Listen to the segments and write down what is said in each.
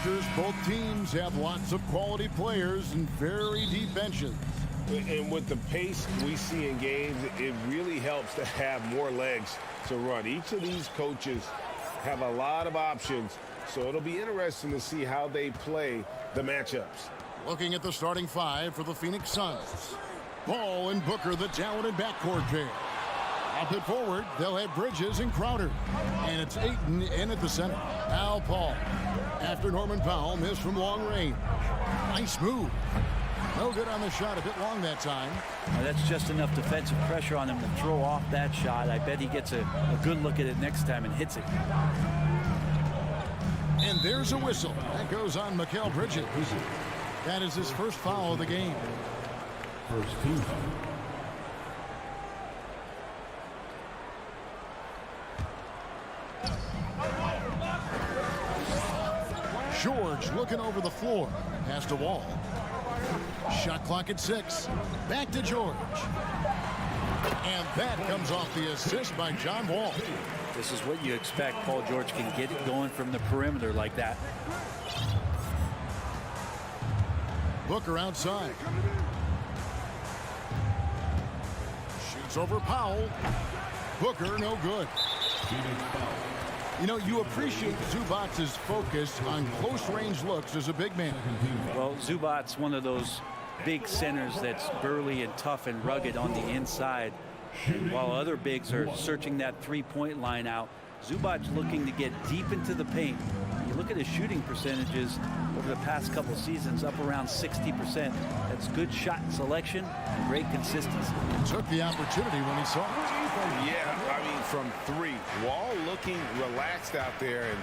Lakers, both teams have lots of quality players and very deep benches. And with the pace we see in games, it really helps to have more legs to run. Each of these coaches have a lot of options, so it'll be interesting to see how they play the matchups. Looking at the starting five for the Phoenix Suns. Ball and Booker, the talented backcourt pair. Up it forward, they'll have Bridges and Crowder. And it's Ayton in at the center. Al Paul. After Norman Powell missed from long range. Nice move. No good on the shot, a bit long that time. Now that's just enough defensive pressure on him to throw off that shot. I bet he gets a good look at it next time and hits it. And there's a whistle. That goes on Mikal Bridges. That is his first foul of the game. First team. George looking over the floor. Pass to Wall. Shot clock at 6. Back to George. And that comes off the assist by John Wall. This is what you expect. Paul George can get it going from the perimeter like that. Booker outside. Shoots over Powell. Booker, no good. You know, you appreciate Zubac's focus on close-range looks as a big man. Well, Zubac's one of those big centers that's burly and tough and rugged on the inside. And while other bigs are searching that three-point line out, Zubac's looking to get deep into the paint. You look at his shooting percentages over the past couple seasons, up around 60%. That's good shot selection and great consistency. Took the opportunity when he saw it. Yeah, I mean, from 3. Wall looking relaxed out there, and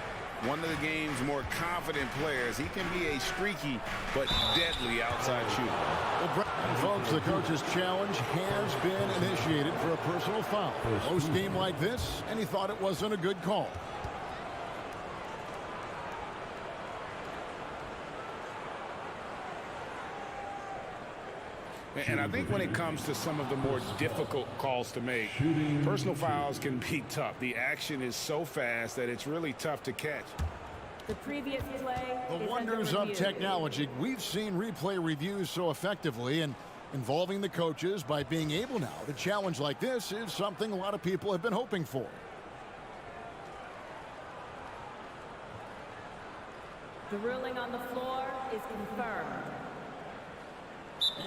one of the game's more confident players. He can be a streaky but deadly outside shooter. Well, folks, the coach's challenge has been initiated for a personal foul. Close game like this, and he thought it wasn't a good call. And I think when it comes to some of the more difficult calls to make, personal fouls can be tough. The action is so fast that it's really tough to catch. The previous play. The wonders of technology. We've seen replay reviews so effectively, and involving the coaches by being able now to challenge like this is something a lot of people have been hoping for. The ruling on the floor is confirmed.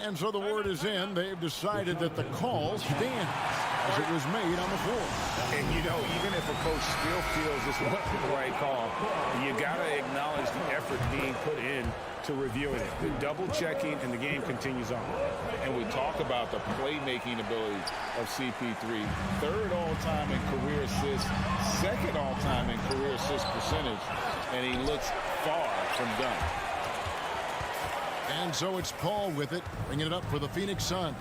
And so the word is in. They've decided that the call stands as it was made on the floor. And, you know, even if a coach still feels this wasn't the right call, you got to acknowledge the effort being put in to reviewing it. The double-checking, and the game continues on. And we talk about the playmaking ability of CP3. 3rd all-time in career assists, 2nd all-time in career assist percentage, and he looks far from done. And so it's Paul with it, bringing it up for the Phoenix Suns.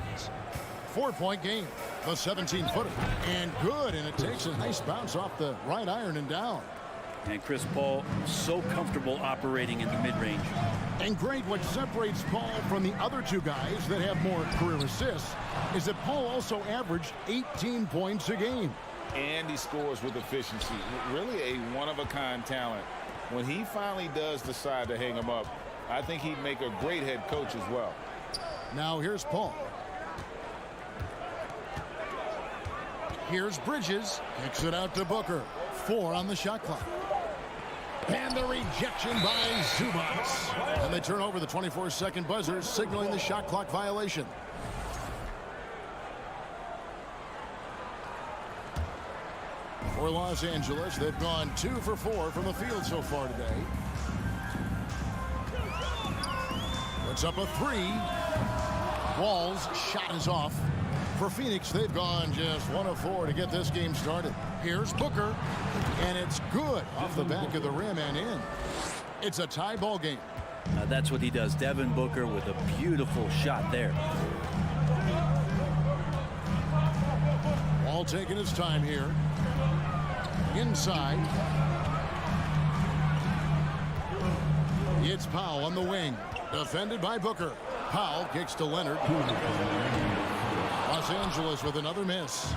4-point game, the 17-footer. And good, and it takes a nice bounce off the right iron and down. And Chris Paul so comfortable operating in the mid-range. And great, what separates Paul from the other two guys that have more career assists is that Paul also averaged 18 points a game. And he scores with efficiency. Really a one-of-a-kind talent. When he finally does decide to hang him up, I think he'd make a great head coach as well. Now here's Paul. Here's Bridges. Kicks it out to Booker. 4 on the shot clock. And the rejection by Zubac. And they turn over the 24-second buzzer, signaling the shot clock violation. For Los Angeles, they've gone 2 for 4 from the field so far today. Puts up a 3. Wall's shot is off. For Phoenix, they've gone just 1 of 4 to get this game started. Here's Booker, and it's good off the back of the rim and in. It's a tie ball game. That's what he does. Devin Booker with a beautiful shot there. Wall taking his time here. Inside. It's Powell on the wing. Defended by Booker. Powell kicks to Leonard. Los Angeles with another miss.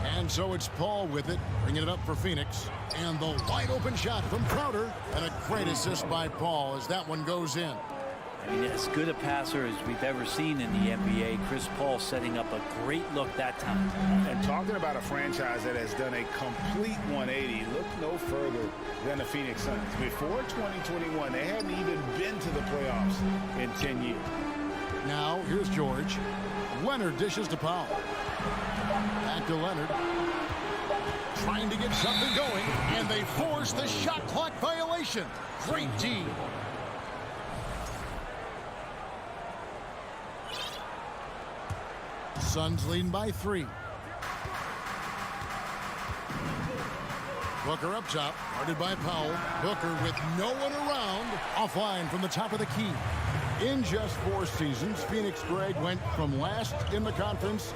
And so it's Paul with it, bringing it up for Phoenix. And the wide open shot from Crowder. And a great assist by Paul as that one goes in. I mean, as good a passer as we've ever seen in the NBA. Chris Paul setting up a great look that time. And talking about a franchise that has done a complete 180, look no further than the Phoenix Suns. Before 2021, they hadn't even been to the playoffs in 10 years. Now, here's George. Leonard dishes to Powell. Back to Leonard. Trying to get something going, and they force the shot clock violation. Great D. Suns leading by 3. Booker up top, guarded by Powell. Booker with no one around, offline from the top of the key. In just 4 seasons, Phoenix, Greg, went from last in the conference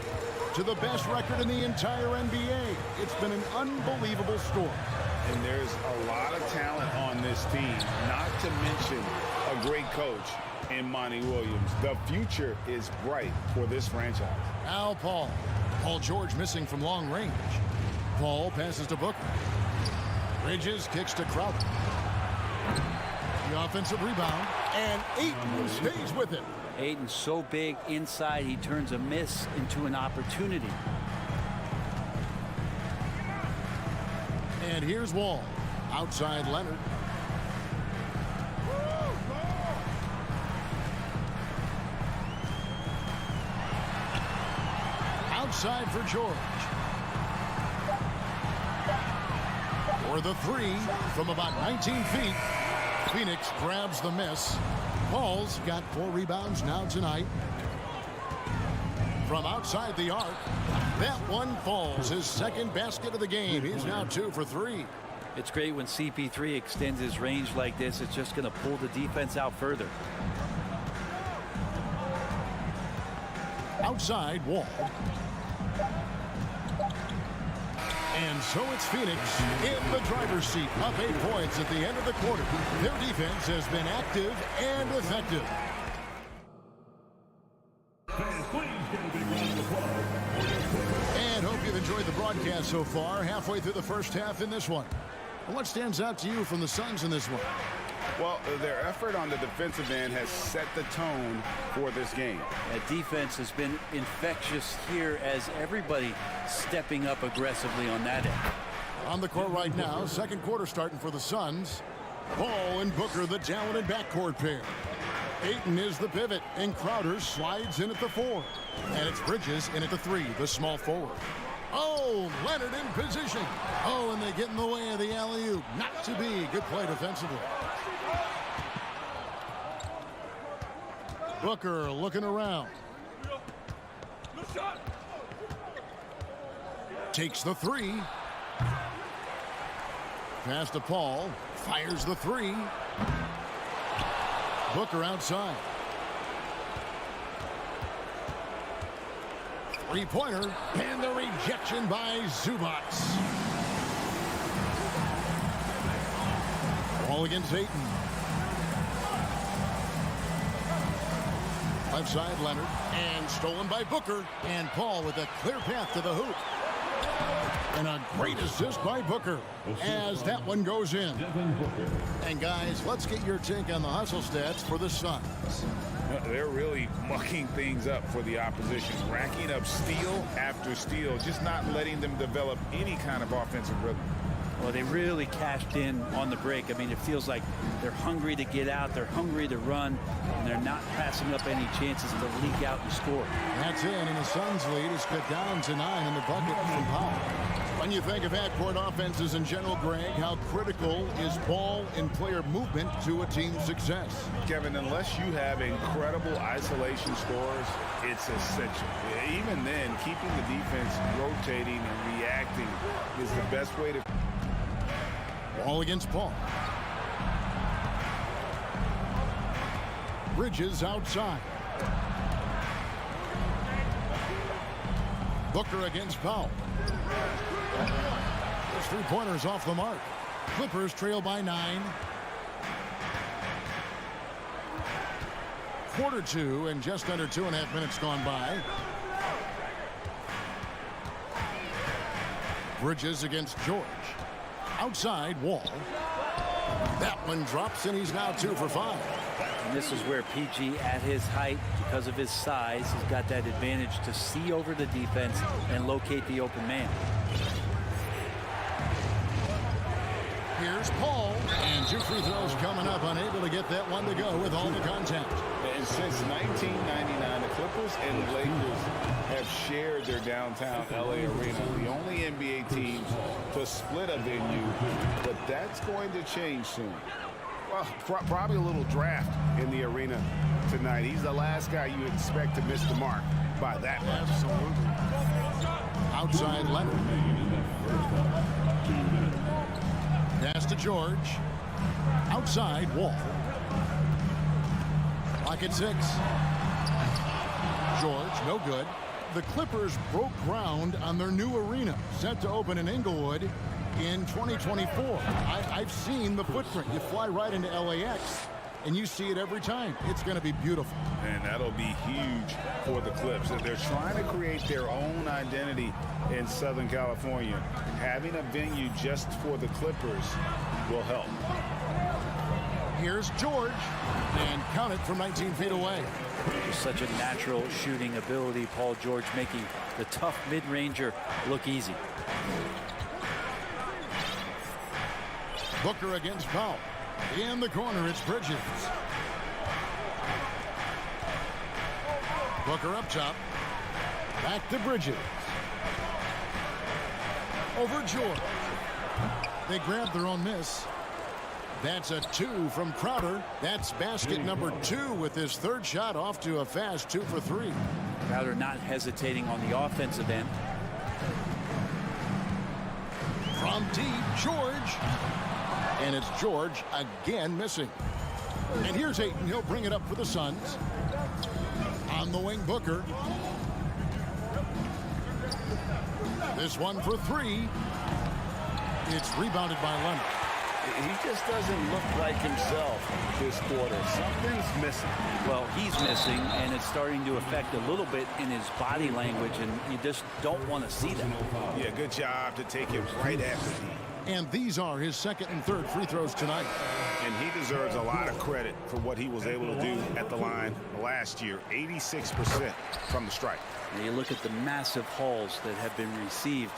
to the best record in the entire NBA. It's been an unbelievable story. And there's a lot of talent on this team, not to mention a great coach in Monty Williams. The future is bright for this franchise. Now Paul. Paul George missing from long range. Paul passes to Booker. Bridges kicks to Crowder. The offensive rebound, and Ayton stays with it. Ayton's so big inside, he turns a miss into an opportunity. And here's Wall. Outside Leonard. Outside for George. For the 3 from about 19 feet. Phoenix grabs the miss. Paul's got 4 rebounds now tonight. From outside the arc, that one falls. His second basket of the game. He's now 2 for 3. It's great when CP3 extends his range like this. It's just going to pull the defense out further. Outside Wall. And so it's Phoenix in the driver's seat, up 8 points at the end of the quarter. Their defense has been active and effective. And hope you've enjoyed the broadcast so far, halfway through the first half in this one. What stands out to you from the Suns in this one? Well, their effort on the defensive end has set the tone for this game. That defense has been infectious here as everybody stepping up aggressively on that end. On the court right now, second quarter starting for the Suns. Paul and Booker, the talented backcourt pair. Ayton is the pivot, and Crowder slides in at the 4. And it's Bridges in at the 3, the small forward. Oh, Leonard in position. Oh, and they get in the way of the alley-oop. Not to be. Good play defensively. Booker looking around. Takes the 3. Pass to Paul. Fires the 3. Booker outside. Three-pointer, and the rejection by Zubac. Ball against Ayton. Left side, Leonard, and stolen by Booker, and Paul with a clear path to the hoop. And a great assist by Booker as that one goes in. And guys, let's get your take on the hustle stats for the Suns. They're really mucking things up for the opposition, racking up steal after steal, just not letting them develop any kind of offensive rhythm. Well, they really cashed in on the break. I mean, it feels like they're hungry to get out, they're hungry to run, and they're not passing up any chances to leak out and score. That's in, and the Suns' lead is cut down to 9 in the bucket from Powell. When you think of half-court offenses in general, Greg, how critical is ball and player movement to a team's success? Kevin, unless you have incredible isolation scores, it's essential. Even then, keeping the defense rotating and reacting is the best way to... Ball against Paul. Bridges outside. Booker against Powell. Those three-pointers off the mark. Clippers trail by 9. Quarter 2 and just under 2.5 minutes gone by. Bridges against George. Outside, Wall. That one drops, and he's now 2 for 5. And this is where PG, at his height, because of his size, has got that advantage to see over the defense and locate the open man. Here's Paul, and 2 free throws coming up, unable to get that one to go with all the contact. And since 1999, the Clippers and the Lakers have shared their downtown LA arena, the only NBA teams to split a venue, but that's going to change soon. Well, probably a little draft in the arena tonight. He's the last guy you expect to miss the mark by that much. Absolutely. Outside Leonard. Pass to George. Outside Wall. Clock at 6. George, no good. The Clippers broke ground on their new arena, set to open in Inglewood in 2024. I've seen the footprint. You fly right into LAX, and you see it every time. It's going to be beautiful. And that'll be huge for the Clips. They're trying to create their own identity in Southern California. Having a venue just for the Clippers will help. Here's George, and count it from 19 feet away. Just such a natural shooting ability. Paul George making the tough mid-ranger look easy. Booker against Powell. In the corner, it's Bridges. Booker up top. Back to Bridges. Over George. They grab their own miss. That's a 2 from Crowder. That's basket number 2 with his 3rd shot, off to a fast 2 for 3. Crowder not hesitating on the offensive end. From deep, George. And it's George again missing. And here's Ayton. He'll bring it up for the Suns. On the wing, Booker. This one for 3. It's rebounded by Leonard. He just doesn't look like himself this quarter. Something's missing. Well, he's missing, and it's starting to affect a little bit in his body language, and you just don't want to see that. Yeah, good job to take it right at the knee. And these are his 2nd and 3rd free throws tonight. And he deserves a lot of credit for what he was able to do at the line last year. 86% from the stripe. And you look at the massive hauls that have been received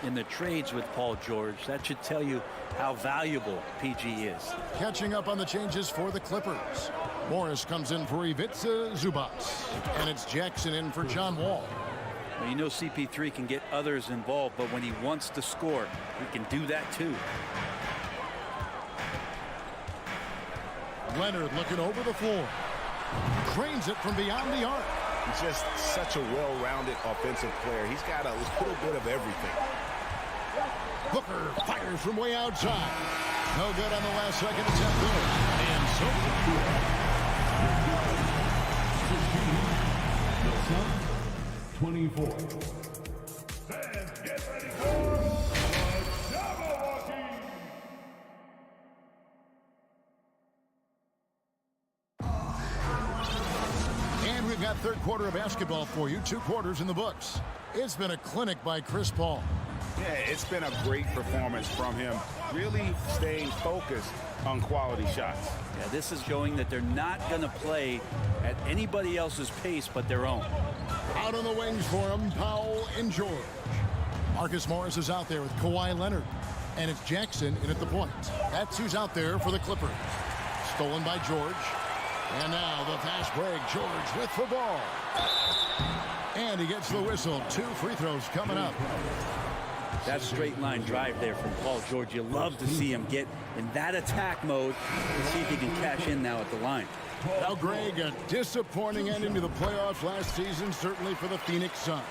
in the trades with Paul George. That should tell you how valuable PG is. Catching up on the changes for the Clippers. Morris comes in for Ivica Zubac. And it's Jackson in for John Wall. Well, you know CP3 can get others involved, but when he wants to score, he can do that too. Leonard looking over the floor. Trains it from beyond the arc. He's just such a well-rounded offensive player. He's got a little bit of everything. Booker fires from way outside. No good on the last second attempt there. And so 24. Fans, get ready for the Jabberwocky! And we've got 3rd quarter of basketball for you. 2 quarters in the books. It's been a clinic by Chris Paul. Yeah, it's been a great performance from him. Really staying focused on quality shots. Yeah, this is showing that they're not going to play at anybody else's pace but their own. Out on the wings for him, Powell and George. Marcus Morris is out there with Kawhi Leonard. And it's Jackson in at the point. That's who's out there for the Clippers. Stolen by George. And now the fast break. George with the ball. And he gets the whistle. 2 free throws coming up. That straight line drive there from Paul George. You love to see him get in that attack mode and see if he can cash in now at the line. Now, Greg, a disappointing ending to the playoffs last season, certainly for the Phoenix Suns.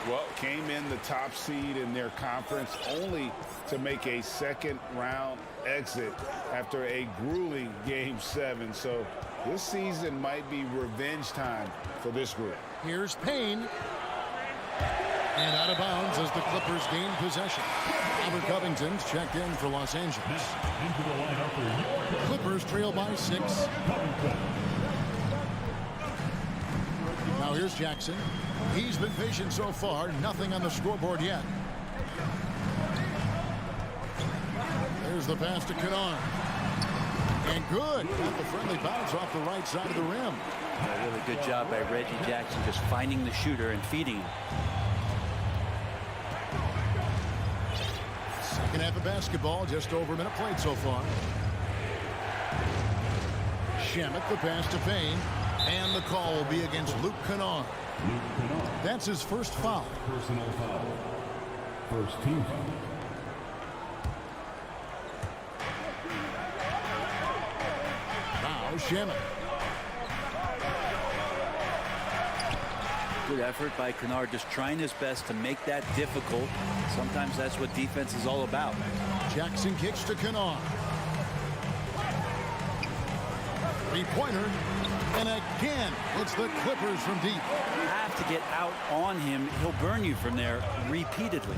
Well, came in the top seed in their conference only to make a 2nd round exit after a grueling Game 7. So this season might be revenge time for this group. Here's Payne. And out of bounds as the Clippers gain possession. Albert Covington's checked in for Los Angeles. Into the lineup for your Clippers trail by 6. Now here's Jackson. He's been patient so far. Nothing on the scoreboard yet. Here's the pass to Kennard. And good. Got the friendly bounce off the right side of the rim. A really good job by Reggie Jackson just finding the shooter and feeding him. Second half of basketball, just over a minute played so far. Shamet, the pass to Payne. And the call will be against Luke Kennard. That's his first foul. Personal foul. First team foul. Now Shamet. Good effort by Kennard, just trying his best to make that difficult. Sometimes that's what defense is all about. Jackson kicks to Kennard. Three-pointer. And again, it's the Clippers from deep. You have to get out on him. He'll burn you from there repeatedly.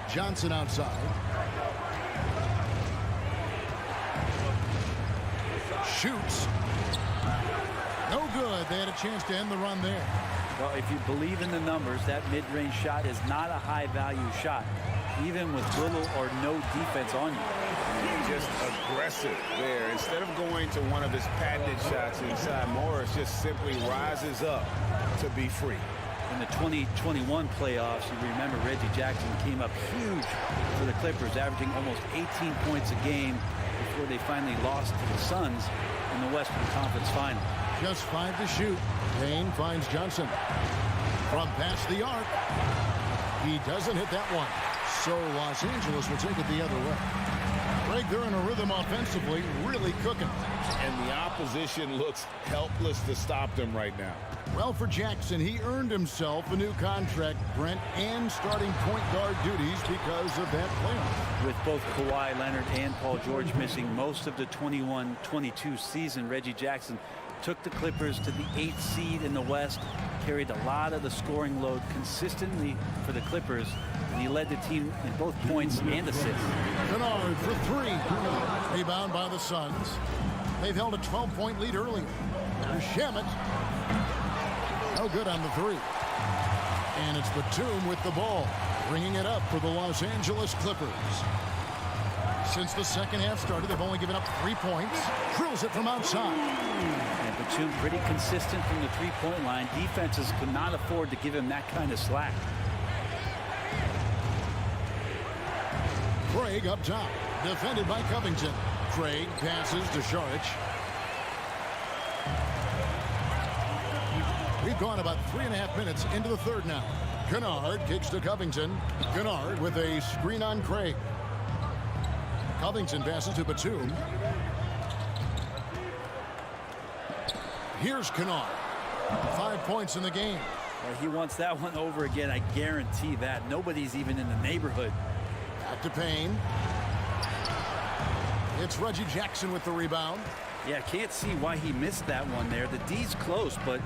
Johnson outside. Shoots. No good. They had a chance to end the run there. Well, if you believe in the numbers, that mid-range shot is not a high-value shot, even with little or no defense on you. Just aggressive there. Instead of going to one of his patented shots inside, Morris just simply rises up to be free. In the 2021 playoffs, you remember Reggie Jackson came up huge for the Clippers, averaging almost 18 points a game before they finally lost to the Suns in the Western Conference Final. Just 5 to shoot. Payne finds Johnson. From past the arc. He doesn't hit that one. So Los Angeles will take it the other way. Greg, they're in a rhythm offensively, really cooking. And the opposition looks helpless to stop them right now. Well, for Jackson, he earned himself a new contract, Brent, and starting point guard duties because of that playoff. With both Kawhi Leonard and Paul George missing most of the 21-22 season, Reggie Jackson took the Clippers to the 8th seed in the West, carried a lot of the scoring load consistently for the Clippers, and he led the team in both points and assists. Kennard for 3. Rebound by the Suns. They've held a 12-point lead earlier. There's Shamet. No good on the 3. And it's Batum with the ball, bringing it up for the Los Angeles Clippers. Since the second half started, they've only given up 3 points. Drills it from outside. And Batum pretty consistent from the three-point line. Defenses could not afford to give him that kind of slack. Craig up top, defended by Covington. Craig passes to Saric. We've gone about 3.5 minutes into the third now. Kennard kicks to Covington. Kennard with a screen on Craig. Covington passes to Batum. Here's Kennard. 5 points in the game. Well, he wants that one over again, I guarantee that. Nobody's even in the neighborhood. Back to Payne. It's Reggie Jackson with the rebound. Yeah, can't see why he missed that one there. The D's close, but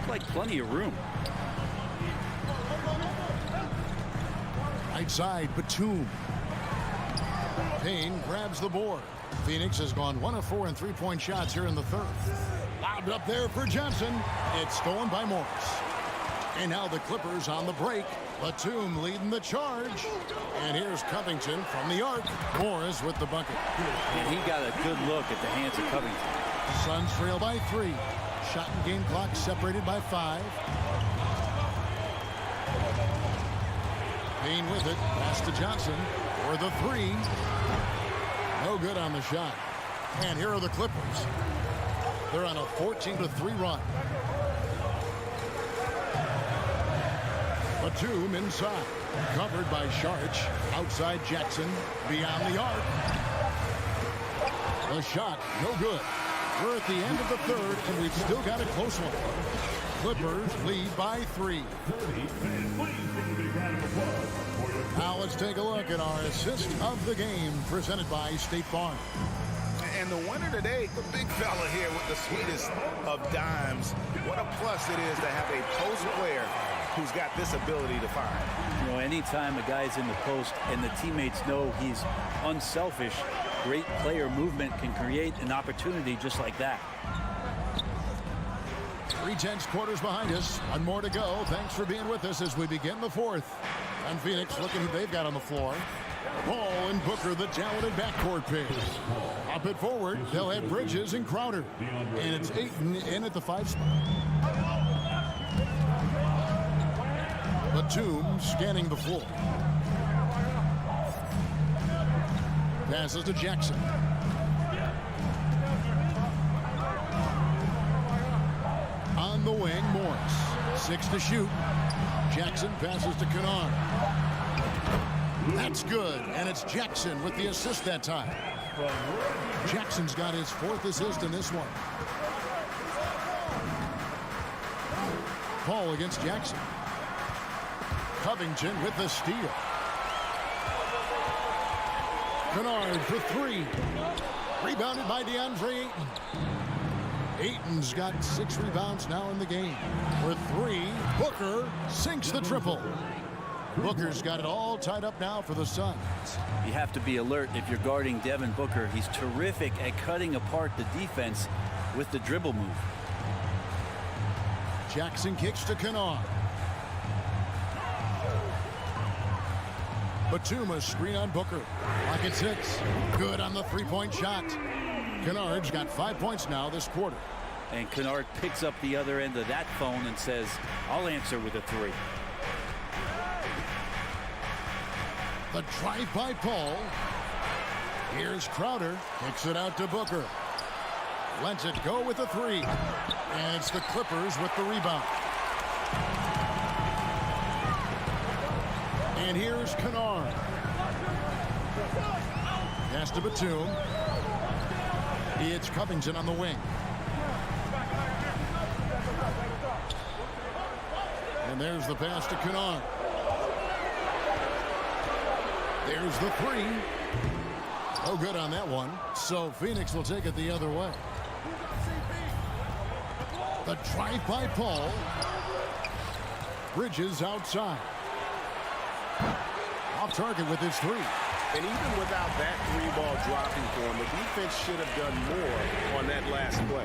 like plenty of room. Right side, Batum. Payne grabs the board. Phoenix has gone 1 of 4 in three-point shots here in the third. Lobbed up there for Johnson. It's stolen by Morris. And now the Clippers on the break. Batum leading the charge. And here's Covington from the arc. Morris with the bucket. And he got a good look at the hands of Covington. Suns trail by 3. Shot and game clock separated by 5. Payne with it. Pass to Johnson for the 3. No good on the shot. And here are the Clippers. They're on a 14-3 run. Batum inside. Covered by Saric. Outside Jackson. Beyond the arc. The shot, no good. We're at the end of the third, and we've still got a close one. Clippers lead by 3. Now let's take a look at our assist of the game presented by State Farm. And the winner today, the big fella here with the sweetest of dimes. What a plus it is to have a post player who's got this ability to find. You know, anytime a guy's in the post and the teammates know he's unselfish, great player movement can create an opportunity just like that. 3/10 quarters behind us. 1 more to go. Thanks for being with us as we begin the fourth. And Phoenix, looking who they've got on the floor. Paul and Booker, the talented backcourt pair. Up at forward, they'll have Bridges and Crowder. And it's Ayton in at the 5 spot. Batum scanning the floor. Passes to Jackson. On the wing, Morris. 6 to shoot. Jackson passes to Kennard. That's good, and it's Jackson with the assist that time. Jackson's got his 4th assist in this one. Paul against Jackson. Covington with the steal. Kennard for 3. Rebounded by DeAndre Ayton. Ayton's got 6 rebounds now in the game. For 3, Booker sinks the triple. Booker's got it all tied up now for the Suns. You have to be alert if you're guarding Devin Booker. He's terrific at cutting apart the defense with the dribble move. Jackson kicks to Kennard. Batum, a screen on Booker. Pocket 6. Good on the 3-point shot. Kennard's got 5 points now this quarter. And Kennard picks up the other end of that phone and says, I'll answer with a 3. The drive by Paul. Here's Crowder. Kicks it out to Booker. Lets it go with a 3. And it's the Clippers with the rebound. And here's Kennard. Pass to Batum. It's Covington on the wing. And there's the pass to Kennard. There's the 3. Oh, good on that one. So Phoenix will take it the other way. The drive by Paul. Bridges outside. Off target with his 3. And even without that 3-ball dropping for him, the defense should have done more on that last play.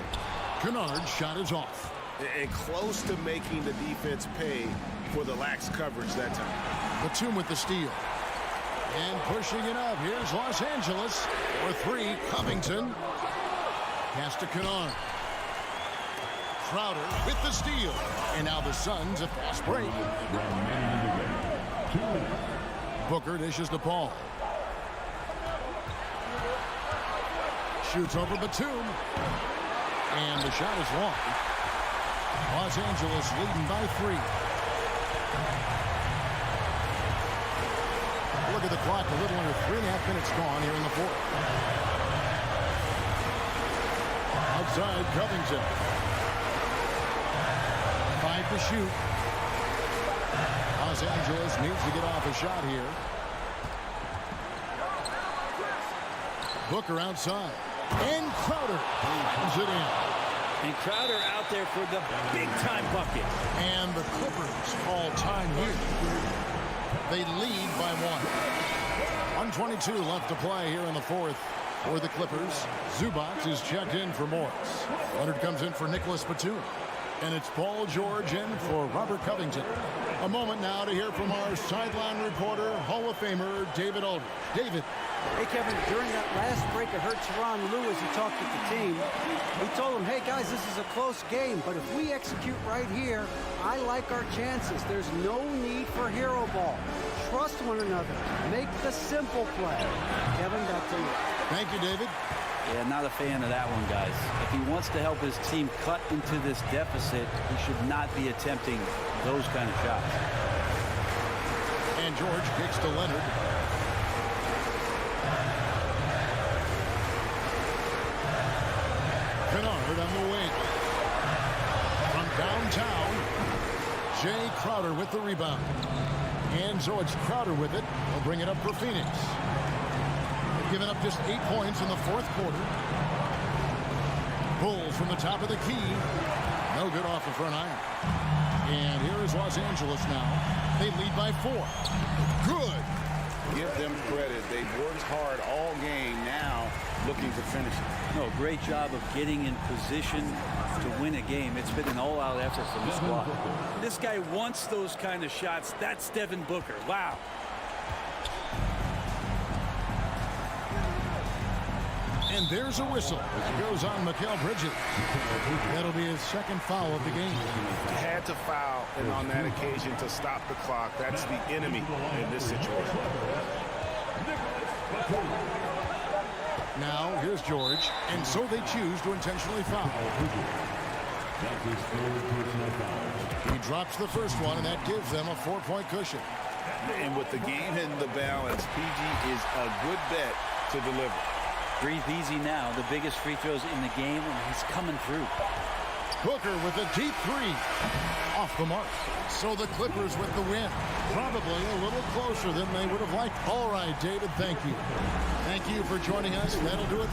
Kennard's shot is off. And close to making the defense pay for the lax coverage that time. Batum with the steal. And pushing it up. Here's Los Angeles. For 3, Covington. Pass to Kennard. Crowder with the steal. And now the Suns a fast break. Booker dishes to Paul. Shoots over Batum. And the shot is long. Los Angeles leading by 3. Look at the clock, a little under 3.5 minutes gone here in the 4th. Outside, Covington. 5 to shoot. Los Angeles needs to get off a shot here. Booker outside. And Crowder brings it in. And Crowder out there for the big-time bucket. And the Clippers all time here. They lead by 1. 1:22 left to play here in the 4th for the Clippers. Zubac is checked in for Morris. Leonard comes in for Nicholas Batum. And it's Paul George in for Robert Covington. A moment now to hear from our sideline reporter, Hall of Famer David Aldridge. David. Hey, Kevin, during that last break, I heard Teron Lewis, he talked with the team. He told them, hey, guys, this is a close game, but if we execute right here, I like our chances. There's no need for hero ball. Trust one another. Make the simple play. Kevin, back to you. Thank you, David. Yeah, not a fan of that one, guys. If he wants to help his team cut into this deficit, he should not be attempting those kind of shots. And George kicks to Leonard. Kennard on the wing. From downtown, Jay Crowder with the rebound. And so it's Crowder with it. He'll bring it up for Phoenix. They've given up just 8 points in the 4th quarter. Bulls from the top of the key. No good off the front iron. And here is Los Angeles now. They lead by 4. Good. Give them credit. They've worked hard all game, now looking to finish it. No, great job of getting in position to win a game. It's been an all-out effort from the squad. This guy wants those kind of shots. That's Devin Booker. Wow. And there's a whistle. It goes on Mikal Bridges. That'll be his second foul of the game. Had to foul, and on that occasion to stop the clock. That's the enemy in this situation. Now, here's George. And so they choose to intentionally foul. That's his third personal foul. He drops the first one, and that gives them a 4-point cushion. And with the game in the balance, PG is a good bet to deliver. Breathe easy now. The biggest free throws in the game, and he's coming through. Booker with a deep three. Off the mark. So the Clippers with the win. Probably a little closer than they would have liked. All right, David, thank you. Thank you for joining us. That'll do it.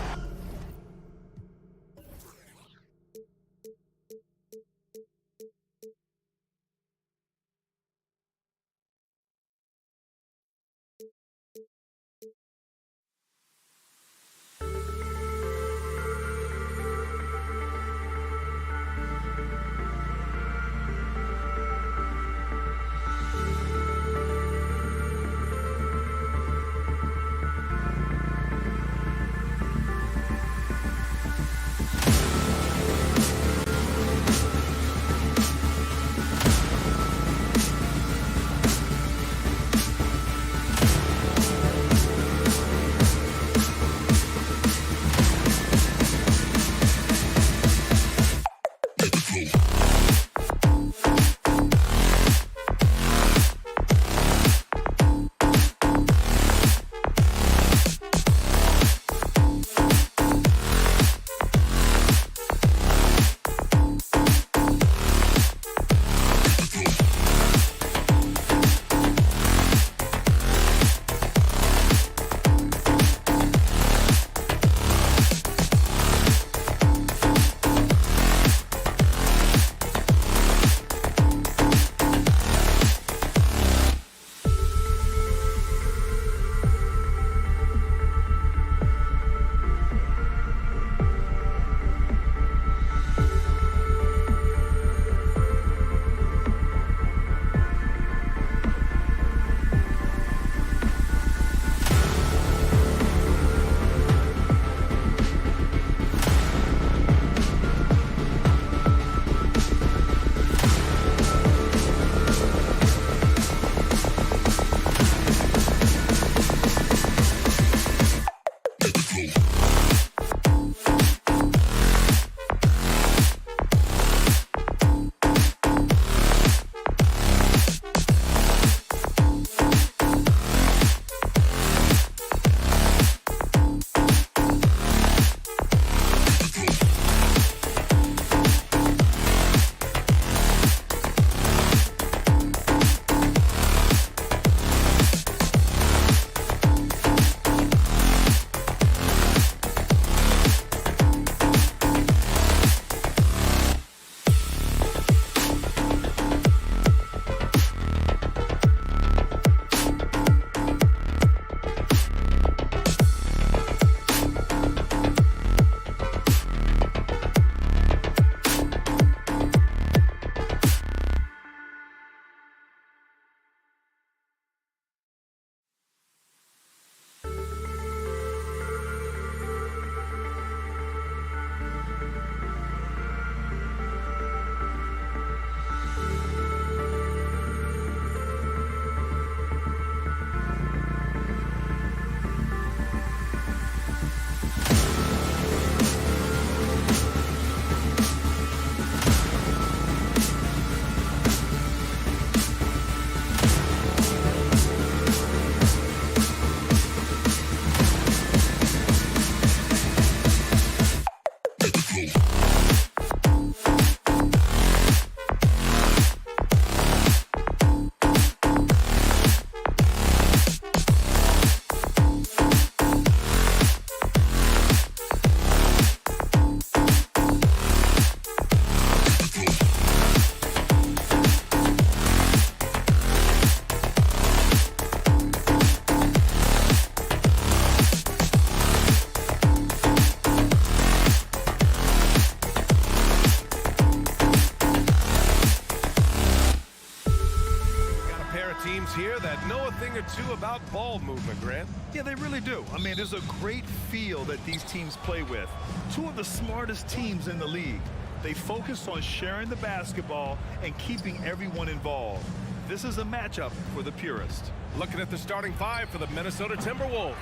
too, about ball movement, Grant. Yeah, they really do. I mean, there's a great feel that these teams play with. Two of the smartest teams in the league. They focus on sharing the basketball and keeping everyone involved. This is a matchup for the purist. Looking at the starting five for the Minnesota Timberwolves.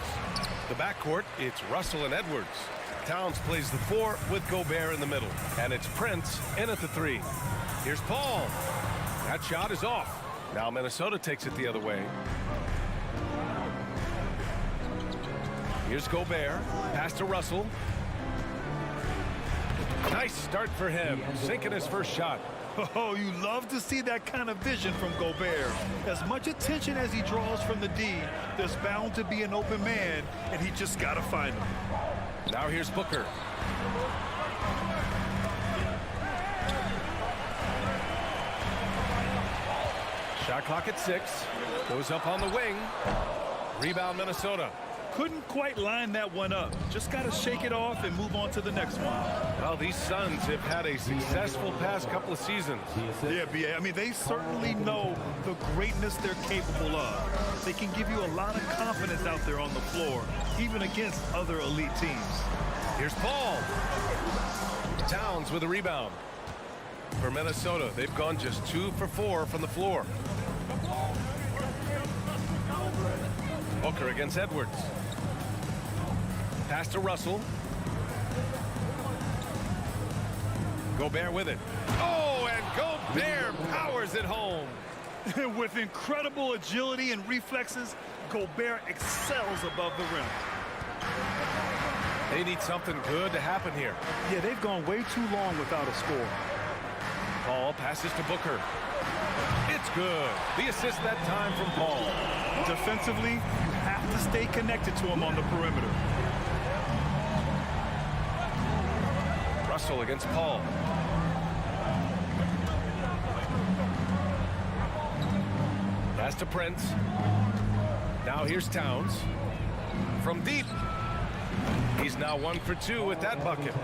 The backcourt, it's Russell and Edwards. Towns plays the 4 with Gobert in the middle. And it's Prince in at the 3. Here's Paul. That shot is off. Now Minnesota takes it the other way. Here's Gobert. Pass to Russell. Nice start for him. Sinking his first shot. Oh, you love to see that kind of vision from Gobert. As much attention as he draws from the D, there's bound to be an open man, and he just got to find him. Now here's Booker. Shot clock at 6. Goes up on the wing. Rebound Minnesota. Couldn't quite line that one up. Just got to shake it off and move on to the next one. Well, these Suns have had a successful past couple of seasons. Yeah, B.A. I mean, they certainly know the greatness they're capable of. They can give you a lot of confidence out there on the floor, even against other elite teams. Here's Paul. Towns with a rebound. For Minnesota, they've gone just 2 for 4 from the floor. Booker against Edwards. Pass to Russell. Gobert with it. Oh, and Gobert powers it home. With incredible agility and reflexes, Gobert excels above the rim. They need something good to happen here. Yeah, they've gone way too long without a score. Paul passes to Booker. It's good. The assist that time from Paul. Defensively, you have to stay connected to him on the perimeter. Russell against Paul. Pass to Prince. Now here's Towns. From deep. He's now 1 for 2 with that bucket.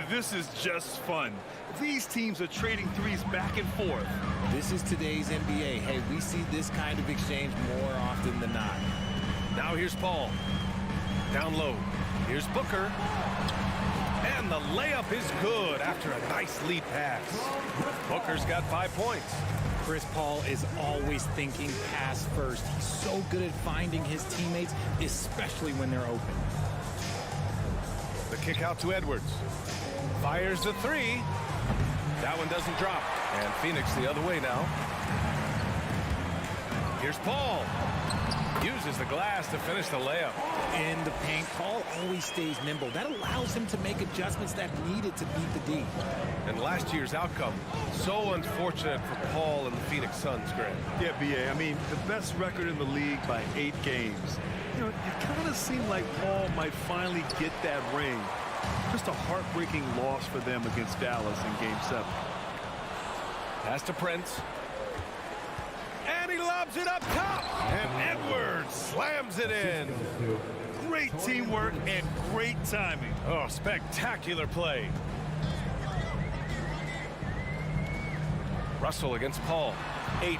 This is just fun. These teams are trading threes back and forth. This is today's NBA. Hey, we see this kind of exchange more often than not. Now here's Paul. Down low. Here's Booker. And the layup is good after a nice lead pass. Booker's got 5 points. Chris Paul is always thinking pass first. He's so good at finding his teammates, especially when they're open. The kick out to Edwards. Fires the 3. That one doesn't drop. And Phoenix the other way now. Here's Paul. Uses the glass to finish the layup. In the paint, Paul always stays nimble. That allows him to make adjustments that needed to beat the D. And last year's outcome, so unfortunate for Paul and the Phoenix Suns, Grant. Yeah, B.A. I mean, the best record in the league by 8 games. You know, it kind of seemed like Paul might finally get that ring. Just a heartbreaking loss for them against Dallas in Game 7. Pass to Prince. And he lobs it up top. And Edwards slams it in. Great teamwork and great timing. Oh, spectacular play. Russell against Paul. Ayton.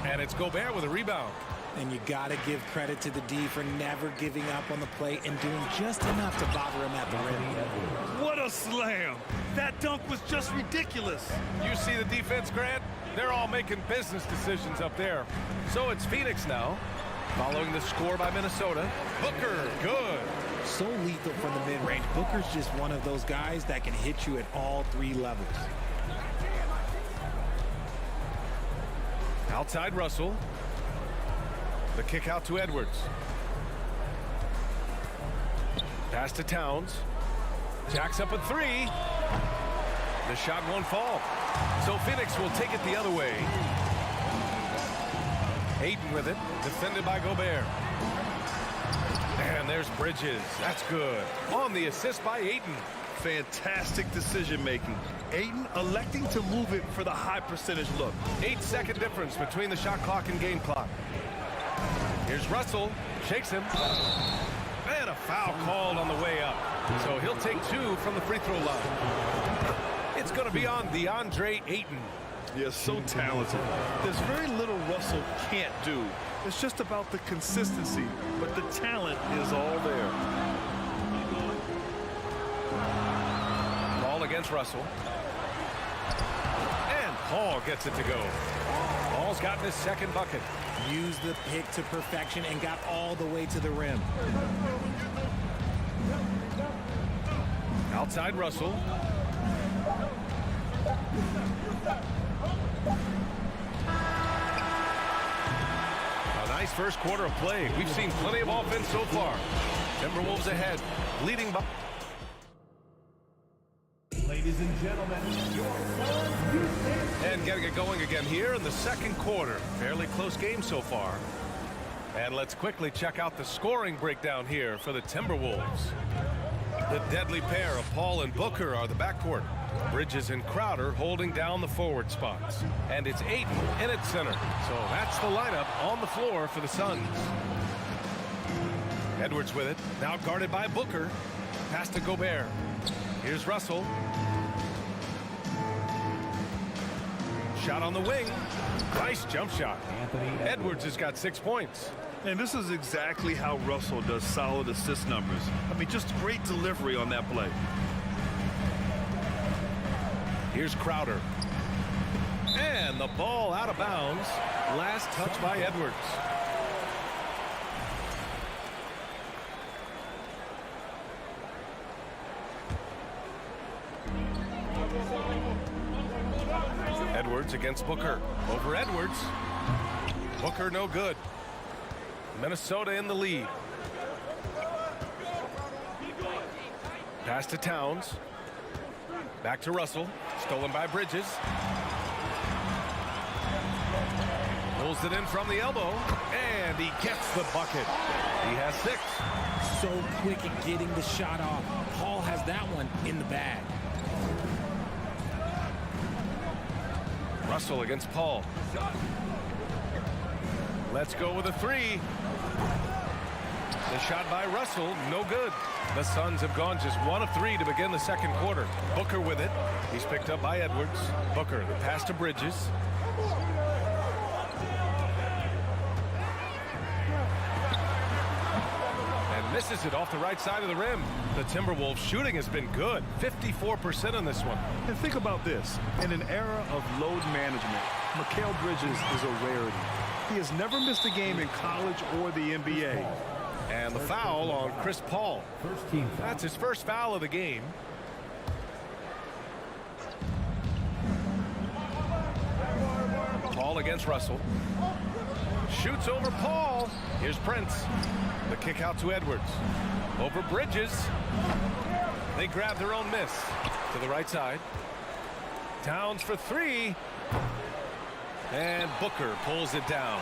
And it's Gobert with a rebound. And you got to give credit to the D for never giving up on the play and doing just enough to bother him at the rim. What a slam. That dunk was just ridiculous. You see the defense, Grant? They're all making business decisions up there. So it's Phoenix now. Following the score by Minnesota. Booker, good. So lethal from the mid-range. Booker's just one of those guys that can hit you at all 3 levels. Outside Russell. The kick out to Edwards. Pass to Towns. Jacks up a 3. The shot won't fall. So Phoenix will take it the other way. Ayton with it. Defended by Gobert. And there's Bridges. That's good. On the assist by Ayton. Fantastic decision-making. Ayton electing to move it for the high percentage look. 8-second difference between the shot clock and game clock. Here's Russell. Shakes him. And a foul called on the way up. So he'll take 2 from the free throw line. It's going to be on DeAndre Ayton. Yeah, so talented. There's very little Russell can't do. It's just about the consistency, but the talent is all there. Ball against Russell. And Paul gets it to go. Paul's gotten his second bucket. Used the pick to perfection and got all the way to the rim. Outside Russell. A nice first quarter of play. We've seen plenty of offense so far. Timberwolves ahead, leading by. Ladies and gentlemen, And getting it going again here in the second quarter. Fairly close game so far. And let's quickly check out the scoring breakdown here for the Timberwolves. The deadly pair of Paul and Booker are the backcourt. Bridges and Crowder holding down the forward spots. And it's Ayton in at center. So that's the lineup on the floor for the Suns. Edwards with it. Now guarded by Booker. Pass to Gobert. Here's Russell. Shot on the wing. Nice jump shot. Edwards has got 6 points. And this is exactly how Russell does solid assist numbers. I mean, just great delivery on that play. Here's Crowder. And the ball out of bounds. Last touch by Edwards. Edwards against Booker. Over Edwards. Booker no good. Minnesota in the lead. Pass to Towns. Back to Russell. Stolen by Bridges. Pulls it in from the elbow. And he gets the bucket. He has 6. So quick at getting the shot off. Paul has that one in the bag. Russell against Paul. Let's go with a 3. The shot by Russell, no good. The Suns have gone just 1 of 3 to begin the second quarter. Booker with it. He's picked up by Edwards. Booker, the pass to Bridges. And misses it off the right side of the rim. The Timberwolves shooting has been good. 54% on this one. And think about this. In an era of load management, Mikal Bridges is a rarity. He has never missed a game in college or the NBA. And the foul on Chris Paul. That's his first foul of the game. Paul against Russell. Shoots over Paul. Here's Prince. The kick out to Edwards. Over Bridges. They grab their own miss. To the right side. Towns for 3. And Booker pulls it down.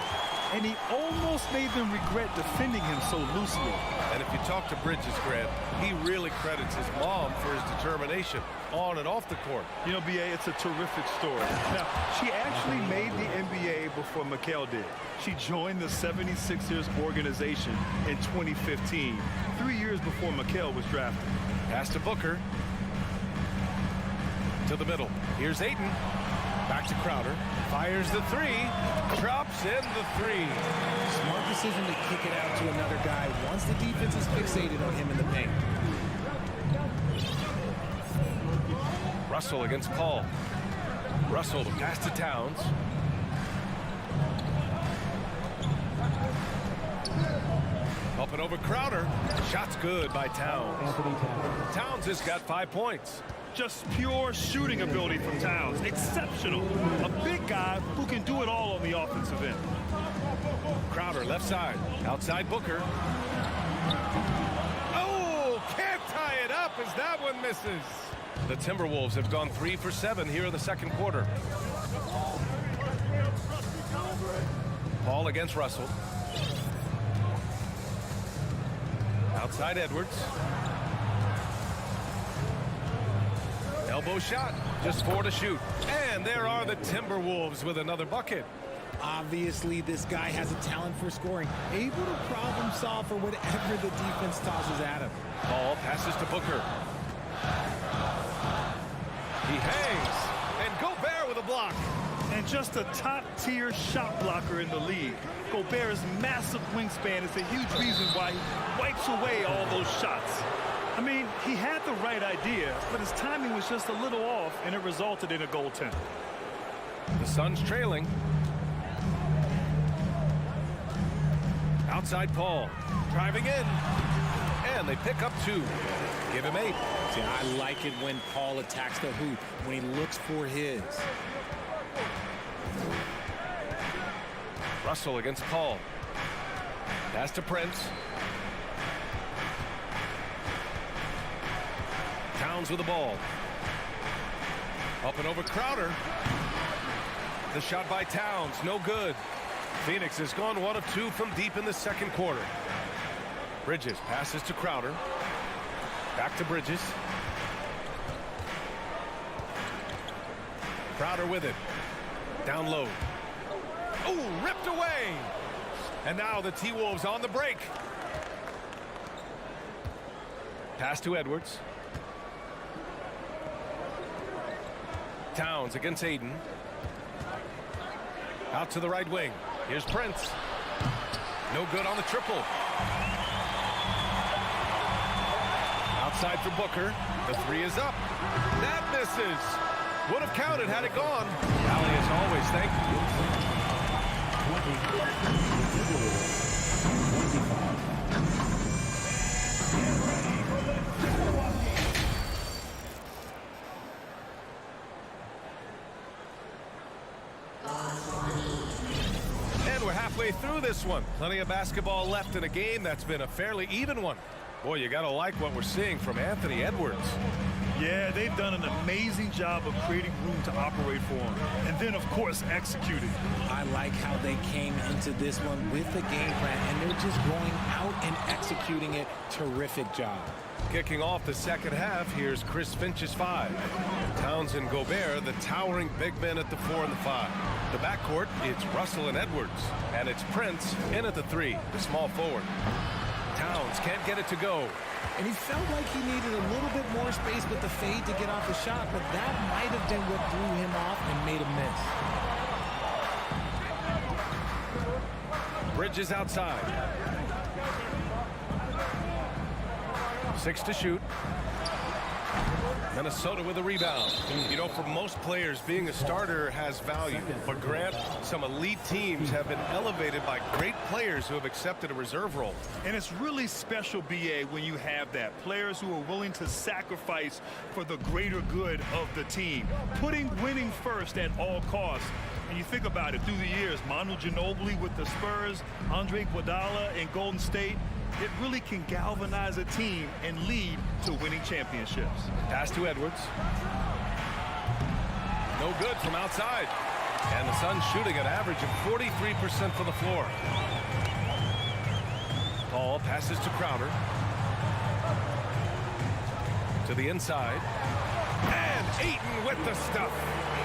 And he almost made them regret defending him so loosely. And if you talk to Bridges, Grant, he really credits his mom for his determination on and off the court. You know, B.A., it's a terrific story. Now, she actually made the NBA before Mikal did. She joined the 76ers organization in 2015, 3 years before Mikal was drafted. Pass to Booker. To the middle. Here's Ayton. Back to Crowder. Fires the 3. Drops in the 3. Smart decision to kick it out to another guy once the defense is fixated on him in the paint. Russell against Paul. Russell to pass to Towns. Up and over Crowder. Shot's good by Towns. Towns has got 5 points. Just pure shooting ability from Towns. Exceptional. A big guy who can do it all on the offensive end. Crowder left side. Outside Booker. Oh, can't tie it up as that one misses. The Timberwolves have gone 3 for 7 here in the second quarter. Paul against Russell. Outside Edwards. Elbow shot, just 4 to shoot. And there are the Timberwolves with another bucket. Obviously, this guy has a talent for scoring, able to problem solve for whatever the defense tosses at him. Paul passes to Booker. He hangs, and Gobert with a block. And just a top-tier shot blocker in the league. Gobert's massive wingspan is a huge reason why he wipes away all those shots. I mean, he had the right idea, but his timing was just a little off, and it resulted in a goaltender. The Suns trailing. Outside Paul. Driving in. And they pick up 2. Give him 8. See, I like it when Paul attacks the hoop, when he looks for his. Russell against Paul. Pass to Prince. Towns with the ball. Up and over Crowder. The shot by Towns, no good. Phoenix has gone 1 of 2 from deep in the second quarter. Bridges passes to Crowder. Back to Bridges. Crowder with it. Down low. Oh, ripped away. And now the T-Wolves on the break. Pass to Edwards. Towns against Aiden. Out to the right wing. Here's Prince. No good on the triple. Outside for Booker. The 3 is up. That misses. Would have counted had it gone. Allie, as always, thank you. And we're halfway through this one. Plenty of basketball left in a game that's been a fairly even one. Boy, you gotta like what we're seeing from Anthony Edwards. Yeah, they've done an amazing job of creating room to operate for him. And then, of course, executing. I like how they came into this one with the game plan, and they're just going out and executing it. Terrific job. Kicking off the second half, here's Chris Finch's 5. Towns and Gobert, the towering big men at the 4 and the 5. The backcourt, it's Russell and Edwards. And it's Prince in at the 3, the small forward. Towns can't get it to go. And he felt like he needed a little bit more space with the fade to get off the shot, but that might have been what threw him off and made him miss. Bridges outside. 6 to shoot. Minnesota with a rebound. You know, for most players, being a starter has value. But Grant, some elite teams have been elevated by great players who have accepted a reserve role. And it's really special, BA, when you have that. Players who are willing to sacrifice for the greater good of the team. Putting winning first at all costs. And you think about it, through the years, Manu Ginobili with the Spurs, Andre Iguodala in Golden State, it really can galvanize a team and lead to winning championships. Pass to Edwards. No good from outside. And the Suns shooting an average of 43% from the floor. Paul passes to Crowder. To the inside. And Ayton with the stuff.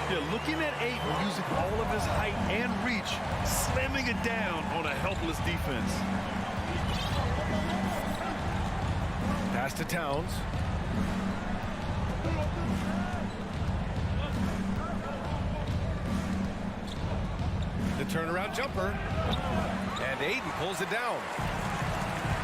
Yeah, looking at Ayton using all of his height and reach, slamming it down on a helpless defense. Pass to Towns. The turnaround jumper. And Ayton pulls it down.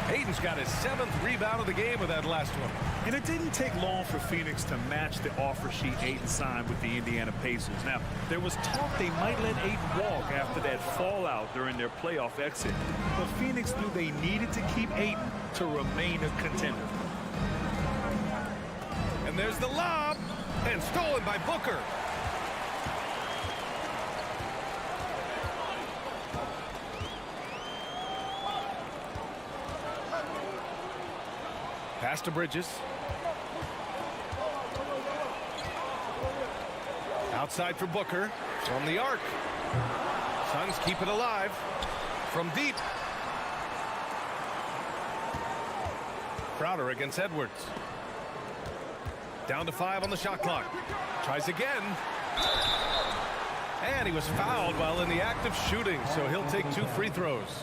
Ayton's got his 7th rebound of the game with that last one. And it didn't take long for Phoenix to match the offer sheet Ayton signed with the Indiana Pacers. Now, there was talk they might let Ayton walk after that fallout during their playoff exit. But Phoenix knew they needed to keep Ayton to remain a contender. And there's the lob. And stolen by Booker. Pass to Bridges. Outside for Booker. From the arc. Suns keep it alive. From deep. Crowder against Edwards. Down to 5 on the shot clock. Tries again. And he was fouled while in the act of shooting, so he'll take 2 free throws.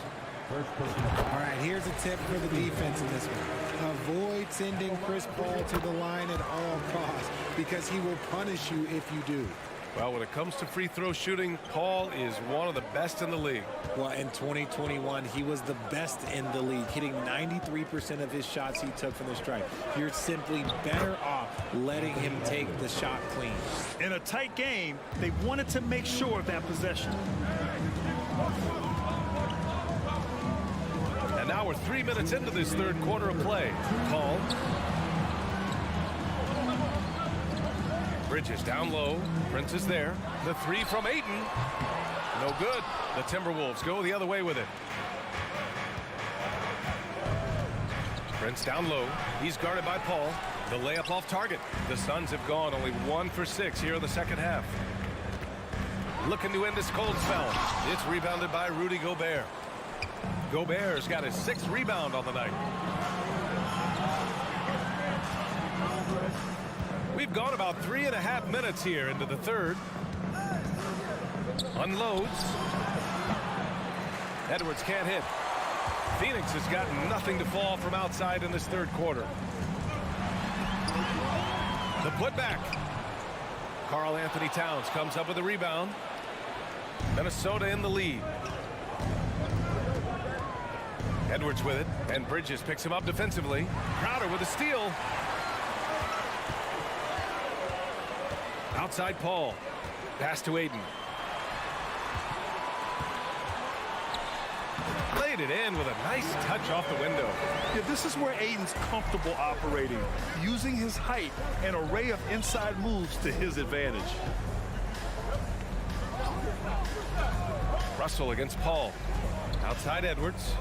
All right, here's a tip for the defense in this one. Avoid sending Chris Paul to the line at all costs because he will punish you if you do. Well, when it comes to free throw shooting, Paul is one of the best in the league. Well, in 2021, he was the best in the league, hitting 93% of his shots he took from the stripe. You're simply better off letting him take the shot clean. In a tight game, they wanted to make sure of that possession. And now we're 3 minutes into this third quarter of play. Paul. Bridges down low. Prince is there. The three from Ayton. No good. The Timberwolves go the other way with it. Prince down low. He's guarded by Paul. The layup off target. The Suns have gone only 1 for 6 here in the second half. Looking to end this cold spell. It's rebounded by Rudy Gobert. Gobert's got his 6th rebound on the night. We've gone about 3.5 minutes here into the third. Unloads. Edwards can't hit. Phoenix has got nothing to fall from outside in this third quarter. The putback. Karl Anthony Towns comes up with a rebound. Minnesota in the lead. Edwards with it, and Bridges picks him up defensively. Crowder with a steal. Outside Paul. Pass to Ayton. Laid it in with a nice touch off the window. Yeah, this is where Ayton's comfortable operating, using his height and array of inside moves to his advantage. Russell against Paul. Outside Edwards.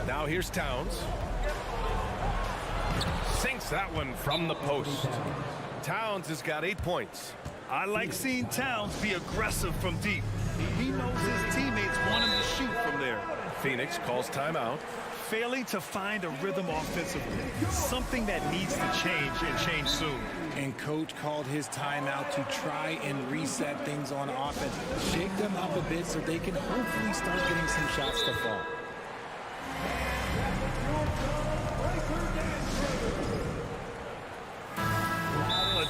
Now here's Towns. Sinks that one from the post. Towns has got 8 points. I like seeing Towns be aggressive from deep. He knows his teammates want him to shoot from there. Phoenix calls timeout. Failing to find a rhythm offensively. Something that needs to change and change soon. And coach called his timeout to try and reset things on offense. Shake them up a bit so they can hopefully start getting some shots to fall.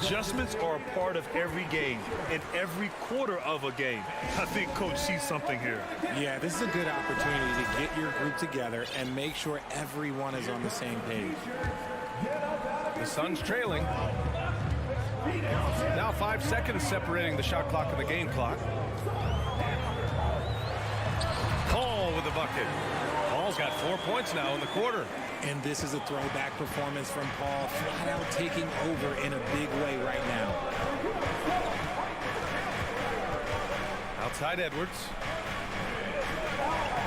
Adjustments are a part of every game, in every quarter of a game. I think coach sees something here. Yeah, this is a good opportunity to get your group together and make sure everyone is on the same page. The Suns trailing. Now 5 seconds separating the shot clock and the game clock. Paul with the bucket. Paul's got 4 points now in the quarter. And this is a throwback performance from Paul, flat out taking over in a big way right now. Outside Edwards.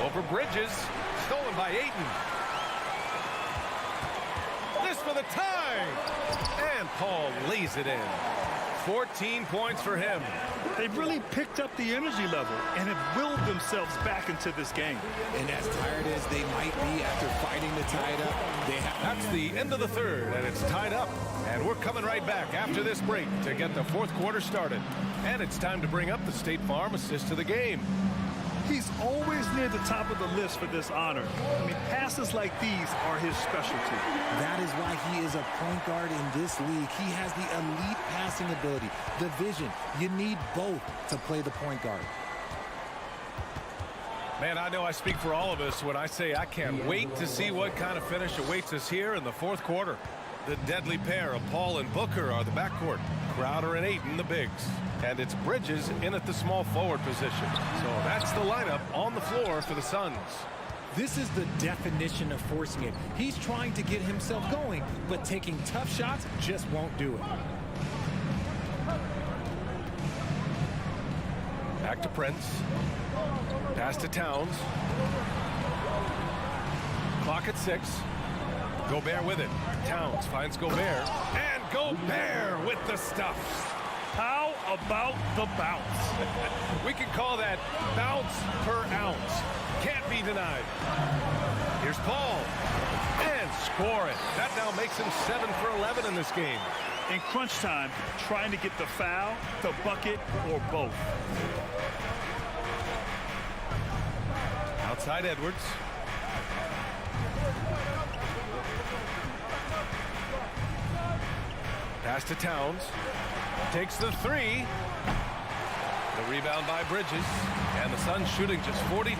Over Bridges. Stolen by Ayton. This for the tie. And Paul lays it in. 14 points for him. They've really picked up the energy level and have willed themselves back into this game. And as tired as they might be after fighting to tie it up, that's the end of the third, and it's tied up. And we're coming right back after this break to get the fourth quarter started. And it's time to bring up the State Farm assist to the game. He's always near the top of the list for this honor. I mean, passes like these are his specialty. That is why he is a point guard in this league. He has the elite passing ability, the vision. You need both to play the point guard. Man, I know I speak for all of us when I say I can't wait to see what kind of finish awaits us here in the fourth quarter. The deadly pair of Paul and Booker are the backcourt. Crowder and Ayton, the bigs. And it's Bridges in at the small forward position. So that's the lineup on the floor for the Suns. This is the definition of forcing it. He's trying to get himself going, but taking tough shots just won't do it. Back to Prince. Pass to Towns. Clock at 6. Gobert with it. Towns finds Gobert. And Gobert with the stuff. How about the bounce? We can call that bounce per ounce. Can't be denied. Here's Paul. And score it. That now makes him 7 for 11 in this game. In crunch time, trying to get the foul, the bucket, or both. Outside Edwards. Pass to Towns. Takes the three. The rebound by Bridges. And the Suns shooting just 42%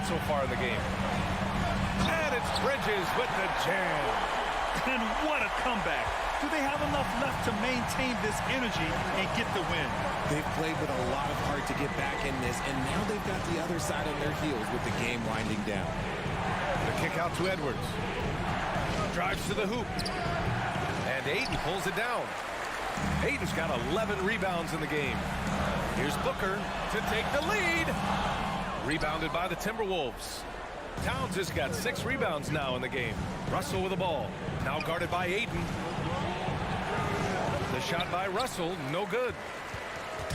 so far in the game. And it's Bridges with the jam. And what a comeback. Do they have enough left to maintain this energy and get the win? They've played with a lot of heart to get back in this, and now they've got the other side on their heels with the game winding down. The kick out to Edwards. Drives to the hoop. And Ayton pulls it down. Ayton's got 11 rebounds in the game. Here's Booker to take the lead. Rebounded by the Timberwolves. Towns has got 6 rebounds now in the game. Russell with the ball. Now guarded by Ayton. The shot by Russell, no good.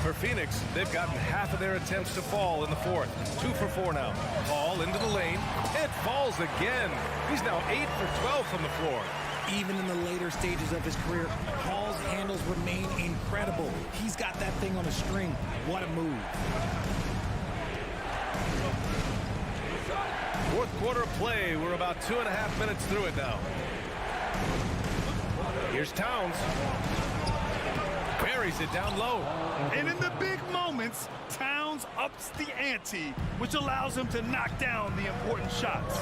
For Phoenix, they've gotten half of their attempts to fall in the fourth. 2 for 4 now. Ball into the lane. It falls again. He's now 8 for 12 from the floor. Even in the later stages of his career, Paul's handles remain incredible. He's got that thing on a string. What a move. Fourth quarter of play. We're about 2.5 minutes through it now. Here's Towns. Buries it down low. And in the big moments, Towns ups the ante, which allows him to knock down the important shots.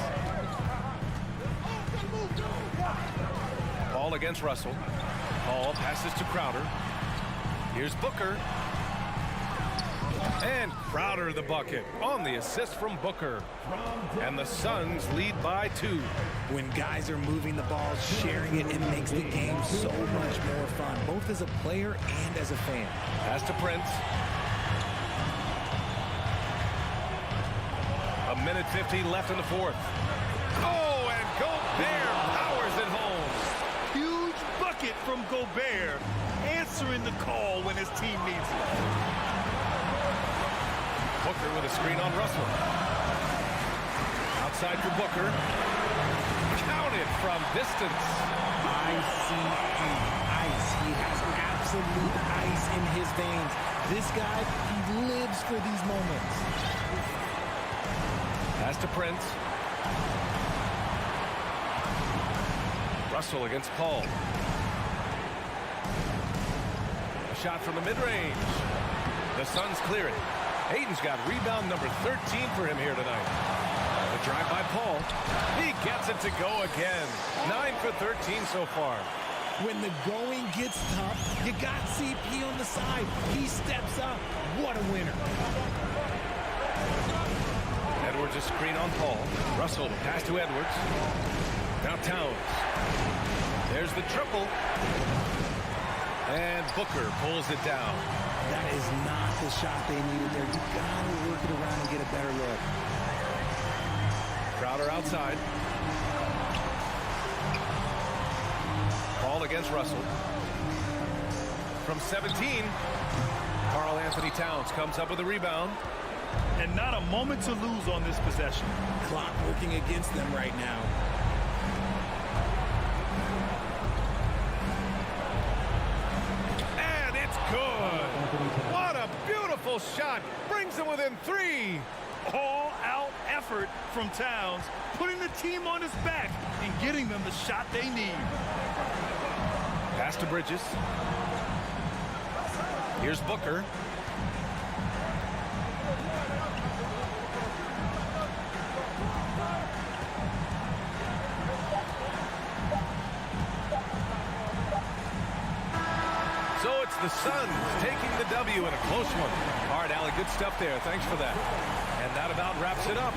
Ball against Russell. Paul passes to Crowder. Here's Booker. And Crowder the bucket on the assist from Booker. And the Suns lead by 2. When guys are moving the ball, sharing it, it makes the game so much more fun, both as a player and as a fan. Pass to Prince. 1:50 left in the fourth. Oh, and Gobert powers it home. Huge bucket from Gobert, answering the call when his team needs it. Booker with a screen on Russell. Outside for Booker. Counted from distance. Ice. He has absolute ice in his veins. This guy, he lives for these moments. Pass to Prince. Russell against Paul. A shot from the mid-range. The Suns clear it. Ayton's got rebound number 13 for him here tonight. The drive by Paul. He gets it to go again. 9 for 13 so far. When the going gets tough, you got CP on the side. He steps up. What a winner. Edwards a screen on Paul. Russell pass to Edwards. Now Towns. There's the triple. And Booker pulls it down. That is not the shot they needed there. You gotta work it around and get a better look. Crowder outside. Ball against Russell. From 17, Karl Anthony Towns comes up with a rebound. And not a moment to lose on this possession. Clock working against them right now. And it's good. What a beautiful shot. Brings them within 3. All-out effort from Towns, putting the team on his back and getting them the shot they need. Pass to Bridges. Here's Booker. So it's the Suns taking the W in a close one. All right, Allie, good stuff there. Thanks for that. And that about wraps it up.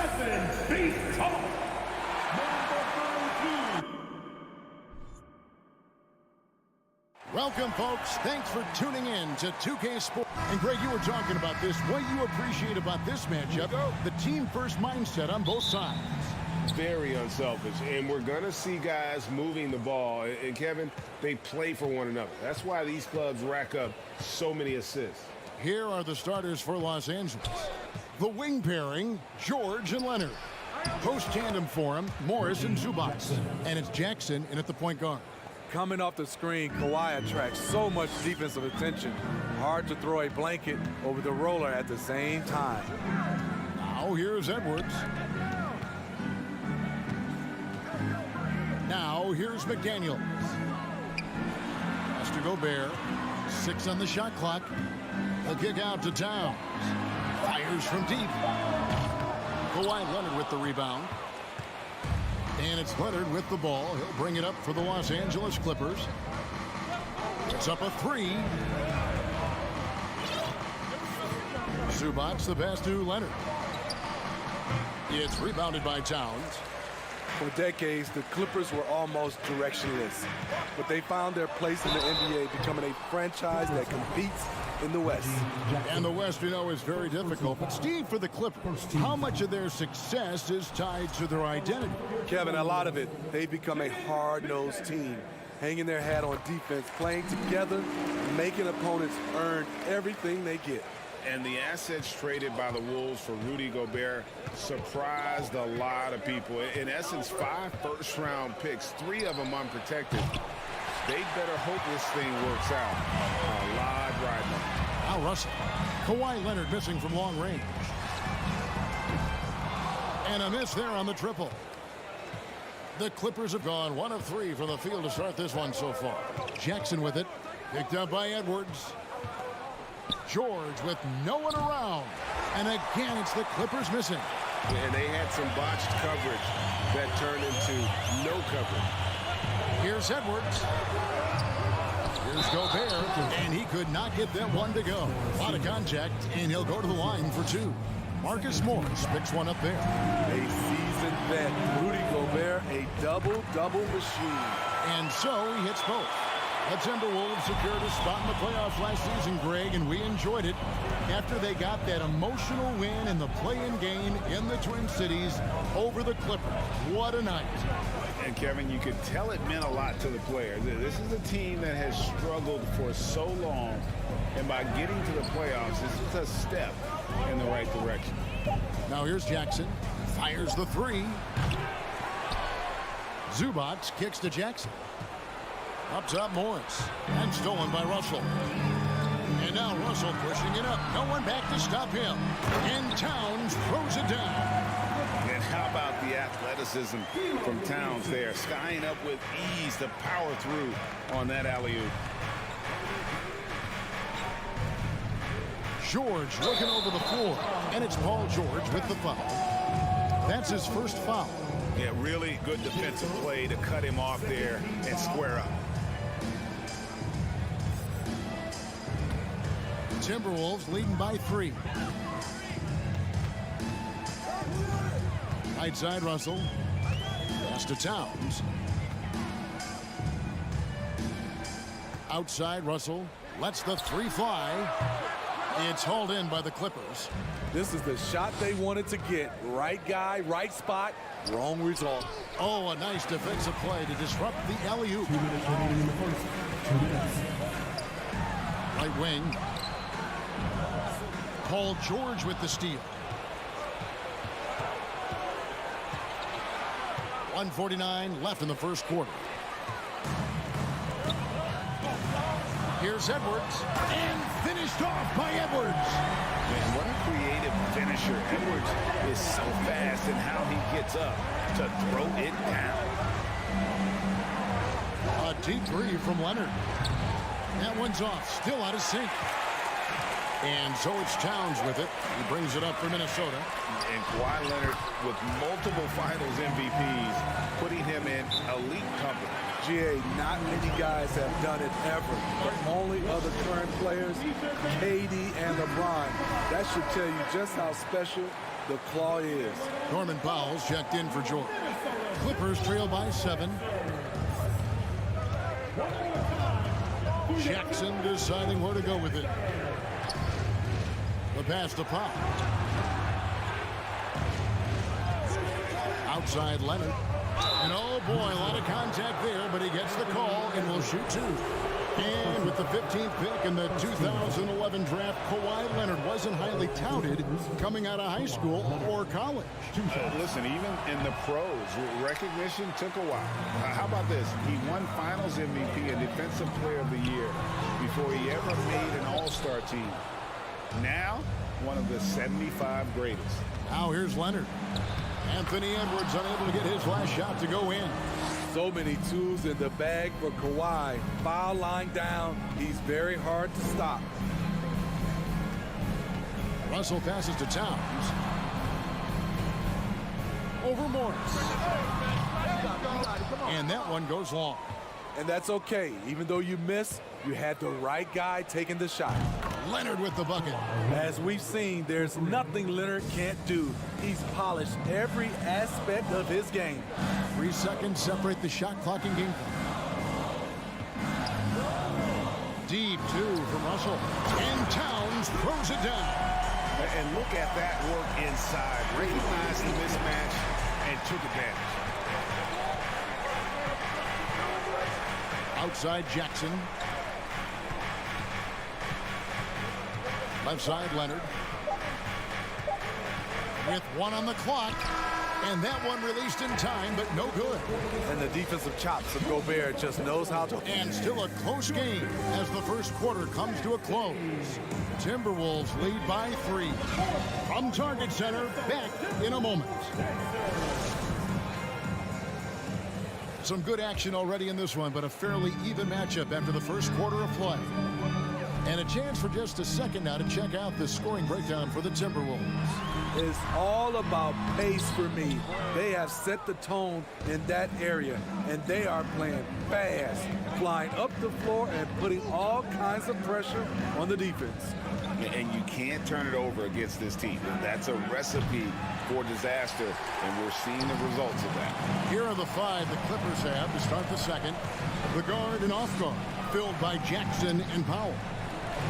Athens, Beat Talk. Welcome, folks. Thanks for tuning in to 2K Sports. And Greg, you were talking about this. What you appreciate about this matchup, the team-first mindset on both sides. Very unselfish, and we're going to see guys moving the ball. And, Kevin, they play for one another. That's why these clubs rack up so many assists. Here are the starters for Los Angeles. The wing pairing, George and Leonard. Post tandem for him, Morris and Zubac. And it's Jackson in at the point guard. Coming off the screen, Kawhi attracts so much defensive attention. Hard to throw a blanket over the roller at the same time. Now here's Edwards. Now here's McDaniels. Pass to Gobert. 6 on the shot clock. A kick out to Towns. Fires from deep. Kawhi Leonard with the rebound. And it's Leonard with the ball. He'll bring it up for the Los Angeles Clippers. It's up a 3. Zubac the pass to Leonard. It's rebounded by Towns. For decades, the Clippers were almost directionless, but they found their place in the NBA, becoming a franchise that competes in the West. And the West, you know, is very difficult. But Steve, for the Clippers, how much of their success is tied to their identity? Kevin, a lot of it. They've become a hard-nosed team, hanging their hat on defense, playing together, making opponents earn everything they get. And the assets traded by the Wolves for Rudy Gobert surprised a lot of people. In essence, 5 first-round picks, 3 of them unprotected. They better hope this thing works out. A lot riding on it. Al Russell. Kawhi Leonard missing from long range. And a miss there on the triple. The Clippers have gone 1 of 3 from the field to start this one so far. Jackson with it. Picked up by Edwards. George with no one around. And again, it's the Clippers missing. And they had some botched coverage that turned into no coverage. Here's Edwards. Here's Gobert. And he could not get that one to go. A lot of contact, and he'll go to the line for 2. Marcus Morris picks one up there. A seasoned vet, Rudy Gobert, a double-double machine. And so he hits both. The Timberwolves secured a spot in the playoffs last season, Greg, and we enjoyed it after they got that emotional win in the play-in game in the Twin Cities over the Clippers. What a night. And, Kevin, you could tell it meant a lot to the players. This is a team that has struggled for so long, and by getting to the playoffs, this is a step in the right direction. Now here's Jackson. Fires the 3. Zubac kicks to Jackson. Up top, Morris. And stolen by Russell. And now Russell pushing it up. No one back to stop him. And Towns throws it down. And how about the athleticism from Towns there? Skying up with ease to power through on that alley-oop. George looking over the floor. And it's Paul George with the foul. That's his first foul. Yeah, really good defensive play to cut him off there and square up. Timberwolves leading by 3. Right side, Russell. Pass to Towns. Outside, Russell lets the 3 fly. It's hauled in by the Clippers. This is the shot they wanted to get. Right guy, right spot, wrong result. Oh, a nice defensive play to disrupt the alley-oop. 2 minutes remaining in the first. 2 minutes. Right wing. Paul George with the steal. 1:49 left in the first quarter. Here's Edwards. And finished off by Edwards. Man, what a creative finisher. Edwards is so fast in how he gets up to throw it down. A deep 3 from Leonard. That one's off. Still out of sync. And so it's Towns with it. He brings it up for Minnesota. And Kawhi Leonard with multiple finals MVPs, putting him in elite company. GA, not many guys have done it ever. The only other current players, KD and LeBron. That should tell you just how special the claw is. Norman Powell's checked in for George. Clippers trail by 7. Jackson deciding where to go with it. The pass to Pop. Outside Leonard. And oh boy, a lot of contact there, but he gets the call and will shoot 2. And with the 15th pick in the 2011 draft, Kawhi Leonard wasn't highly touted coming out of high school or college. Listen, even in the pros, recognition took a while. How about this? He won Finals MVP and Defensive Player of the Year before he ever made an All-Star team. Now, one of the 75 greatest. Now here's Leonard. Anthony Edwards unable to get his last shot to go in. So many tools in the bag for Kawhi. Foul line down. He's very hard to stop. Russell passes to Towns. Over Morris. And that one goes long. And that's okay. Even though you miss, you had the right guy taking the shot. Leonard with the bucket. As we've seen, there's nothing Leonard can't do. He's polished every aspect of his game. 3 seconds separate the shot clock and game clock. Deep 2 from Russell. And Towns throws it down. And look at that work inside. Recognized the mismatch and took advantage. Outside Jackson. Left side Leonard. With 1 on the clock. And that one released in time, but no good. And the defensive chops of Gobert just knows how to. And still a close game as the first quarter comes to a close. Timberwolves lead by 3. From Target Center, back in a moment. Some good action already in this one, but a fairly even matchup after the first quarter of play. And a chance for just a second now to check out the scoring breakdown for the Timberwolves. It's all about pace for me. They have set the tone in that area, and they are playing fast, flying up the floor and putting all kinds of pressure on the defense. And you can't turn it over against this team. That's a recipe for disaster, and we're seeing the results of that. Here are the 5 the Clippers have to start the second. The guard and off guard, filled by Jackson and Powell.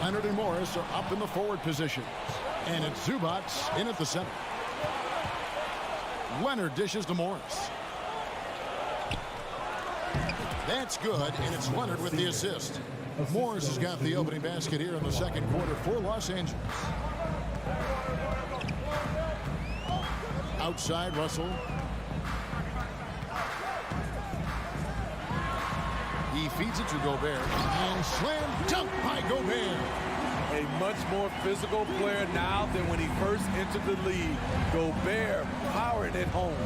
Leonard and Morris are up in the forward positions. And it's Zubac in at the center. Leonard dishes to Morris. That's good, and it's Leonard with the assist. Morris has got the opening basket here in the second quarter for Los Angeles. Outside Russell. He feeds it to Gobert. And slam dunk by Gobert. A much more physical player now than when he first entered the league. Gobert powering it home.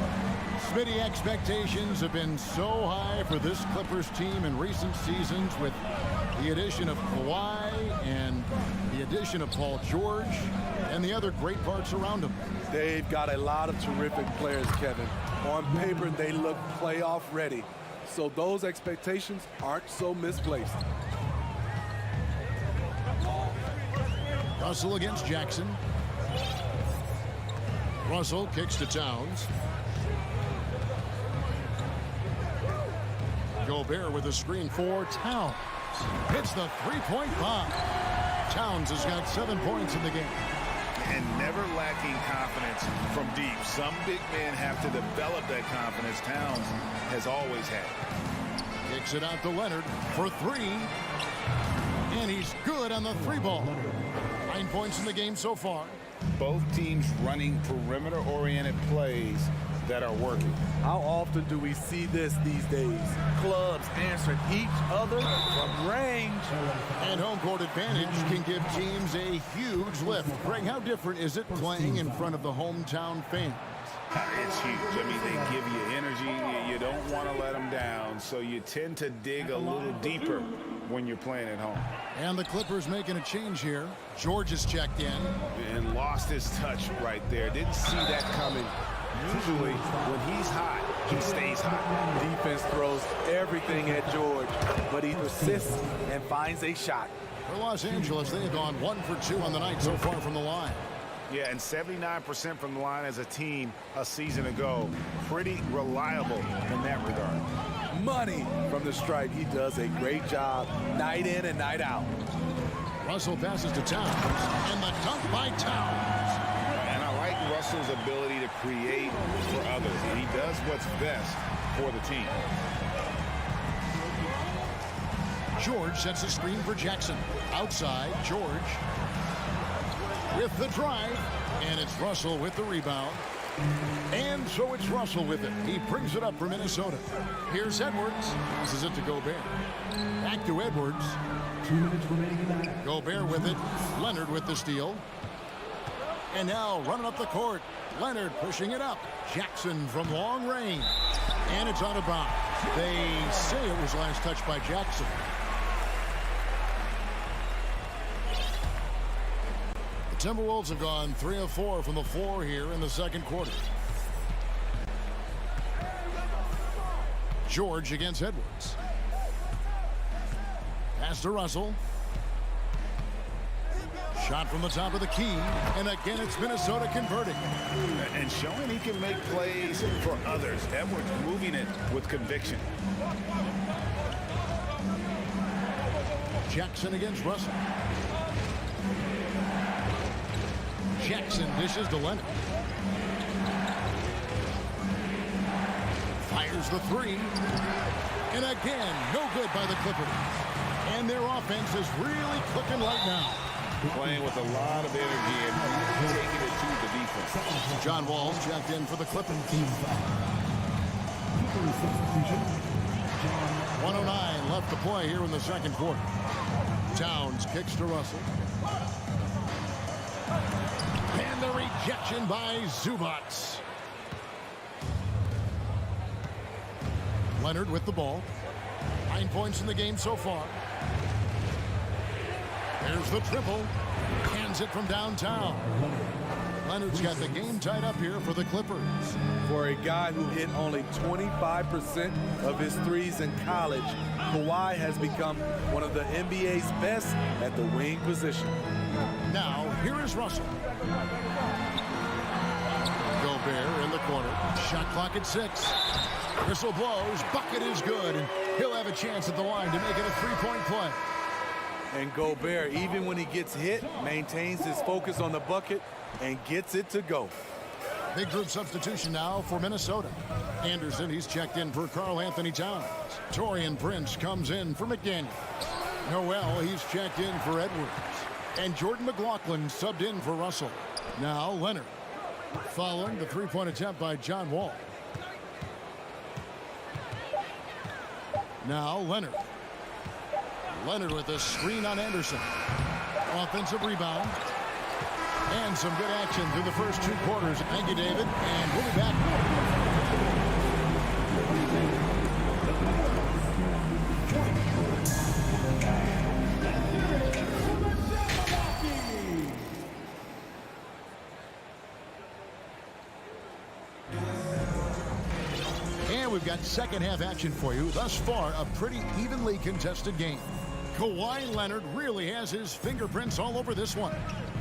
Smitty, expectations have been so high for this Clippers team in recent seasons with the addition of Kawhi and the addition of Paul George and the other great parts around him. They've got a lot of terrific players, Kevin. On paper, they look playoff ready. So those expectations aren't so misplaced. Russell against Jackson. Russell kicks to Towns. Gobert with a screen for Towns. Hits the three-point bomb. Towns has got 7 points in the game. And never lacking confidence from deep. Some big men have to develop that confidence. Towns has always had it. Kicks it out to Leonard for 3. And he's good on the 3-ball. 9 points in the game so far. Both teams running perimeter-oriented plays that are working. How often do we see this these days? Clubs answering each other from range. And home court advantage can give teams a huge lift. Greg, how different is it playing in front of the hometown fans? It's huge. I mean, they give you energy. You don't want to let them down, so you tend to dig a little deeper when you're playing at home. And the Clippers making a change here. George is checked in. And lost his touch right there. Didn't see that coming. Usually, when he's hot, he stays hot. Defense throws everything at George, but he persists and finds a shot. For Los Angeles, they have gone 1 for 2 on the night so far from the line. Yeah, and 79% from the line as a team a season ago. Pretty reliable in that regard. Money from the stripe. He does a great job night in and night out. Russell passes to Towns, and the dunk by Towns. And I like Russell's ability to create for others. And he does what's best for the team. George sets a screen for Jackson. Outside, George with the drive, and it's Russell with the rebound. And so it's Russell with it. He brings it up for Minnesota. Here's Edwards. Passes it to Gobert. Back to Edwards. 2 minutes remaining in the half. Gobert with it. Leonard with the steal. And now running up the court. Leonard pushing it up. Jackson from long range. And it's out of bounds. They say it was last touched by Jackson. The Timberwolves have gone 3 of 4 from the floor here in the second quarter. George against Edwards. Pass to Russell. Shot from the top of the key. And again, it's Minnesota converting. And showing he can make plays for others. Edwards moving it with conviction. Jackson against Russell. Jackson dishes to Leonard. Fires the three. And again, no good by the Clippers. And their offense is really clicking right now. Playing with a lot of energy and taking it to the defense. John Wall's checked in for the Clippers. 109 left to play here in the second quarter. Towns kicks to Russell. And the rejection by Zubac. Leonard with the ball. 9 points in the game so far. There's the triple. Hands it from downtown. Leonard's got the game tied up here for the Clippers. For a guy who hit only 25% of his threes in college, Kawhi has become one of the NBA's best at the wing position. Now, here is Russell. Gobert in the corner. Shot clock at 6. Whistle blows. Bucket is good. And he'll have a chance at the line to make it a three-point play. And Gobert, even when he gets hit, maintains his focus on the bucket and gets it to go. Big group substitution now for Minnesota. Anderson, he's checked in for Karl Anthony Towns. Taurean Prince comes in for McDaniel. Noel, he's checked in for Edwards. And Jordan McLaughlin subbed in for Russell. Now Leonard. Following the three-point attempt by John Wall. Now Leonard. Leonard with a screen on Anderson. Offensive rebound. And some good action through the first 2 quarters. Thank you, David. And we'll be back. And we've got second half action for you. Thus far, a pretty evenly contested game. Kawhi Leonard really has his fingerprints all over this one.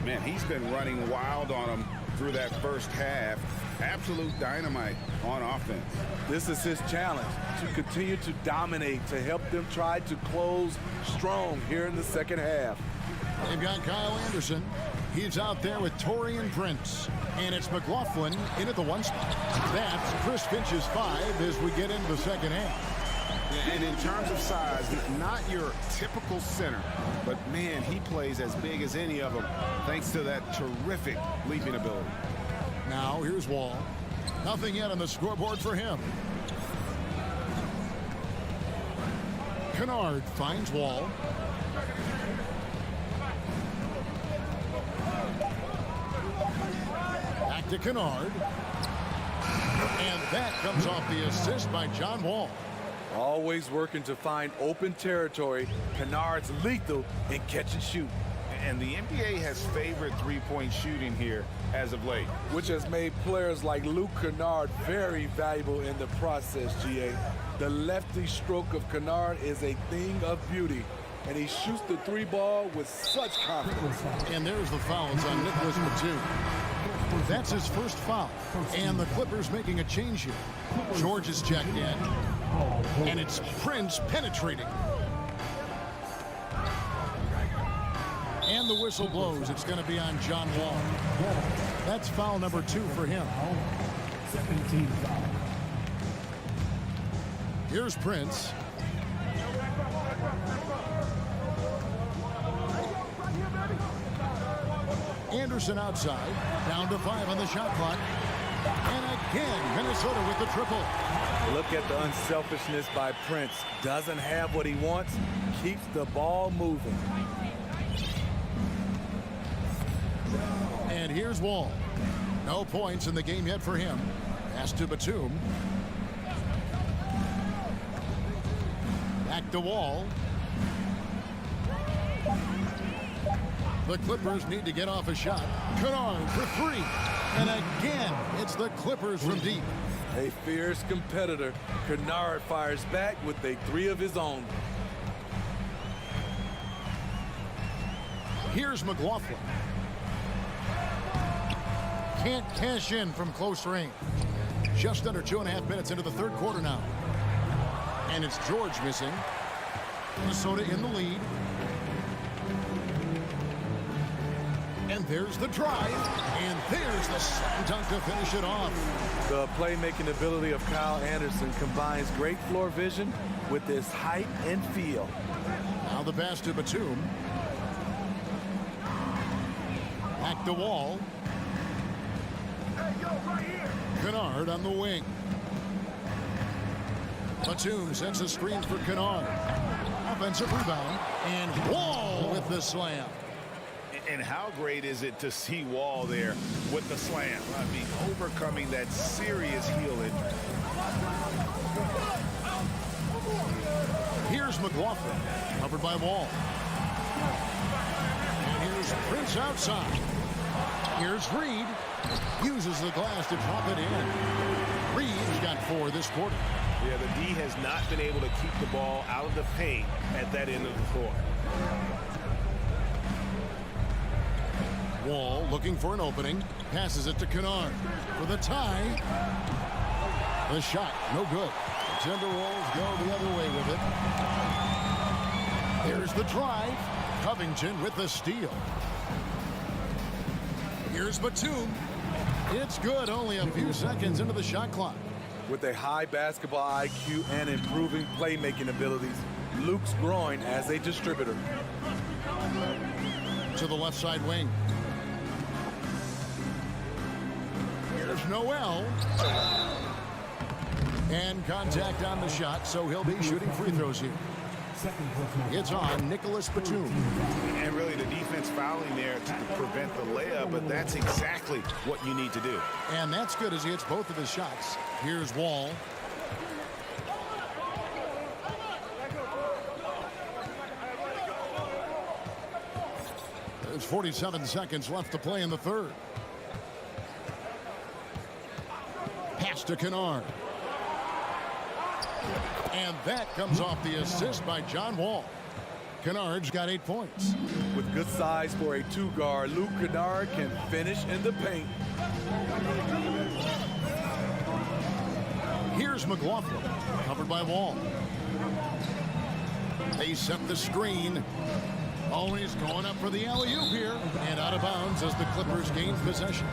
Man, he's been running wild on him through that first half. Absolute dynamite on offense. This is his challenge, to continue to dominate, to help them try to close strong here in the second half. They've got Kyle Anderson. He's out there with Taurean Prince. And it's McLaughlin in at the 1 spot. That's Chris Finch's 5 as we get into the second half. And in terms of size, not your typical center, but man, he plays as big as any of them thanks to that terrific leaping ability. Now here's Wall. Nothing yet on the scoreboard for him. Kennard finds Wall. Back to Kennard. And that comes off the assist by John Wall. Always working to find open territory. Kennard's lethal in catch and shoot. And the NBA has favored three-point shooting here as of late. Which has made players like Luke Kennard very valuable in the process, GA. The lefty stroke of Kennard is a thing of beauty, and he shoots the three ball with such confidence. And there's the fouls on Nicholas Batum. That's his first foul. And the Clippers making a change here. George is checked in. And it's Prince penetrating. And the whistle blows. It's going to be on John Wall. That's foul number 2 for him. 17 foul. Here's Prince. Anderson outside. Down to 5 on the shot clock. And again, Minnesota with the triple. Look at the unselfishness by Prince. Doesn't have what he wants, keeps the ball moving. And here's Wall. No points in the game yet for him. Pass to Batum. Back to Wall. The Clippers need to get off a shot. Kennard for 3. And again, it's the Clippers from deep. A fierce competitor. Kennard fires back with a 3 of his own. Here's McLaughlin. Can't cash in from close range. Just under 2.5 minutes into the third quarter now. And it's George missing. Minnesota in the lead. And there's the drive. And there's the slam dunk to finish it off. The playmaking ability of Kyle Anderson combines great floor vision with his height and feel. Now the pass to Batum. Back to Wall. Kennard on the wing. Batum sets a screen for Kennard. Offensive rebound. And Wall with the slam. And how great is it to see Wall there with the slam? I mean, overcoming that serious heel injury. Here's McLaughlin, covered by Wall. And here's Prince outside. Here's Reed. Uses the glass to drop it in. Reed's got 4 this quarter. Yeah, the D has not been able to keep the ball out of the paint at that end of the court. Wall looking for an opening. Passes it to Kennard for the tie. The shot, no good. The Timberwolves go the other way with it. Here's the drive. Covington with the steal. Here's Batum. It's good, only a few seconds into the shot clock. With a high basketball IQ and improving playmaking abilities, Luke's growing as a distributor. To the left side wing. Here's Noel. And contact on the shot, so he'll be shooting free throws here. It's on Nicholas Batum. And really the defense fouling there to prevent the layup, but that's exactly what you need to do. And that's good as he hits both of his shots. Here's Wall. There's 47 seconds left to play in the third. Pass to Kennard. And that comes off the assist by John Wall. Kennard's got 8 points. With good size for a 2-guard, Luke Kennard can finish in the paint. Here's McLaughlin, covered by Wall. They set the screen. Always going up for the alley-oop here. And out of bounds as the Clippers gain possession.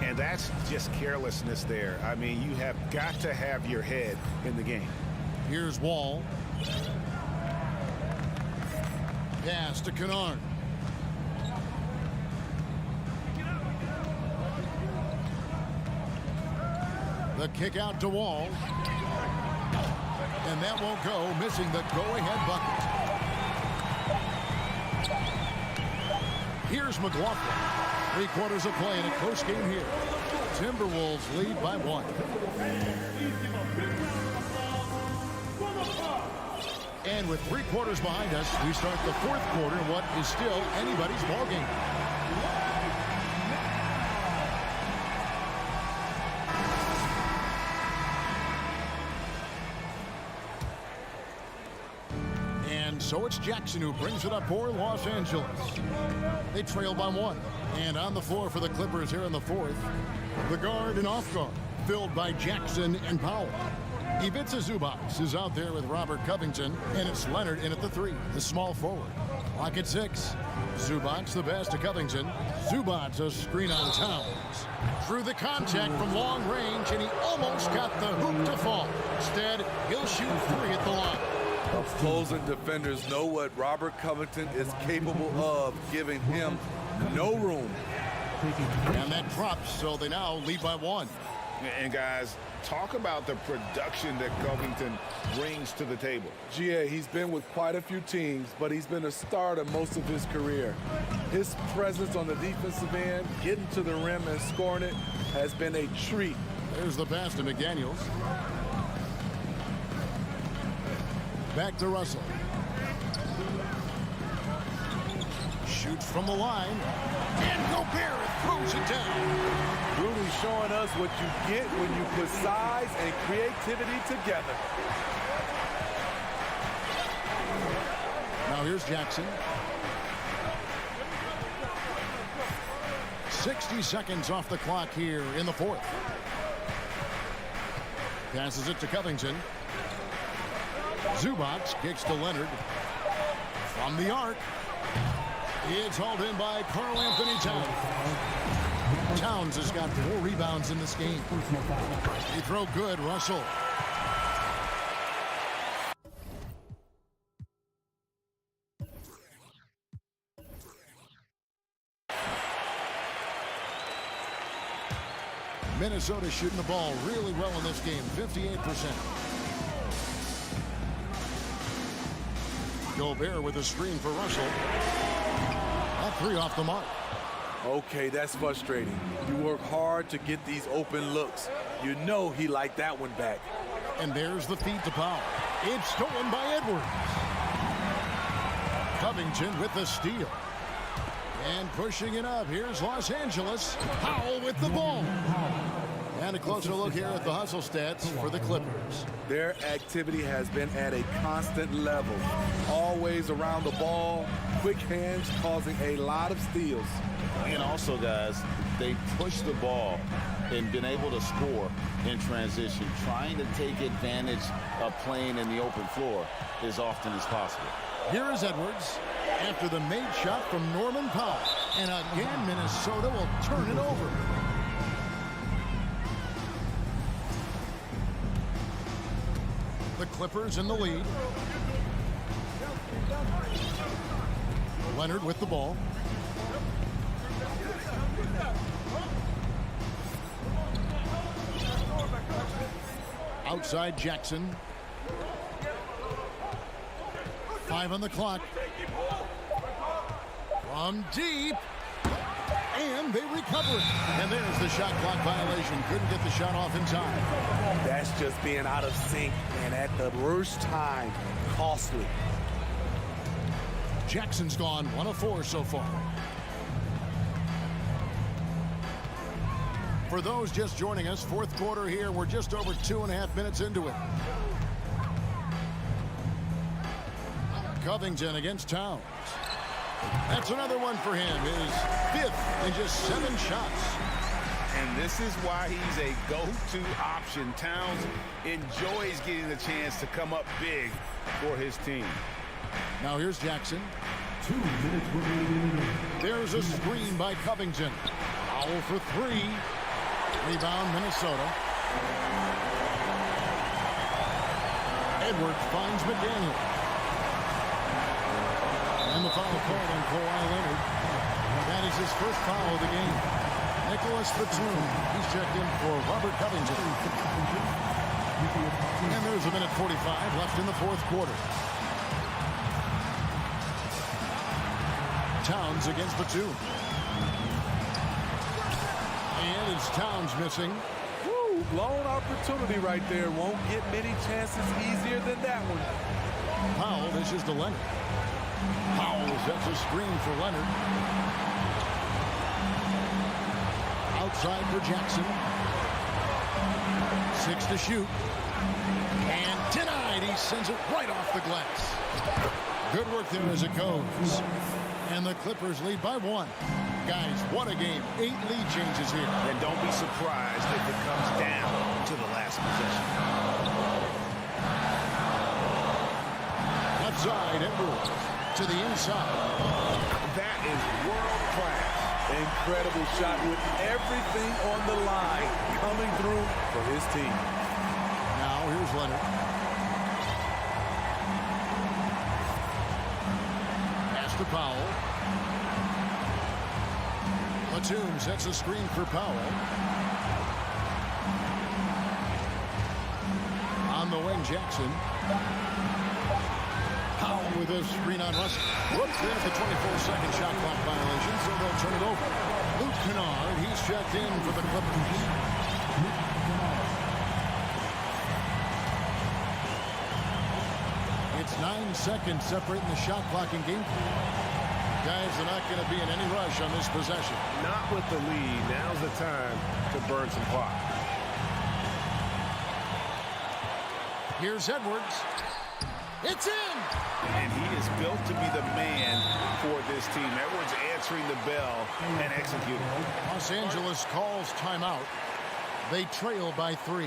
And that's just carelessness there. I mean, you have got to have your head in the game. Here's Wall. Pass to Kennard. The kick out to Wall. And that won't go, missing the go-ahead bucket. Here's McLaughlin. 3 quarters of play in a close game here. Timberwolves lead by 1. And with 3 quarters behind us, we start the 4th quarter in what is still anybody's ballgame. And so it's Jackson who brings it up for Los Angeles. They trail by 1. And on the floor for the Clippers here in the 4th, the guard and off guard, filled by Jackson and Powell. Ivica Zubac is out there with Robert Covington, and it's Leonard in at the 3, the small forward. Clock at 6. Zubac the pass to Covington. Zubac a screen on Towns. Through the contact from long range, and he almost got the hoop to fall. Instead, he'll shoot 3 at the line. Opposing defenders know what Robert Covington is capable of, giving him no room. And that drops, so they now lead by 1. And guys, talk about the production that Covington brings to the table. GA, he's been with quite a few teams, but he's been a starter most of his career. His presence on the defensive end, getting to the rim and scoring it, has been a treat. There's the pass to McDaniels. Back to Russell. Shoots from the line. And Gobert throws it down. Really showing us what you get when you put size and creativity together. Now here's Jackson. 60 seconds off the clock here in the 4th. Passes it to Covington. Zubac kicks to Leonard. From the arc. It's hauled in by Karl Anthony Towns. Towns has got 4 rebounds in this game. He throw good, Russell. Minnesota shooting the ball really well in this game, 58%. Gobert with a screen for Russell. That 3 off the mark. Okay, that's frustrating. You work hard to get these open looks. You know he liked that one back. And there's the feed to Powell. It's stolen by Edwards. Covington with the steal. And pushing it up. Here's Los Angeles. Powell with the ball. And a closer look here at the hustle stats for the Clippers. Their activity has been at a constant level. Always around the ball. Quick hands causing a lot of steals. And also, guys, they push the ball and been able to score in transition, trying to take advantage of playing in the open floor as often as possible. Here is Edwards after the made shot from Norman Powell. And again, Minnesota will turn it over. The Clippers in the lead. Leonard with the ball. Outside Jackson. 5 on the clock. From deep. And they recover it. And there's the shot clock violation. Couldn't get the shot off in time. That's just being out of sync and at the worst time. Costly. Jackson's gone 1 of 4 so far. For those just joining us, 4th quarter here. We're just over 2.5 minutes into it. Covington against Towns. That's another one for him. His 5th in just 7 shots. And this is why he's a go-to option. Towns enjoys getting the chance to come up big for his team. Now here's Jackson. 2 minutes remaining. There's a screen by Covington. Foul for 3. Rebound, Minnesota. Edwards finds McDaniels. And the foul called on Kawhi Leonard. That is his first foul of the game. Nicholas Batum. He's checked in for Robert Covington. And there's a minute 45 left in the 4th quarter. Towns against Batum. And it's Towns missing. Woo, blown opportunity right there. Won't get many chances easier than that one. Powell dishes to Leonard. Powell sets a screen for Leonard. Outside for Jackson. 6 to shoot. And denied. He sends it right off the glass. Good work there as it goes. And the Clippers lead by 1. Guys, what a game. 8 lead changes here. And don't be surprised if it comes down to the last possession. Left side, Edwards to the inside. That is world class. Incredible shot with everything on the line coming through for his team. Now here's Leonard. Pass to Powell. Batum sets a screen for Powell. On the wing, Jackson. Powell with a screen on Russell. Brooks in at the 24-second shot clock violation, so they'll turn it over. Luke Kennard, he's checked in for the Clippers. It's 9 seconds separating the shot clock and game. Guys, they're not going to be in any rush on this possession. Not with the lead. Now's the time to burn some clock. Here's Edwards. It's in! And he is built to be the man for this team. Edwards answering the bell and executing. Los Angeles calls timeout. They trail by 3.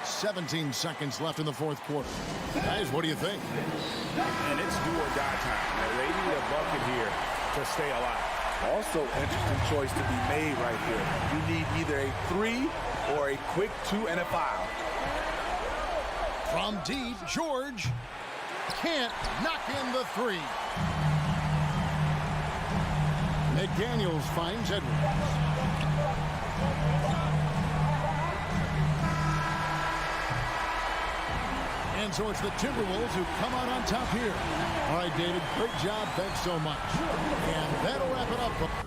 17 seconds left in the fourth quarter. Guys, what do you think? And it's do or die time. Now, they need a bucket here to stay alive. Also, interesting choice to be made right here. You need either a 3 or a quick 2 and a foul. From deep, George can't knock in the 3. McDaniels finds Edwards. And so it's the Timberwolves who come out on top here. All right, David, great job. Thanks so much. And that'll wrap it up.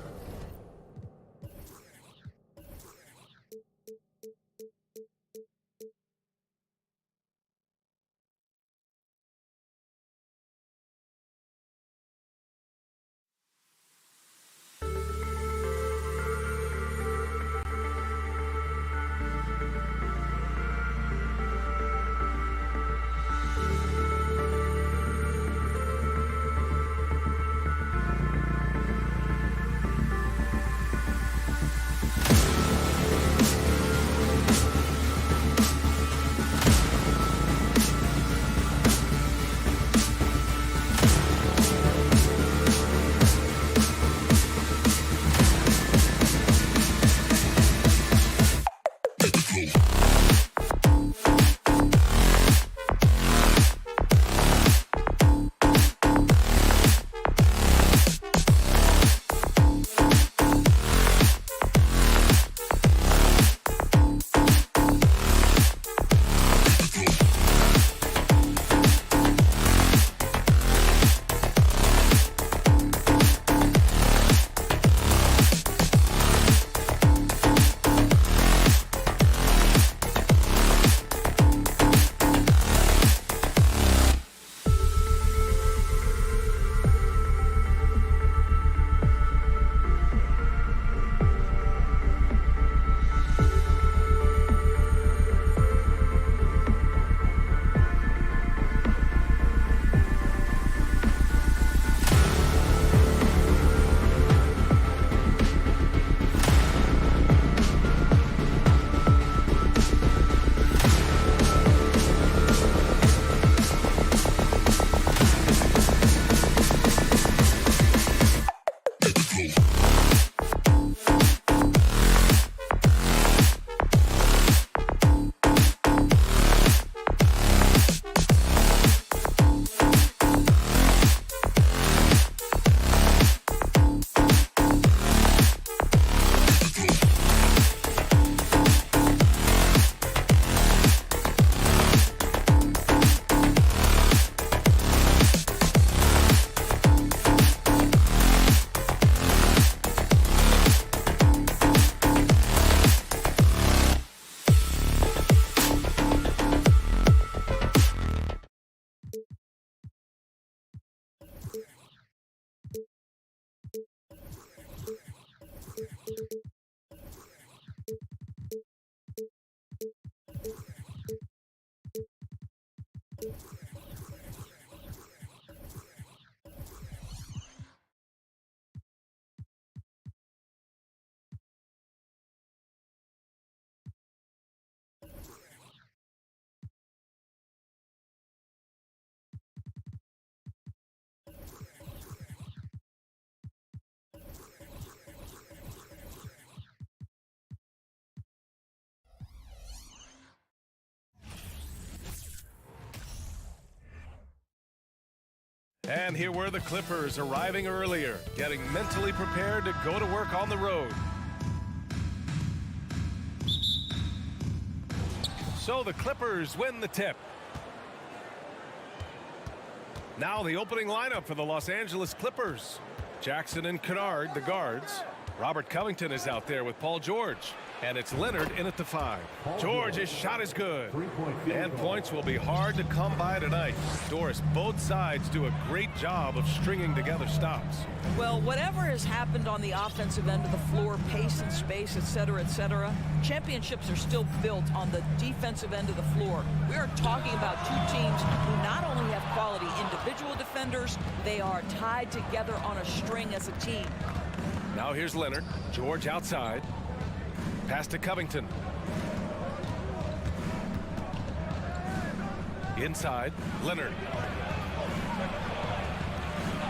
And here were the Clippers arriving earlier, getting mentally prepared to go to work on the road. So the Clippers win the tip. Now the opening lineup for the Los Angeles Clippers. Jackson and Kennard, the guards. Robert Covington is out there with Paul George. And it's Leonard in at the 5. George's shot is good. And points will be hard to come by tonight. Doris, both sides do a great job of stringing together stops. Well, whatever has happened on the offensive end of the floor, pace and space, et cetera, championships are still built on the defensive end of the floor. We are talking about two teams who not only have quality individual defenders, they are tied together on a string as a team. Now here's Leonard. George outside. Pass to Covington. Inside, Leonard.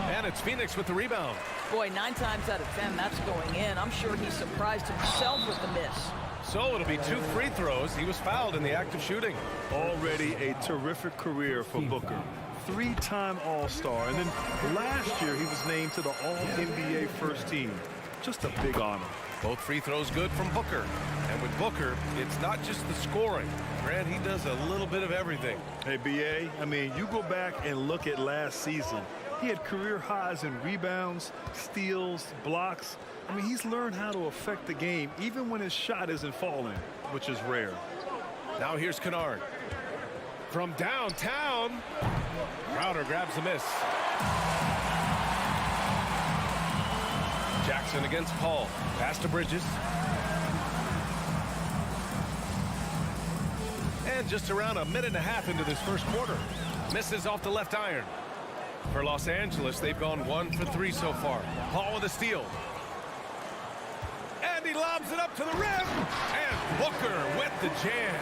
And it's Phoenix with the rebound. Boy, 9 times out of 10, that's going in. I'm sure he surprised himself with the miss. So it'll be 2 free throws. He was fouled in the act of shooting. Already a terrific career for Booker. 3-time All-Star. And then last year, he was named to the All-NBA first team. Just a big honor. Both free throws good from Booker. And with Booker, it's not just the scoring. Grant, he does a little bit of everything. Hey, B.A., I mean, you go back and look at last season. He had career highs in rebounds, steals, blocks. I mean, he's learned how to affect the game, even when his shot isn't falling, which is rare. Now here's Kennard. From downtown, Crowder grabs the miss. Jackson against Paul. Pass to Bridges. And just around a minute and a half into this first quarter. Misses off the left iron. For Los Angeles, they've gone 1 for 3 so far. Paul with a steal. And he lobs it up to the rim. And Booker with the jam.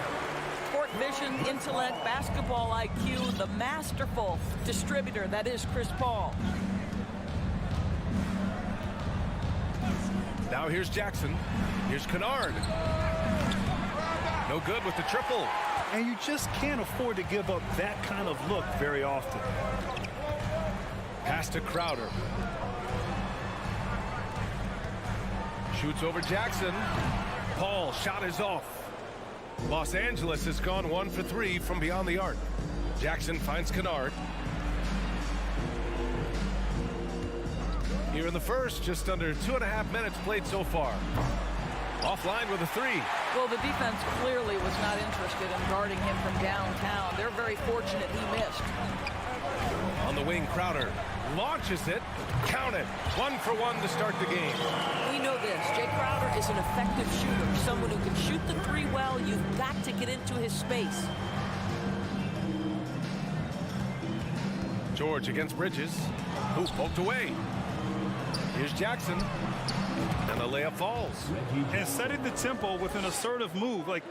Court vision, intellect, basketball IQ, the masterful distributor that is Chris Paul. Now here's Jackson. Here's Kennard. No good with the triple. And you just can't afford to give up that kind of look very often. Pass to Crowder. Shoots over Jackson. Paul, shot is off. Los Angeles has gone 1 for 3 from beyond the arc. Jackson finds Kennard. Here in the first, just under 2.5 minutes played so far. Offline with a 3. Well, the defense clearly was not interested in guarding him from downtown. They're very fortunate he missed. On the wing, Crowder launches it. Count it. 1 for 1 to start the game. We know this. Jay Crowder is an effective shooter. Someone who can shoot the 3 well. You've got to get into his space. George against Bridges. Who poked away. Here's Jackson. And the layup falls. And setting the tempo with an assertive move. Like,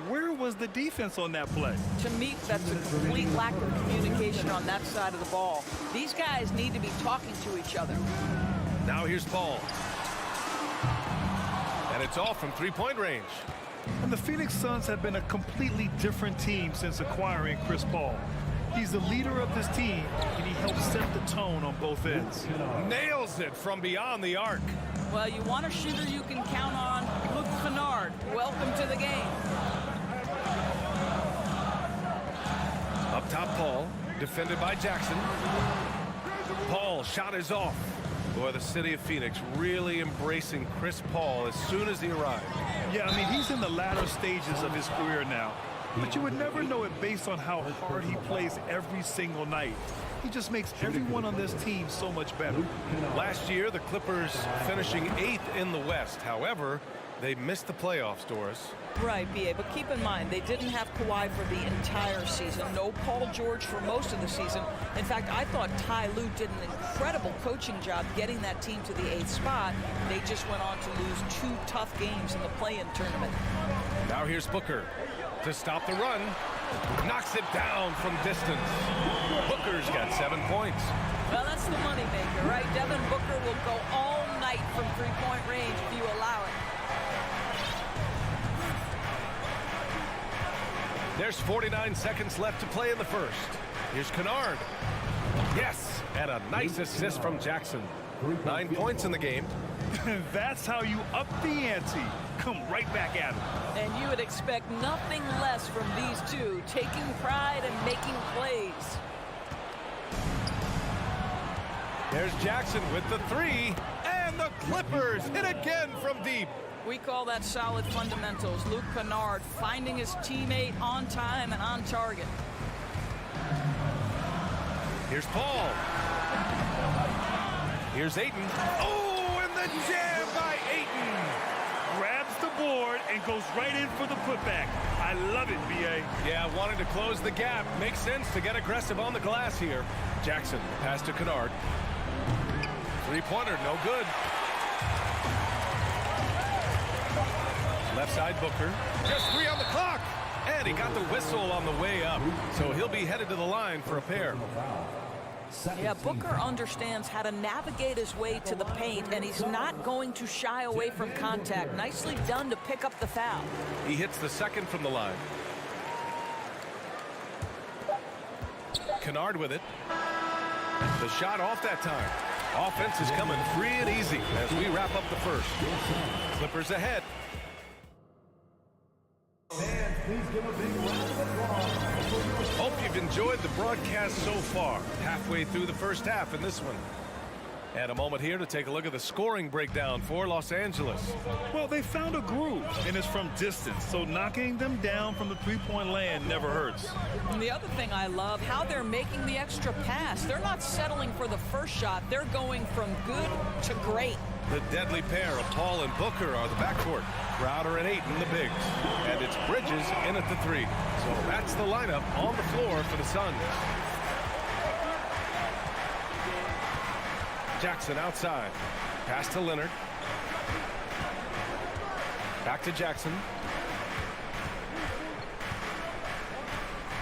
where was the defense on that play? To me, that's a complete lack of communication on that side of the ball. These guys need to be talking to each other. Now here's Paul. And it's off from 3-point range. And the Phoenix Suns have been a completely different team since acquiring Chris Paul. He's the leader of this team, and he helps set the tone on both ends. Nails it from beyond the arc. Well, you want a shooter you can count on. Luke Kennard, welcome to the game. Up top, Paul, defended by Jackson. Paul, shot is off. Boy, the city of Phoenix really embracing Chris Paul as soon as he arrived. Yeah, I mean, he's in the latter stages of his career now. But you would never know it based on how hard he plays every single night. He just makes everyone on this team so much better. Last year, the Clippers finishing 8th in the West. However, they missed the playoffs, Doris. Right, B.A., but keep in mind, they didn't have Kawhi for the entire season. No Paul George for most of the season. In fact, I thought Ty Lue did an incredible coaching job getting that team to the 8th spot. They just went on to lose 2 tough games in the play-in tournament. Now here's Booker to stop the run. Knocks it down from distance. Booker's got 7 points. Well, that's the moneymaker, right? Devin Booker will go all night from 3-point range if you allow it. There's 49 seconds left to play in the first. Here's Kennard. Yes! And a nice assist from Jackson. 9 points in the game. That's how you up the ante. Come right back at him. And you would expect nothing less from these two, taking pride and making plays. There's Jackson with the 3. And the Clippers hit again from deep. We call that solid fundamentals. Luke Kennard finding his teammate on time and on target. Here's Paul. Here's Ayton. Oh, and the jam by Ayton. Grabs the board and goes right in for the putback. I love it, B.A. Yeah, wanting to close the gap. Makes sense to get aggressive on the glass here. Jackson, pass to Kennard. Three-pointer, no good. Left side, Booker. Just 3 on the clock. And he got the whistle on the way up. So he'll be headed to the line for a pair. Yeah, Booker understands how to navigate his way to the paint, and he's not going to shy away from contact. Nicely done to pick up the foul. He hits the second from the line. Kennard with it. The shot off that time. Offense is coming free and easy as we wrap up the first. Clippers ahead. Hope you've enjoyed the broadcast so far. Halfway through the first half in this one. And a moment here to take a look at the scoring breakdown for Los Angeles. Well, they found a groove, and it's from distance, so knocking them down from the three-point land never hurts. And the other thing I love, how they're making the extra pass. They're not settling for the first shot. They're going from good to great. The deadly pair of Paul and Booker are the backcourt. Crowder and Ayton, the bigs. And it's Bridges in at the 3. So that's the lineup on the floor for the Suns. Jackson outside. Pass to Leonard. Back to Jackson.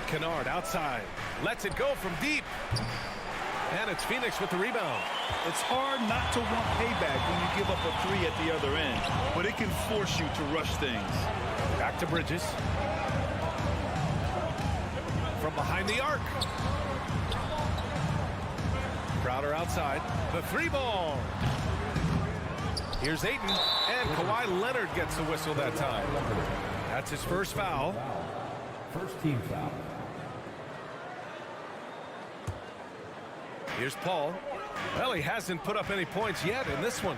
Kennard outside. Lets it go from deep. And it's Phoenix with the rebound. It's hard not to want payback when you give up a 3 at the other end, but it can force you to rush things. Back to Bridges. From behind the arc. Crowder outside. The 3 ball. Here's Ayton. And Kawhi Leonard gets the whistle that time. That's his first foul. First team foul. Here's Paul. Well, he hasn't put up any points yet in this one.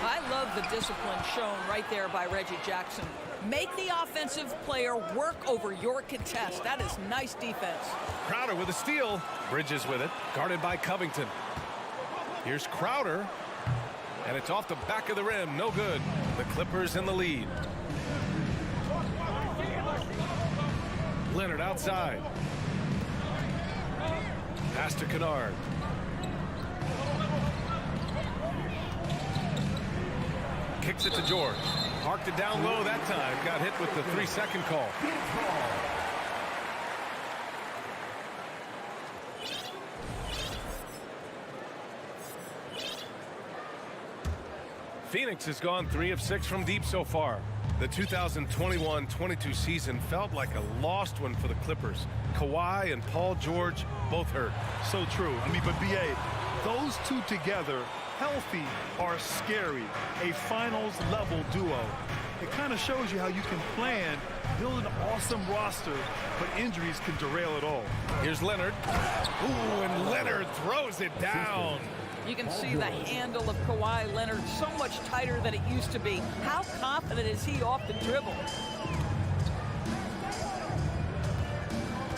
I love the discipline shown right there by Reggie Jackson. Make the offensive player work over your contest. That is nice defense. Crowder with a steal. Bridges with it. Guarded by Covington. Here's Crowder. And it's off the back of the rim. No good. The Clippers in the lead. Leonard outside. Pass to Kennard. Kicks it to George. Parked it down low that time. Got hit with the 3-second call. Phoenix has gone 3 of 6 from deep so far. The 2021-22 season felt like a lost one for the Clippers. Kawhi and Paul George both hurt. So true. I mean, but B.A., those two together, healthy, are scary. A finals-level duo. It kind of shows you how you can plan, build an awesome roster, but injuries can derail it all. Here's Leonard. Ooh, and Leonard throws it down. You can see the handle of Kawhi Leonard so much tighter than it used to be. How confident is he off the dribble?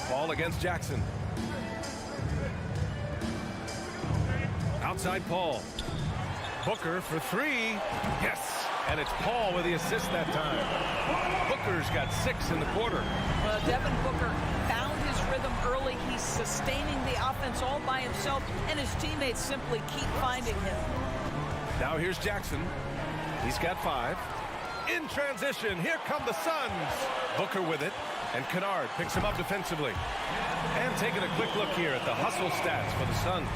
Ball against Jackson. Outside Paul. Booker for 3. Yes. And it's Paul with the assist that time. Booker's got 6 in the quarter. Well, Devin Booker found his rhythm early. He's sustaining the offense all by himself, and his teammates simply keep finding him. Now here's Jackson. He's got 5. In transition, here come the Suns. Booker with it. And Kennard picks him up defensively. And taking a quick look here at the hustle stats for the Suns.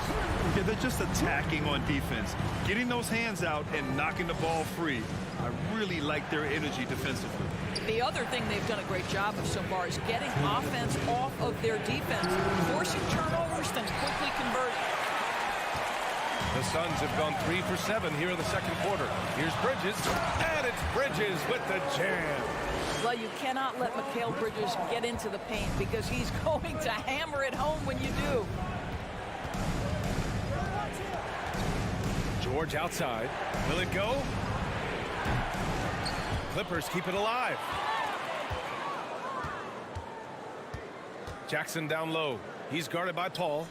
Yeah, they're just attacking on defense, getting those hands out and knocking the ball free. I really like their energy defensively. The other thing they've done a great job of so far is getting offense off of their defense, forcing turnovers, then quickly converting. The Suns have gone 3 for 7 here in the second quarter. Here's Bridges, and it's Bridges with the jam. Well, you cannot let Mikal Bridges get into the paint because he's going to hammer it home when you do. George outside. Will it go? Clippers keep it alive. Jackson down low. He's guarded by Paul.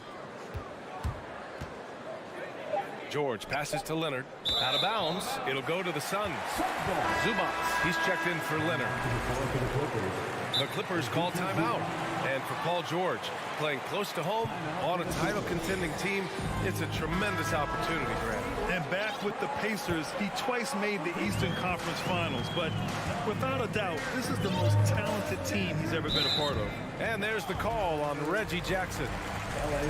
George passes to Leonard. Out of bounds. It'll go to the Suns. Zubac, he's checked in for Leonard. The Clippers call timeout. And for Paul George, playing close to home on a title contending team, it's a tremendous opportunity, Grant. And back with the Pacers, he twice made the Eastern Conference Finals. But without a doubt, this is the most talented team he's ever been a part of. And there's the call on Reggie Jackson.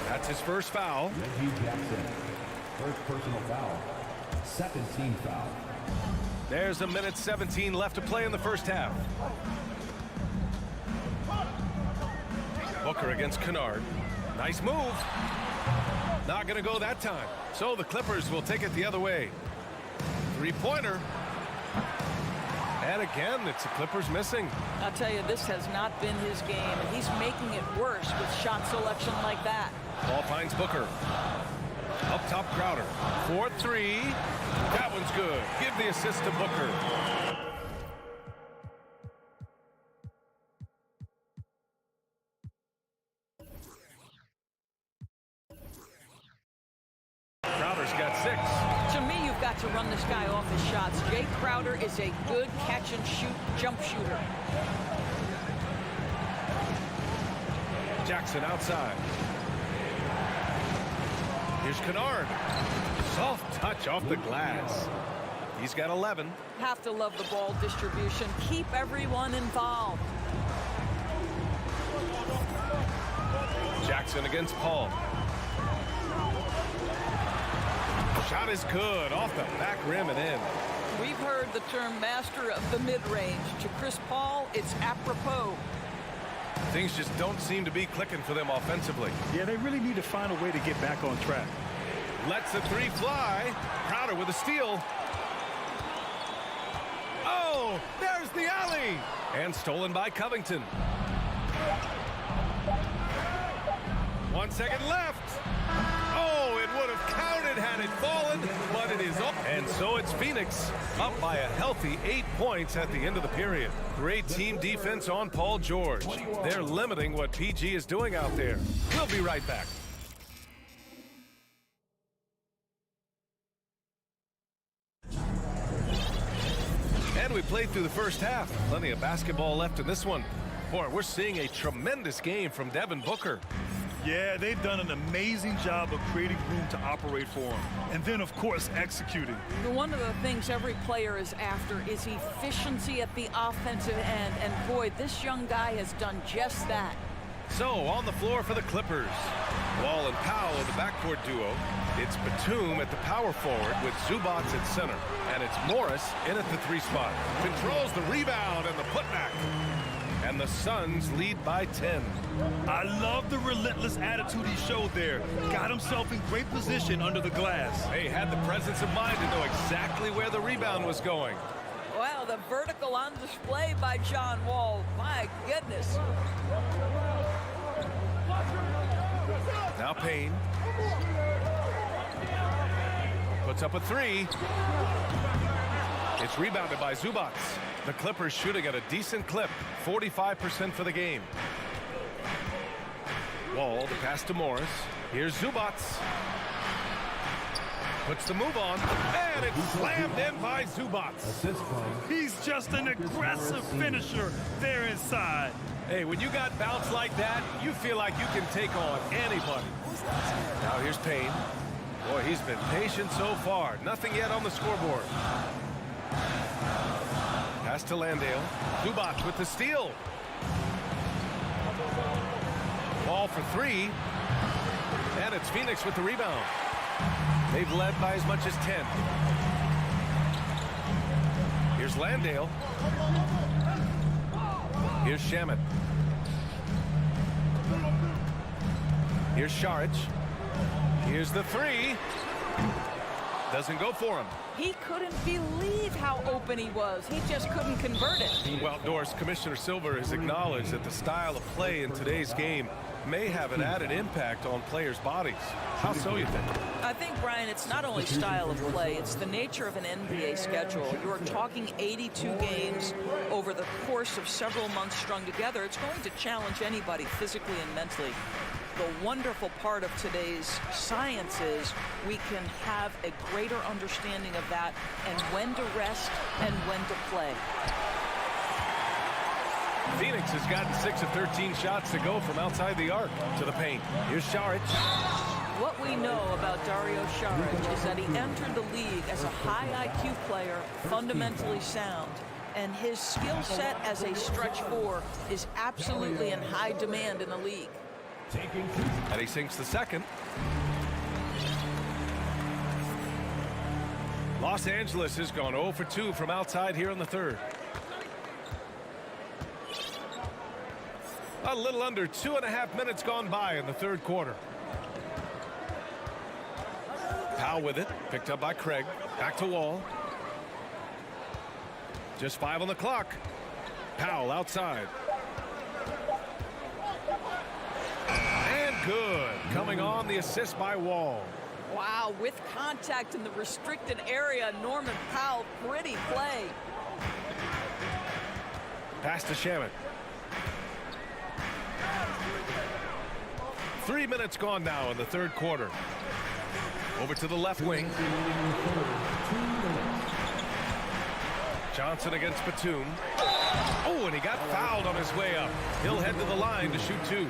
That's his first foul. Reggie Jackson. First personal foul. Second team foul. There's a minute 17 left to play in the first half. Booker against Kennard. Nice move. Not going to go that time. So the Clippers will take it the other way. Three-pointer. And again, it's the Clippers missing. I'll tell you, this has not been his game, and he's making it worse with shot selection like that. Ball finds Booker. Up top, Crowder. 4-3. That one's good. Give the assist to Booker. Crowder's got 6. To me, you've got to run this guy off his shots. Jay Crowder is a good catch-and-shoot jump shooter. Jackson outside. Here's Kennard. Soft touch off the glass. He's got 11. Have to love the ball distribution. Keep everyone involved. Jackson against Paul. Shot is good. Off the back rim and in. We've heard the term master of the mid-range. To Chris Paul, it's apropos. Things just don't seem to be clicking for them offensively. Yeah, they really need to find a way to get back on track. Lets the three fly. Crowder with a steal. Oh, there's the alley. And stolen by Covington. 1 second left. Oh, it would have counted had it fallen, but it is up. And so it's Phoenix up by a healthy 8 points at the end of the period. Great team defense on Paul George. They're limiting what PG is doing out there. We'll be right back. And we played through the first half. Plenty of basketball left in this one. Boy, we're seeing a tremendous game from Devin Booker. Yeah, they've done an amazing job of creating room to operate for him. And then, of course, executing. One of the things every player is after is efficiency at the offensive end. And boy, this young guy has done just that. So, on the floor for the Clippers. Wall and Powell in the backcourt duo. It's Batum at the power forward with Zubac at center. And it's Morris in at the 3 spot. Controls the rebound and the putback. And the Suns lead by 10. I love the relentless attitude he showed there. Got himself in great position under the glass. He had the presence of mind to know exactly where the rebound was going. Wow, the vertical on display by John Wall. My goodness. Now Payne. Puts up a 3. It's rebounded by Zubac. The Clippers shooting at a decent clip, 45% for the game. Wall, the pass to Morris. Here's Zubac. Puts the move on, and it's slammed in by Zubac. He's just an aggressive finisher there inside. Hey, when you got bounce like that, you feel like you can take on anybody. Now here's Payne. Boy, he's been patient so far. Nothing yet on the scoreboard. Pass to Landale. Zubac with the steal. Ball for three. And it's Phoenix with the rebound. They've led by as much as 10. Here's Landale. Here's Shamet. Here's Šarić. Here's the three. Doesn't go for him. He couldn't believe how open he was. He just couldn't convert it. Well, Doris, Commissioner Silver has acknowledged that the style of play in today's game may have an added impact on players' bodies. How so, you think? I think, Brian, it's not only style of play, it's the nature of an NBA schedule. You're talking 82 games over the course of several months strung together. It's going to challenge anybody physically and mentally. The wonderful part of today's science is we can have a greater understanding of that and when to rest and when to play. Phoenix has gotten 6 of 13 shots to go from outside the arc to the paint. Here's Šarić. What we know about Dario Šarić is that he entered the league as a high IQ player, fundamentally sound, and his skill set as a stretch four is absolutely in high demand in the league. And he sinks the second. Los Angeles has gone 0 for 2 from outside here in the third. A little under 2.5 minutes gone by in the third quarter. Powell with it, picked up by Craig. Back to Wall. Just 5 on the clock. Powell outside. And good. Coming on, the assist by Wall. Wow, with contact in the restricted area, Norman Powell, pretty play. Pass to Shamet. 3 minutes gone now in the third quarter. Over to the left wing. Johnson against Batum. Oh, and he got fouled on his way up. He'll head to the line to shoot 2.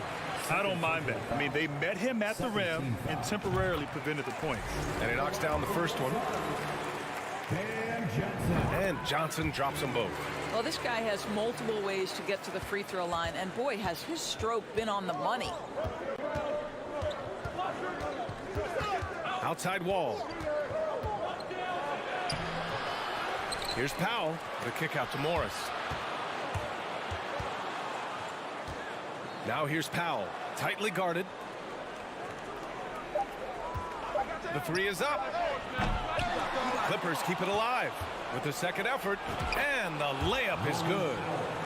I don't mind that. I mean, they met him at the rim and temporarily prevented the points. And he knocks down the first one. And Johnson drops them both. Well, this guy has multiple ways to get to the free throw line, and boy, has his stroke been on the money. Outside Wall. Here's Powell. The kick out to Morris. Now here's Powell. Tightly guarded. The three is up. Clippers keep it alive with the second effort. And the layup is good.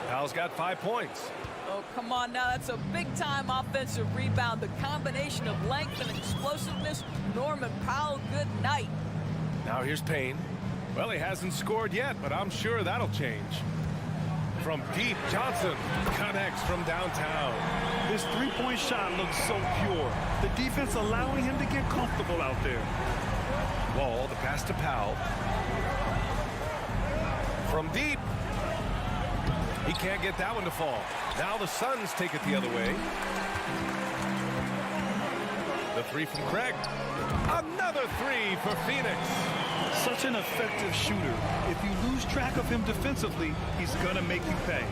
Powell's got 5 points. Oh, come on now. That's a big-time offensive rebound. The combination of length and explosiveness. Norman Powell, good night. Now here's Payne. Well, he hasn't scored yet, but I'm sure that'll change. From deep, Johnson connects from downtown. His three-point shot looks so pure. The defense allowing him to get comfortable out there. Wall, the pass to Powell. From deep. He can't get that one to fall. Now the Suns take it the other way. The three from Craig. Another three for Phoenix. Such an effective shooter. If you lose track of him defensively, he's going to make you pay.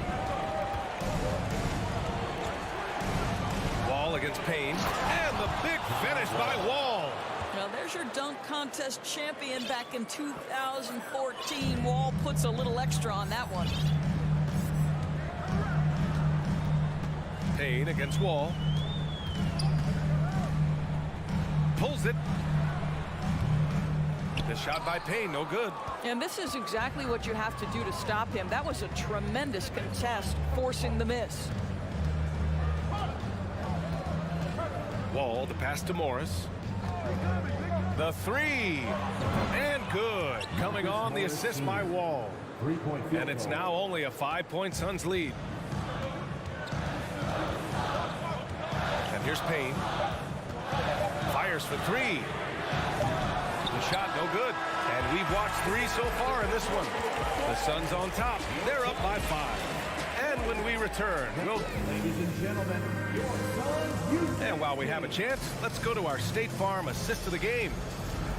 Wall against Payne. And the big finish by Wall. Now there's your dunk contest champion back in 2014. Wall puts a little extra on that one. Payne against Wall. Pulls it. The shot by Payne, no good. And this is exactly what you have to do to stop him. That was a tremendous contest, forcing the miss. Wall, the pass to Morris. The three. And good. Coming on, the assist by Wall. And it's now only a 5-point Suns lead. And here's Payne. Fires for three. The shot no good. And we've watched 3 so far in this one. The Suns on top. They're up by 5. And when we return, we'll... Ladies and gentlemen, your Suns. And while we have a chance, let's go to our State Farm assist of the game.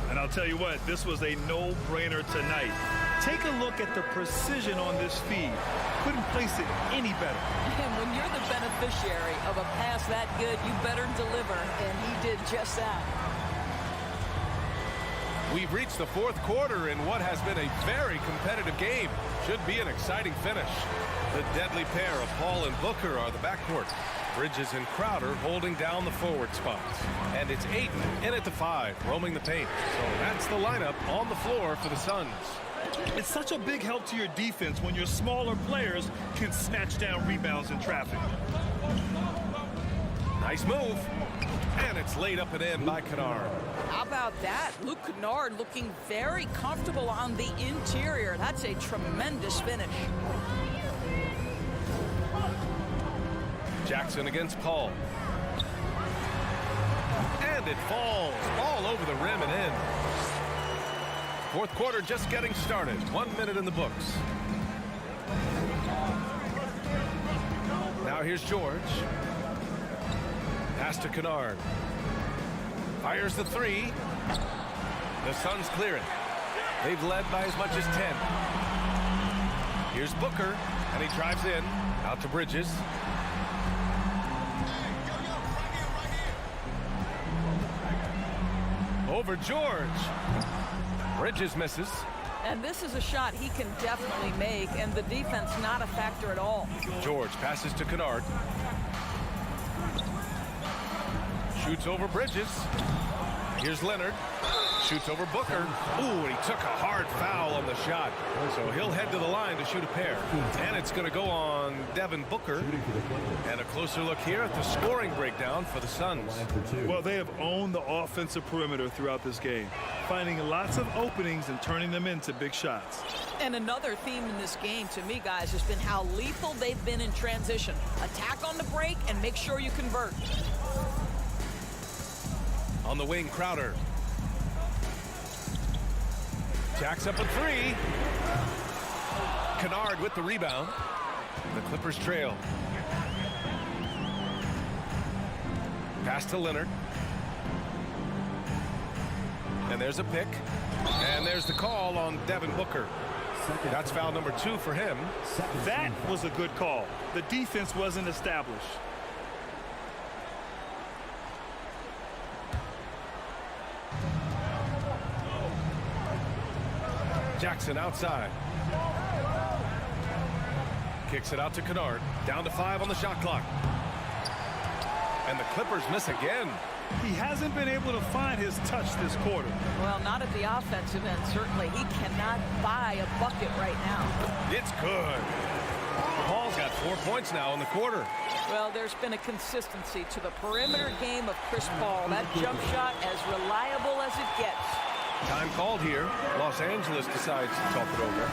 And I'll tell you what, this was a no-brainer tonight. Take a look at the precision on this feed. Couldn't place it any better. And when you're the beneficiary of a pass that good, you better deliver, and he did just that. We've reached the fourth quarter in what has been a very competitive game. Should be an exciting finish. The deadly pair of Paul and Booker are the backcourt. Bridges and Crowder holding down the forward spots. And it's Ayton in at the 5, roaming the paint. So that's the lineup on the floor for the Suns. It's such a big help to your defense when your smaller players can snatch down rebounds in traffic. Nice move. And it's laid up and in by Kennard. How about that? Luke Kennard looking very comfortable on the interior. That's a tremendous finish. Jackson against Paul. And it falls all over the rim and in. Fourth quarter just getting started. 1 minute in the books. Now here's George. Pass to Kennard. Fires the 3. The Suns clear it. They've led by as much as 10. Here's Booker, and he drives in. Out to Bridges. Over George. Bridges misses. And this is a shot he can definitely make, and the defense not a factor at all. George passes to Kennard. Shoots over Bridges. Here's Leonard. Shoots over Booker. Ooh, and he took a hard foul on the shot. So he'll head to the line to shoot a pair. And it's going to go on Devin Booker. And a closer look here at the scoring breakdown for the Suns. Well, they have owned the offensive perimeter throughout this game, finding lots of openings and turning them into big shots. And another theme in this game, to me, guys, has been how lethal they've been in transition. Attack on the break and make sure you convert. On the wing, Crowder. Jacks up a 3. Kennard with the rebound. The Clippers trail. Pass to Leonard. And there's a pick. And there's the call on Devin Booker. That's foul number 2 for him. That was a good call. The defense wasn't established. Jackson outside. Kicks it out to Kennard. Down to 5 on the shot clock. And the Clippers miss again. He hasn't been able to find his touch this quarter. Well, not at the offensive end, certainly. He cannot buy a bucket right now. It's good. Paul's got 4 points now in the quarter. Well, there's been a consistency to the perimeter game of Chris Paul. That jump shot as reliable as it gets. Time called here. Los Angeles decides to talk it over.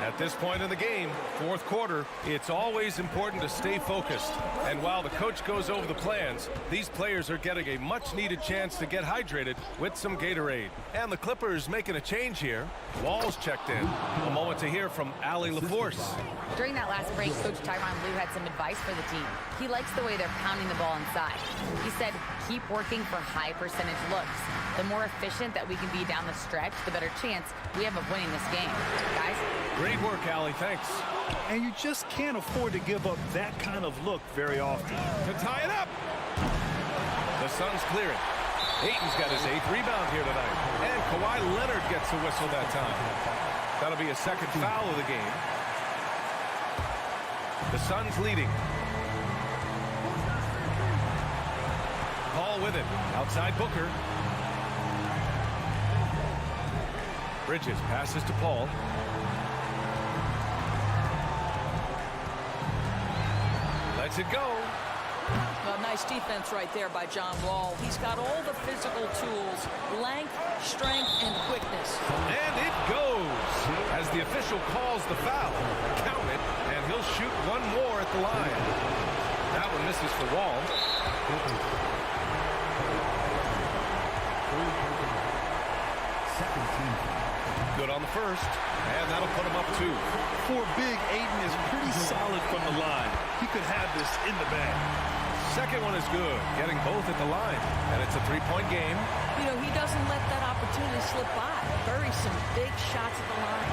At this point in the game, fourth quarter, it's always important to stay focused. And while the coach goes over the plans, these players are getting a much-needed chance to get hydrated with some Gatorade. And the Clippers making a change here. Wall's checked in. A moment to hear from Allie LaForce. During that last break, Coach Tyronn Lue had some advice for the team. He likes the way they're pounding the ball inside. He said, keep working for high percentage looks. The more efficient that we can be down the stretch, the better chance we have of winning this game. Guys? Great work, Allie. Thanks. And you just can't afford to give up that kind of look very often. To tie it up. The Suns clear it. Ayton's got his 8th rebound here tonight. And Kawhi Leonard gets a whistle that time. That'll be a second foul of the game. The Suns leading. Paul with it. Outside Booker. Bridges passes to Paul. Lets it go. Well, nice defense right there by John Wall. He's got all the physical tools, length, strength, and quickness. And it goes. As the official calls the foul. Count it, and he'll shoot one more at the line. That one misses for Wall. Good on the first, and that'll put him up 2. For big, Ayton is pretty solid from the line. He could have this in the bag. second one is good, getting both at the line. And it's a three-point game. You know, he doesn't let that opportunity slip by. Buries some big shots at the line.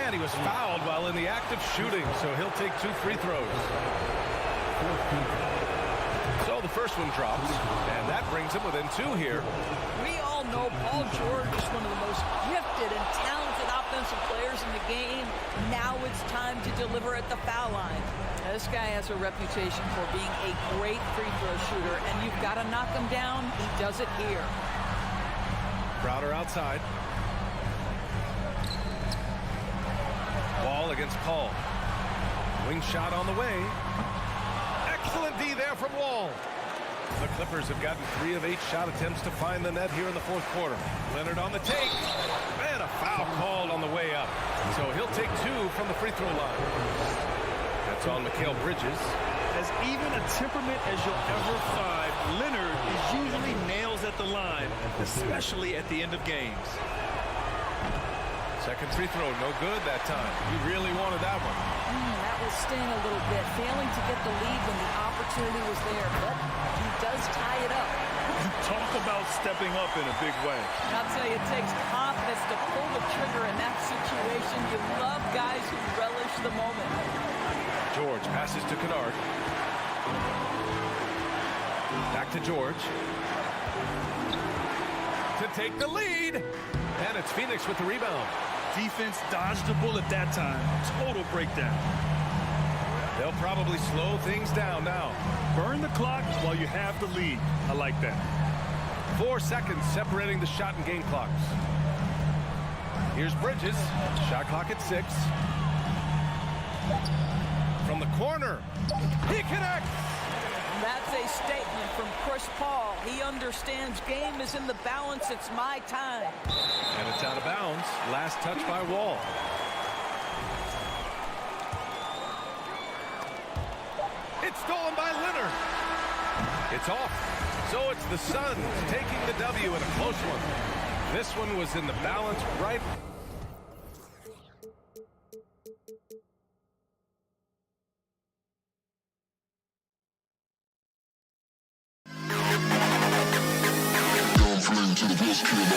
And he was fouled while in the act of shooting, so he'll take 2 free throws. So the first one drops, and that brings him within 2 here. We all know Paul George is one of the most gifted and talented offensive players in the game. Now it's time to deliver at the foul line. Now, this guy has a reputation for being a great free throw shooter, and you've got to knock him down. He does it here. Crowder outside. Wall against Paul. Wing shot on the way. Excellent D there from Wall. The Clippers have gotten 3 of 8 shot attempts to find the net here in the fourth quarter. Leonard on the take. And a foul called on the way up. So he'll take 2 from the free throw line. That's on Mikal Bridges. As even a temperament as you'll ever find, Leonard is usually nails at the line, especially at the end of games. Second free throw, no good that time. He really wanted that one. That will sting a little bit. Failing to get the lead when the opportunity was there, but he does tie it up. Talk about stepping up in a big way. I'll tell you, it takes confidence to pull the trigger in that situation. You love guys who relish the moment. George passes to Kennard. Back to George. To take the lead. And it's Phoenix with the rebound. Defense dodged the bullet that time. Total breakdown. They'll probably slow things down now. Burn the clock while you have the lead. I like that. 4 seconds separating the shot and game clocks. Here's Bridges. Shot clock at 6. From the corner. He connects. That's a statement from Chris Paul. He understands game is in the balance. It's my time. And it's out of bounds. Last touch by Wall. It's stolen by Leonard. It's off. So it's the Suns taking the W in a close one. This one was in the balance right. To the best kid.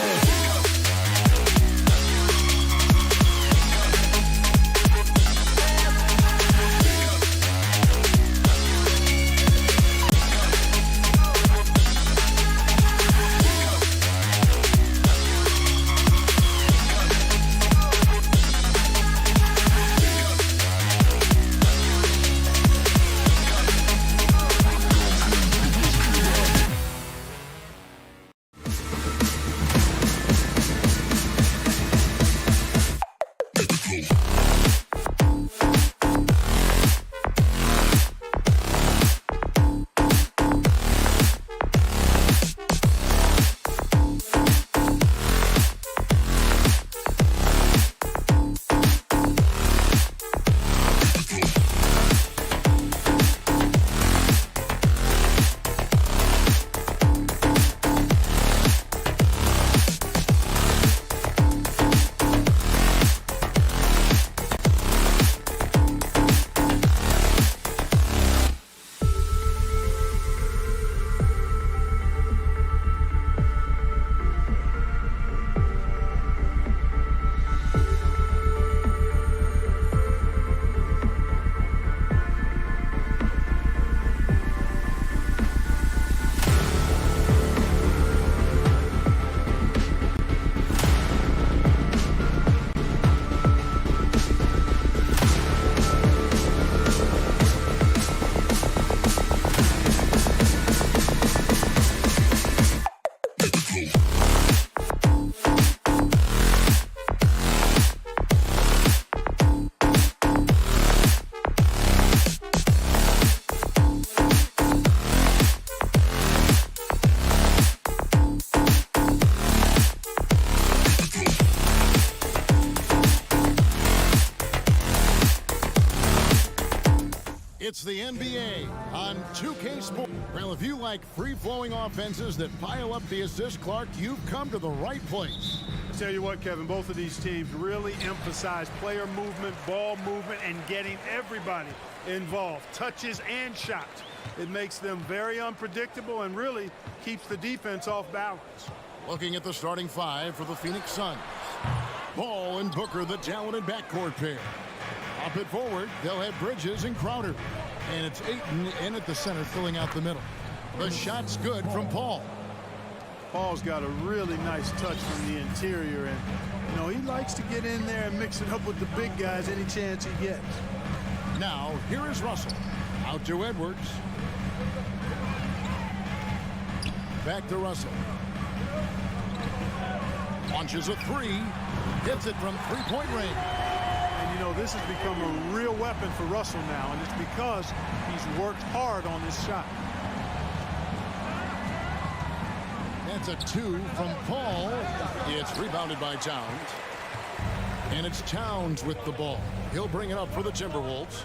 It's the NBA on 2K Sports. Well, if you like free-flowing offenses that pile up the assist clock, you've come to the right place. Tell you what, Kevin, both of these teams really emphasize player movement, ball movement, and getting everybody involved, touches and shots. It makes them very unpredictable and really keeps the defense off balance. Looking at the starting five for the Phoenix Suns. Ball and Booker, the talented backcourt pair. Up it forward, they'll have Bridges and Crowder. And it's Ayton in at the center, filling out the middle. The shot's good from Paul. Paul's got a really nice touch from the interior, and you know, he likes to get in there and mix it up with the big guys any chance he gets. Now, here is Russell. Out to Edwards. Back to Russell. Launches a three. Hits it from three-point range. And you know, this has become a real weapon for Russell now, and it's because he's worked hard on this shot. That's a two from Paul. It's rebounded by Towns. And it's Towns with the ball. He'll bring it up for the Timberwolves.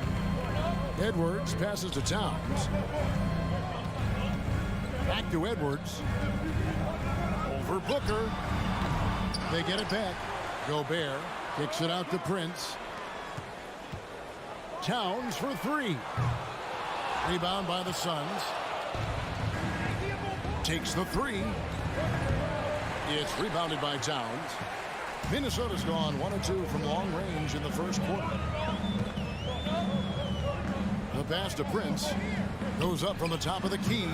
Edwards passes to Towns. Back to Edwards. Over Booker. They get it back. Gobert kicks it out to Prince. Towns for three. Rebound by the Suns. Takes the three. It's rebounded by Towns. Minnesota's gone 1 of 2 from long range in the first quarter. The pass to Prince goes up from the top of the key.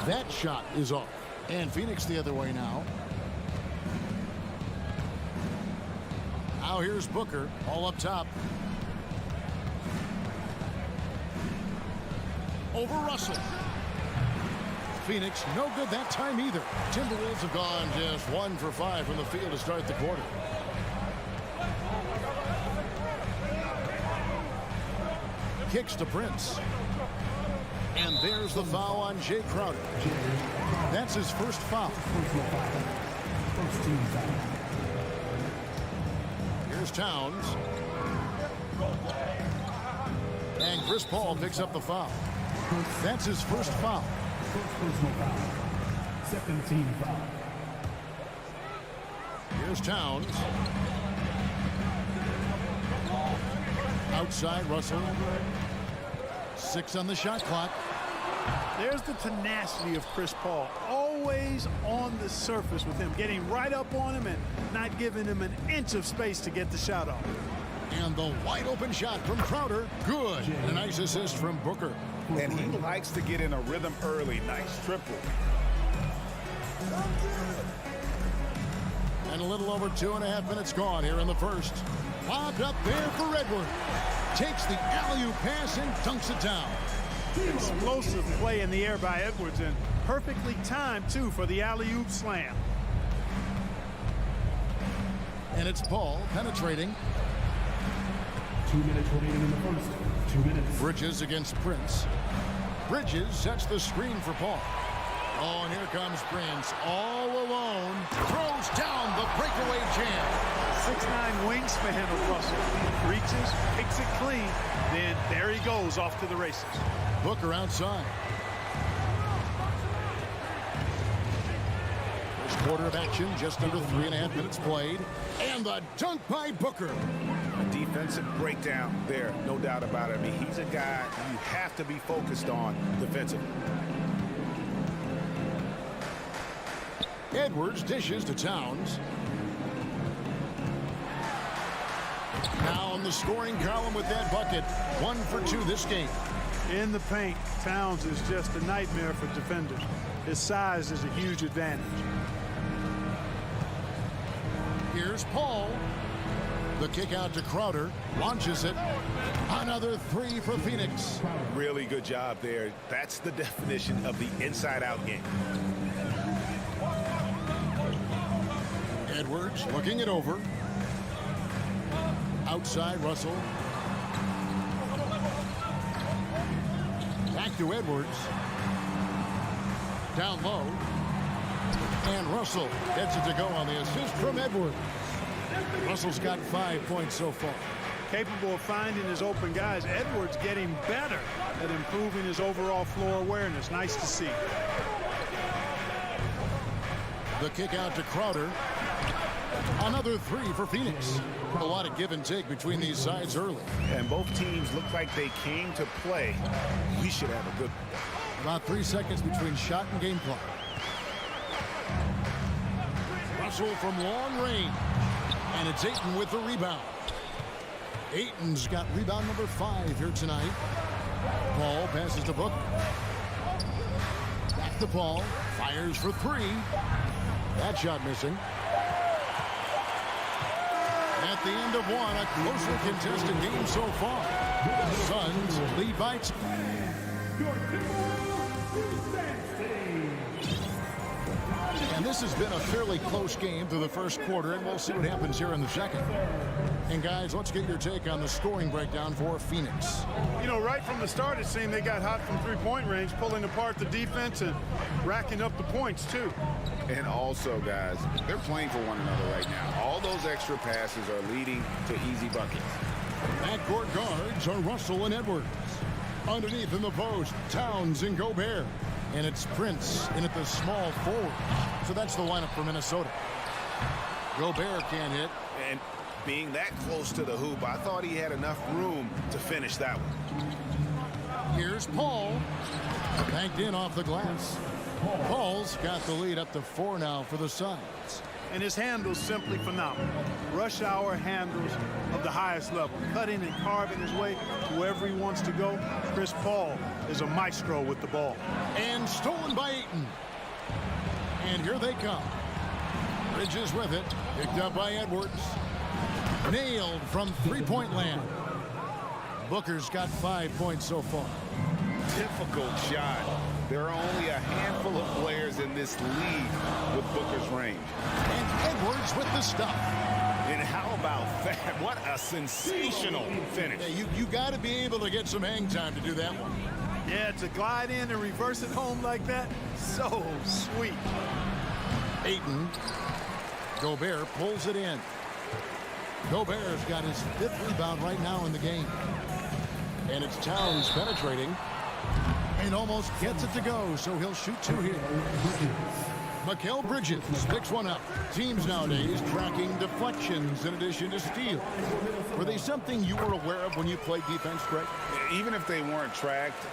That shot is off. And Phoenix the other way now. Now here's Booker, all up top. Over Russell. Phoenix, no good that time either. Timberwolves have gone just 1 for 5 from the field to start the quarter. Kicks to Prince. And there's the foul on Jay Crowder. That's his first foul. Here's Towns. And Chris Paul picks up the foul. That's his first foul. Personal foul. Second team foul. Here's Towns. Outside Russell. 6 on the shot clock. There's the tenacity of Chris Paul. Always on the surface with him, getting right up on him and not giving him an inch of space to get the shot off. And the wide open shot from Crowder. Good. And a nice assist from Booker. And he likes to get in a rhythm early. Nice triple. And a little over 2.5 minutes gone here in the first. Lobbed up there for Edwards. Takes the alley-oop pass and dunks it down. Explosive play in the air by Edwards, and perfectly timed, too, for the alley-oop slam. And it's Paul penetrating. 2 minutes remaining in the first. 2 minutes. Bridges against Prince. Bridges sets the screen for Paul. Oh, and here comes Prince all alone. Throws down the breakaway jam. 6'9" wingspan of Russell. Reaches, picks it clean, then there he goes off to the races. Booker outside. First quarter of action, just under 3.5 minutes played. And the dunk by Booker. A defensive breakdown there, no doubt about it. I mean, he's a guy you have to be focused on defensively. Edwards dishes to Towns. Now in the scoring column with that bucket. 1 for 2 this game. In the paint, Towns is just a nightmare for defenders. His size is a huge advantage. Here's Paul. The kick out to Crowder. Launches it. Another 3 for Phoenix. Really good job there. That's the definition of the inside-out game. Edwards looking it over. Outside Russell. Back to Edwards. Down low. And Russell gets it to go on the assist from Edwards. Russell's got 5 points so far. Capable of finding his open guys. Edwards getting better at improving his overall floor awareness. Nice to see. The kick out to Crowder. Another three for Phoenix. A lot of give and take between these sides early. And both teams look like they came to play. We should have a good one. About 3 seconds between shot and game clock. Russell from long range. And it's Ayton with the rebound. Ayton's got rebound number 5 here tonight. Paul passes to Booker. Back to Paul. Fires for 3. That shot missing. At the end of one, a closely contested game so far. The Suns lead by 2. And this has been a fairly close game through the first quarter, and we'll see what happens here in the second. And guys, let's get your take on the scoring breakdown for Phoenix. You know, right from the start, it seemed they got hot from three-point range, pulling apart the defense and racking up the points, too. And also, guys, they're playing for one another right now. All those extra passes are leading to easy buckets. Backcourt guards are Russell and Edwards. Underneath in the post, Towns and Gobert. And it's Prince in at the small forward. So that's the lineup for Minnesota. Gobert can't hit. And being that close to the hoop, I thought he had enough room to finish that one. Here's Paul. Banked in off the glass. Paul's got the lead up to 4 now for the Suns. And his handles simply phenomenal. Rush hour handles of the highest level. Cutting and carving his way to wherever he wants to go. Chris Paul is a maestro with the ball. And stolen by Ayton. And here they come. Bridges with it. Picked up by Edwards. Nailed from three-point land. Booker's got 5 points so far. Difficult shot. There are only a handful of players in this league with Booker's range. And Edwards with the stuff. And how about that? What a sensational finish. Yeah, you got to be able to get some hang time to do that one. Yeah, to glide in and reverse it home like that, so sweet. Ayton. Gobert pulls it in. Gobert's got his 5th rebound right now in the game. And it's Towns penetrating. And almost gets it to go, so he'll shoot 2 here. Mikal Bridges picks one up. Teams nowadays tracking deflections in addition to steals. Were they something you were aware of when you played defense, Greg? Even if they weren't tracked,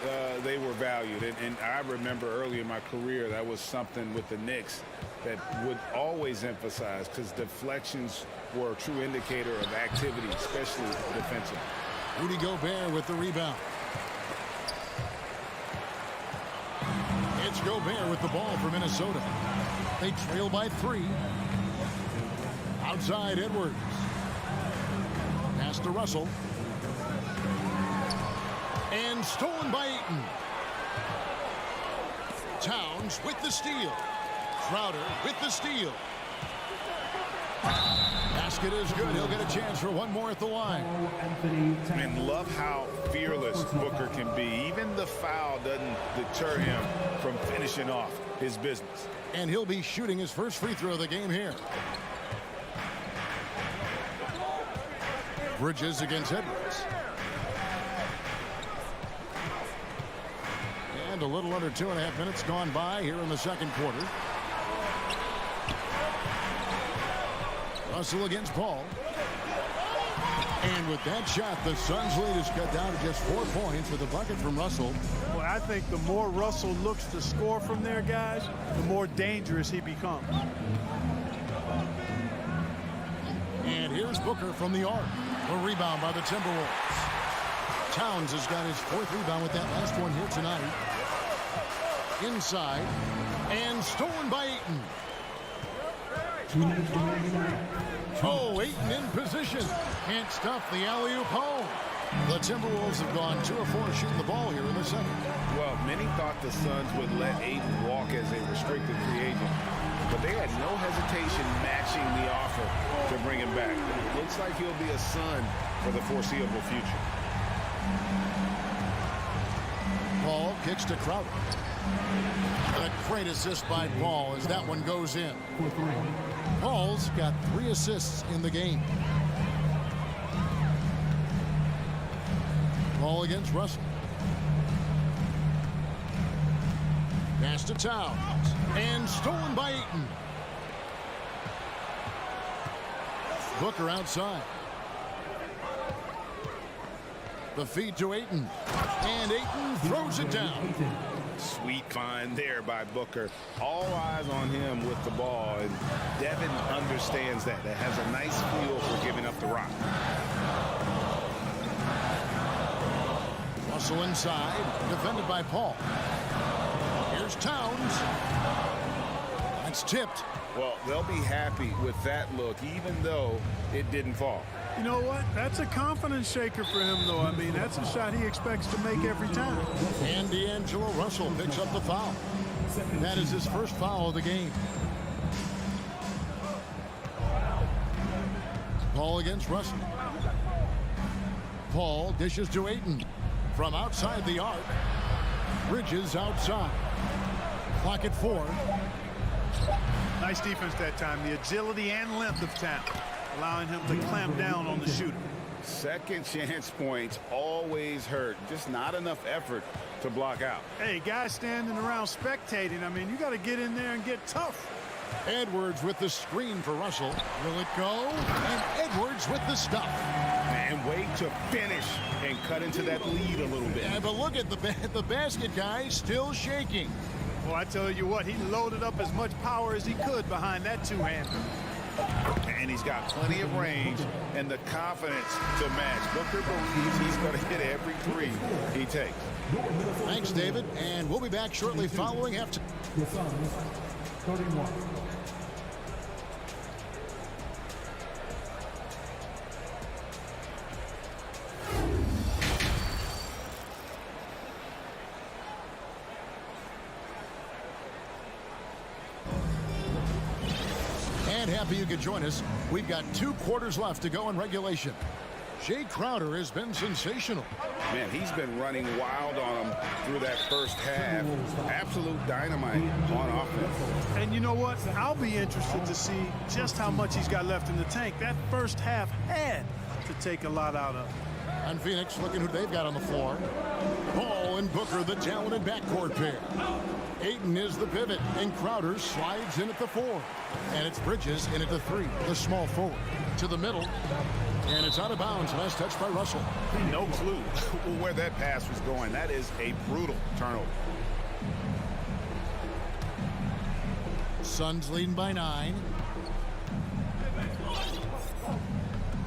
they were valued. And I remember early in my career, that was something with the Knicks that would always emphasize, because deflections were a true indicator of activity, especially defensively. Rudy Gobert with the rebound. It's Gobert with the ball for Minnesota. They trail by 3. Outside Edwards. Pass to Russell. And stolen by Ayton. Towns with the steal. Crowder with the steal. Basket is good. He'll get a chance for one more at the line. And love how fearless Booker can be. Even the foul doesn't deter him from finishing off his business. And he'll be shooting his first free throw of the game here. Bridges against Edwards. And a little under 2.5 minutes gone by here in the second quarter. Russell against Paul. And with that shot, the Suns' lead is cut down to just 4 points with a bucket from Russell. Well, I think the more Russell looks to score from there, guys, the more dangerous he becomes. And here's Booker from the arc. A rebound by the Timberwolves. Towns has got his 4th rebound with that last one here tonight. Inside. And stolen by Ayton. Oh, Ayton in position. Can't stuff the alley-oop home. The Timberwolves have gone 2 of 4 shooting the ball here in the second. Well, many thought the Suns would let Ayton walk as a restricted free agent, but they had no hesitation matching the offer to bring him back. It looks like he'll be a Sun for the foreseeable future. Paul kicks to Crowder. And a great assist by Paul as that one goes in. Paul's got 3 assists in the game. Paul against Russell. Pass to Towns. And stolen by Ayton. Booker outside. The feed to Ayton. And Ayton throws it down. Sweet find there by Booker. All eyes on him with the ball, and Devin understands that. That has a nice feel for giving up the rock. Russell inside, defended by Paul. Here's Towns. That's tipped. Well, they'll be happy with that look, even though it didn't fall. You know what? That's a confidence shaker for him, though. I mean, that's a shot he expects to make every time. And D'Angelo Russell picks up the foul. That is his first foul of the game. Paul against Russell. Paul dishes to Ayton. From outside the arc. Bridges outside. Clock at 4. Nice defense that time. The agility and length of Town, allowing him to clamp down on the shooter. Second chance points always hurt. Just not enough effort to block out. Hey, guys standing around spectating, I mean, you got to get in there and get tough. Edwards with the screen for Russell. Will it go? And Edwards with the stuff. And wait to finish and cut into that lead a little bit. Yeah, but look at the basket, guys, still shaking. Well, I tell you what, he loaded up as much power as he could behind that two-hander. And he's got plenty of range and the confidence to match. Booker believes he's going to hit every three he takes. Thanks, David. And we'll be back shortly following halftime. The Suns, 31. And happy you could join us. We've got 2 quarters left to go in regulation. Jay Crowder has been sensational. Man, he's been running wild on him through that first half. Absolute dynamite on offense. And you know what? I'll be interested to see just how much he's got left in the tank. That first half had to take a lot out of. And Phoenix looking who they've got on the floor. Paul and Booker, the talented backcourt pair. Ayton is the pivot, and Crowder slides in at the 4. And it's Bridges in at the 3, the small forward. To the middle, and it's out of bounds. Last touch by Russell. No clue where that pass was going. That is a brutal turnover. Suns leading by 9.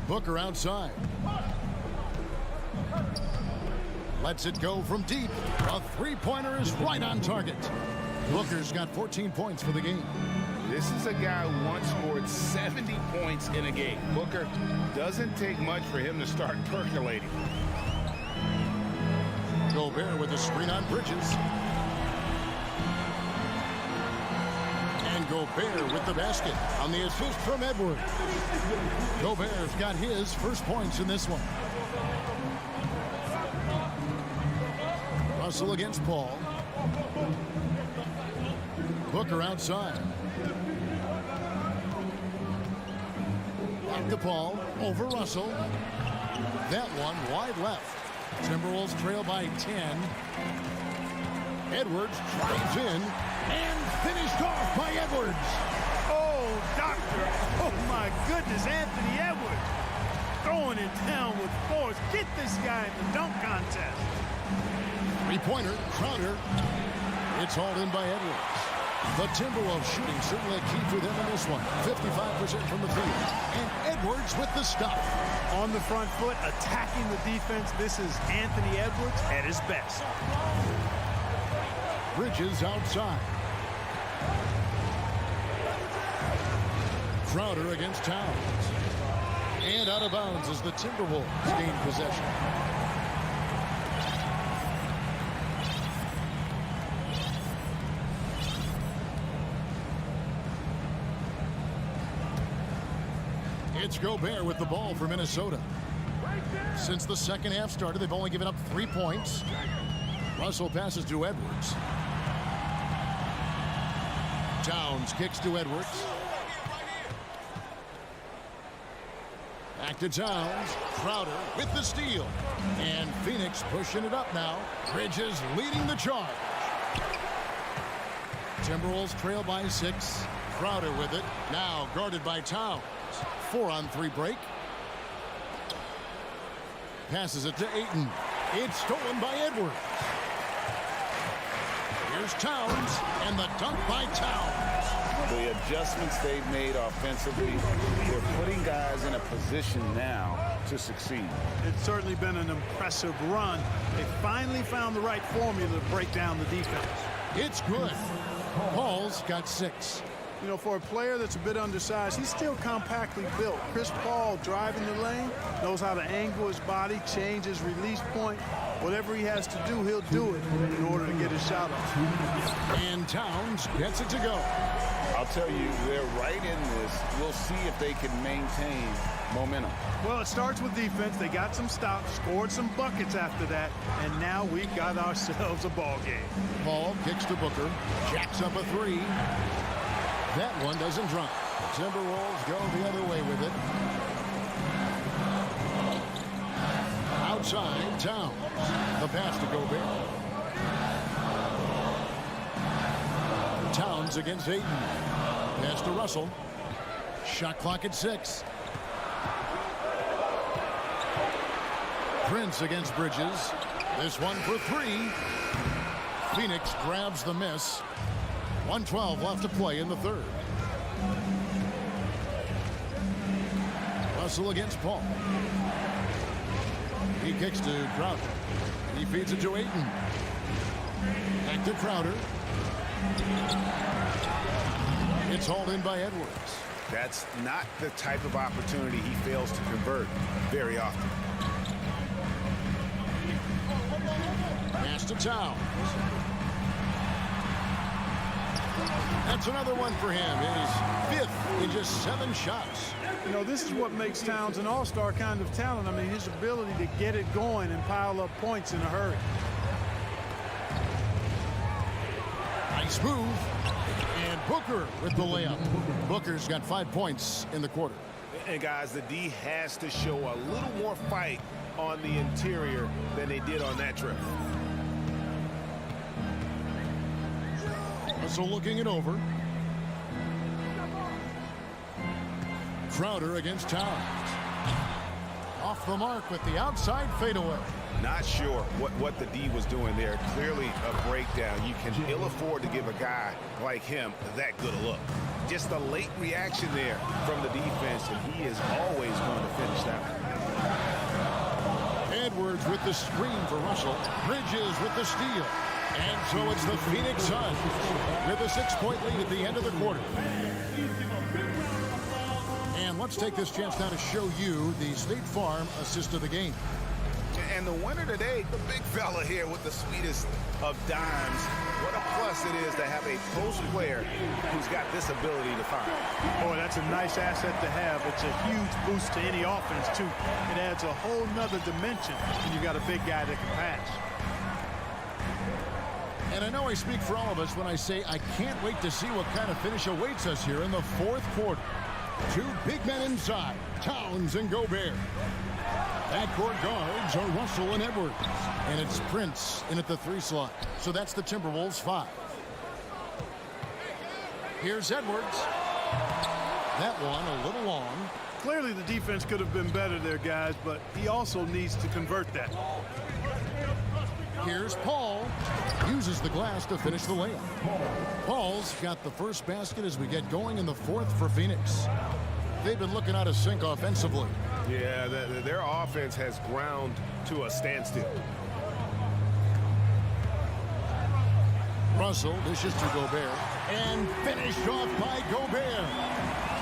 Booker outside. Lets it go from deep. A three-pointer is right on target. Booker's got 14 points for the game. This is a guy who once scored 70 points in a game. Booker doesn't take much for him to start percolating. Gobert with the screen on Bridges. And Gobert with the basket on the assist from Edwards. Gobert's got his first points in this one. Russell against Paul. Booker outside. Back to Paul. Over Russell. That one wide left. Timberwolves trail by 10. Edwards drives in and finished off by Edwards. Oh, doctor. Oh, my goodness. Anthony Edwards throwing it down with force. Get this guy in the dunk contest. Three-pointer, Crowder. It's hauled in by Edwards. The Timberwolves shooting certainly a key for them in this one. 55% from the field. And Edwards with the stuff. On the front foot, attacking the defense. This is Anthony Edwards at his best. Bridges outside. Crowder against Towns. And out of bounds as the Timberwolves gain possession. It's Gobert with the ball for Minnesota. Since the second half started, they've only given up 3 points. Russell passes to Edwards. Towns kicks to Edwards. Back to Towns. Crowder with the steal. And Phoenix pushing it up now. Bridges leading the charge. Timberwolves trail by 6. Crowder with it. Now guarded by Towns. 4-on-3 break. Passes it to Ayton. It's stolen by Edwards. Here's Towns, and the dunk by Towns. The adjustments they've made offensively, they're putting guys in a position now to succeed. It's certainly been an impressive run. They finally found the right formula to break down the defense. It's good. Paul's got 6. You know, for a player that's a bit undersized, he's still compactly built. Chris Paul driving the lane, knows how to angle his body, change his release point. Whatever he has to do, he'll do it in order to get his shot off. And Towns gets it to go. I'll tell you, they're right in this. We'll see if they can maintain momentum. Well, it starts with defense. They got some stops, scored some buckets after that, and now we've got ourselves a ball game. Paul kicks to Booker, jacks up a 3. That one doesn't drop. The Timberwolves go the other way with it. Outside, Towns. The pass to Gobert. Towns against Ayton. Pass to Russell. Shot clock at 6. Prince against Bridges. This one for 3. Phoenix grabs the miss. 1:12 left to play in the third. Russell against Paul. He kicks to Crowder. He feeds it to Ayton. Back to Crowder. It's hauled in by Edwards. That's not the type of opportunity he fails to convert very often. Pass to Towns. That's another one for him. His 5th in just 7 shots. You know, this is what makes Towns an all-star kind of talent. I mean, his ability to get it going and pile up points in a hurry. Nice move. And Booker with the layup. Booker's got 5 points in the quarter. And guys, the D has to show a little more fight on the interior than they did on that trip. So looking it over. Crowder against Towns. Off the mark with the outside fadeaway. Not sure what the D was doing there. Clearly a breakdown. You can ill afford to give a guy like him that good a look. Just a late reaction there from the defense, and he is always going to finish that one. Edwards with the screen for Russell. Bridges with the steal. And so it's the Phoenix Suns with a 6-point lead at the end of the quarter. And let's take this chance now to show you the State Farm assist of the game. And the winner today, the big fella here with the sweetest of dimes. What a plus it is to have a post player who's got this ability to find. Boy, that's a nice asset to have. It's a huge boost to any offense, too. It adds a whole nother dimension when you got a big guy that can pass. And I know I speak for all of us when I say I can't wait to see what kind of finish awaits us here in the 4th quarter. 2 big men inside, Towns and Gobert. Backcourt guards are Russell and Edwards. And it's Prince in at the 3 slot. So that's the Timberwolves 5. Here's Edwards. That one a little long. Clearly the defense could have been better there, guys, but he also needs to convert that. Here's Paul. Uses the glass to finish the layup. Paul's got the first basket as we get going in the 4th for Phoenix. They've been looking out of sync offensively. Yeah, their offense has ground to a standstill. Russell dishes to Gobert. And finished off by Gobert.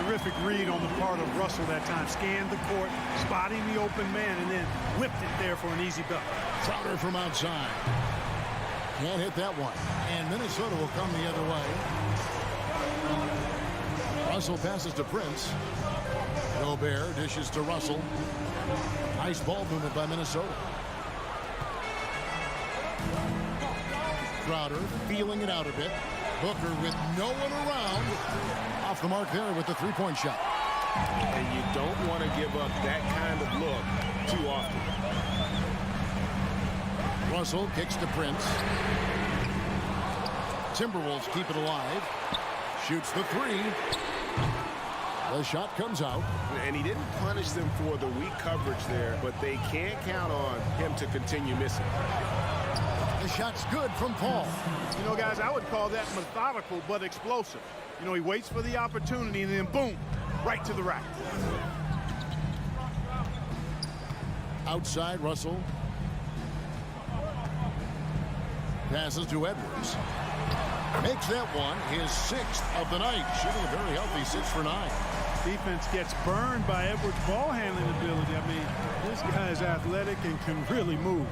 Terrific read on the part of Russell that time. Scanned the court, spotting the open man, and then whipped it there for an easy bucket. Crowder from outside. Can't hit that one. And Minnesota will come the other way. Russell passes to Prince. Gobert dishes to Russell. Nice ball movement by Minnesota. Crowder feeling it out a bit. Booker with no one around. Off the mark there with the 3-point shot. And you don't want to give up that kind of look too often. Russell kicks to Prince. Timberwolves keep it alive. Shoots the 3. The shot comes out. And he didn't punish them for the weak coverage there, but they can't count on him to continue missing. The shot's good from Paul. You know, guys, I would call that methodical but explosive. You know, he waits for the opportunity and then boom, right to the rack. Outside, Russell. Passes to Edwards. Makes that one his 6th of the night. Shooting a very healthy 6 for 9. Defense gets burned by Edwards' ball handling ability. I mean, this guy's athletic and can really move.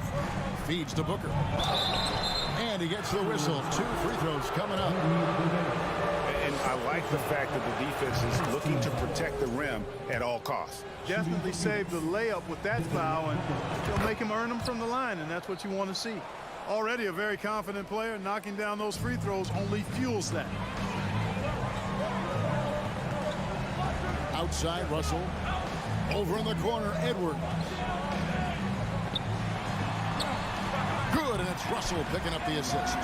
Feeds to Booker. And he gets the whistle. 2 free throws coming up. And I like the fact that the defense is looking to protect the rim at all costs. Definitely saved the layup with that foul, and they'll make him earn them from the line, and that's what you want to see. Already a very confident player. Knocking down those free throws only fuels that. Outside, Russell. Over in the corner, Edwards. Good, and it's Russell picking up the assist.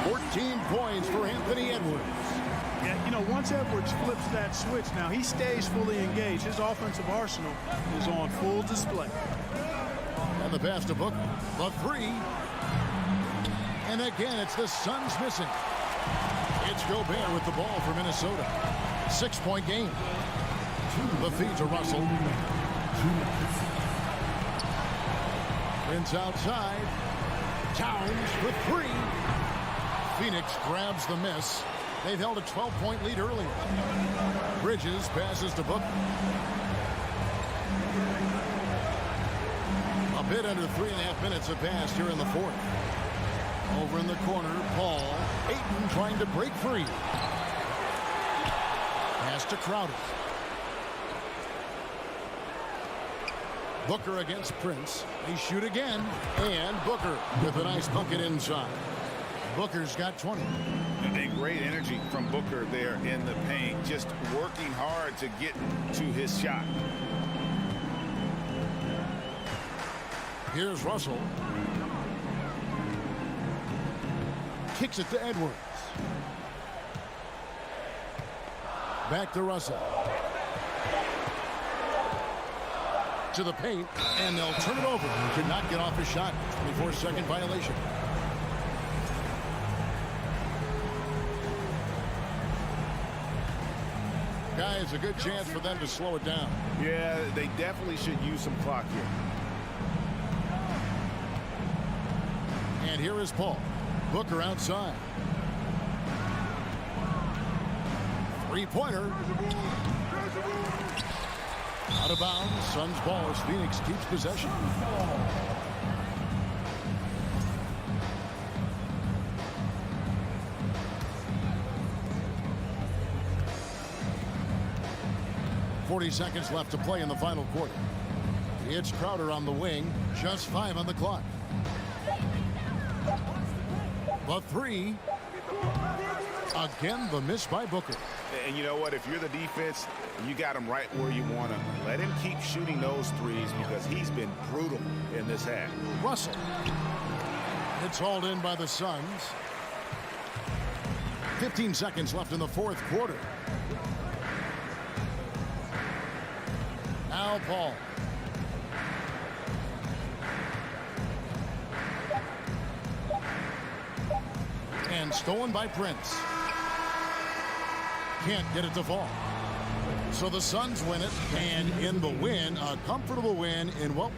14 points for Anthony Edwards. Yeah, you know, once Edwards flips that switch, now he stays fully engaged. His offensive arsenal is on full display. And the pass to Booker. The 3. And again, it's the Suns missing. It's Gobert with the ball for Minnesota. 6-point game. The feed to Russell. Prince outside. Towns for 3. Phoenix grabs the miss. They've held a 12-point lead earlier. Bridges passes to Booker. A bit under 3.5 minutes have passed here in the 4th. Over in the corner, Paul. Ayton trying to break free. Pass to Crowder. Booker against Prince. They shoot again. And Booker with a nice bucket inside. Booker's got 20. And great energy from Booker there in the paint. Just working hard to get to his shot. Here's Russell. Kicks it to Edwards. Back to Russell. To the paint, and they'll turn it over. Could not get off his shot. 24-second violation. Guys, a good chance for them to slow it down. Yeah, they definitely should use some clock here. And here is Paul. Booker outside. 3-pointer. Out of bounds. Suns ball as Phoenix keeps possession. .40 seconds left to play in the final quarter. It's Crowder on the wing. Just 5 on the clock. The 3. Again, the miss by Booker. And you know what? If you're the defense, you got him right where you want him. Let him keep shooting those threes because he's been brutal in this half. Russell. It's hauled in by the Suns. 15 seconds left in the 4th quarter. Now Paul. And stolen by Prince. Can't get it to fall. So the Suns win it, and in the win, a comfortable win in what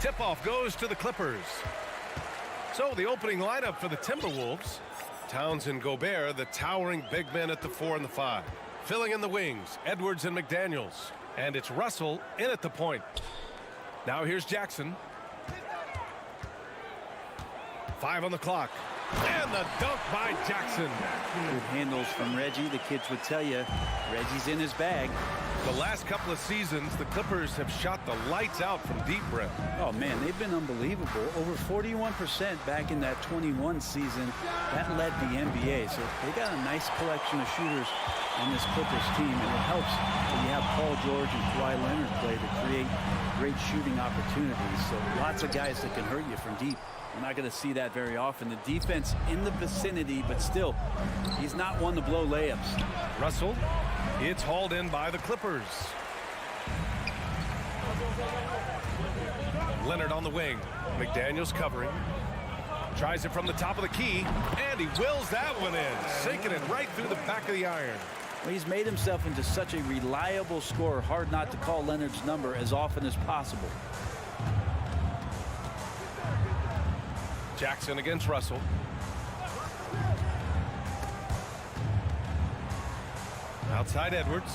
Tip-off goes to the Clippers. So the opening lineup for the Timberwolves. Towns and Gobert, the towering big men at the 4 and the 5. Filling in the wings, Edwards and McDaniels. And it's Russell in at the point. Now here's Jackson. 5 on the clock. And the dunk by Jackson. Good handles from Reggie. The kids would tell you, Reggie's in his bag. The last couple of seasons, the Clippers have shot the lights out from deep, Brett. Oh, man, they've been unbelievable. Over 41% back in that 21 season. That led the NBA. So they got a nice collection of shooters on this Clippers team. And it helps when you have Paul George and Kawhi Leonard play to create great shooting opportunities. So lots of guys that can hurt you from deep. We're not going to see that very often. The defense in the vicinity, but still, he's not one to blow layups. Russell, it's hauled in by the Clippers. Leonard on the wing. McDaniels covering. Tries it from the top of the key, and he wills that one in, sinking it right through the back of the iron. Well, he's made himself into such a reliable scorer. Hard not to call Leonard's number as often as possible. Jackson against Russell. Outside Edwards.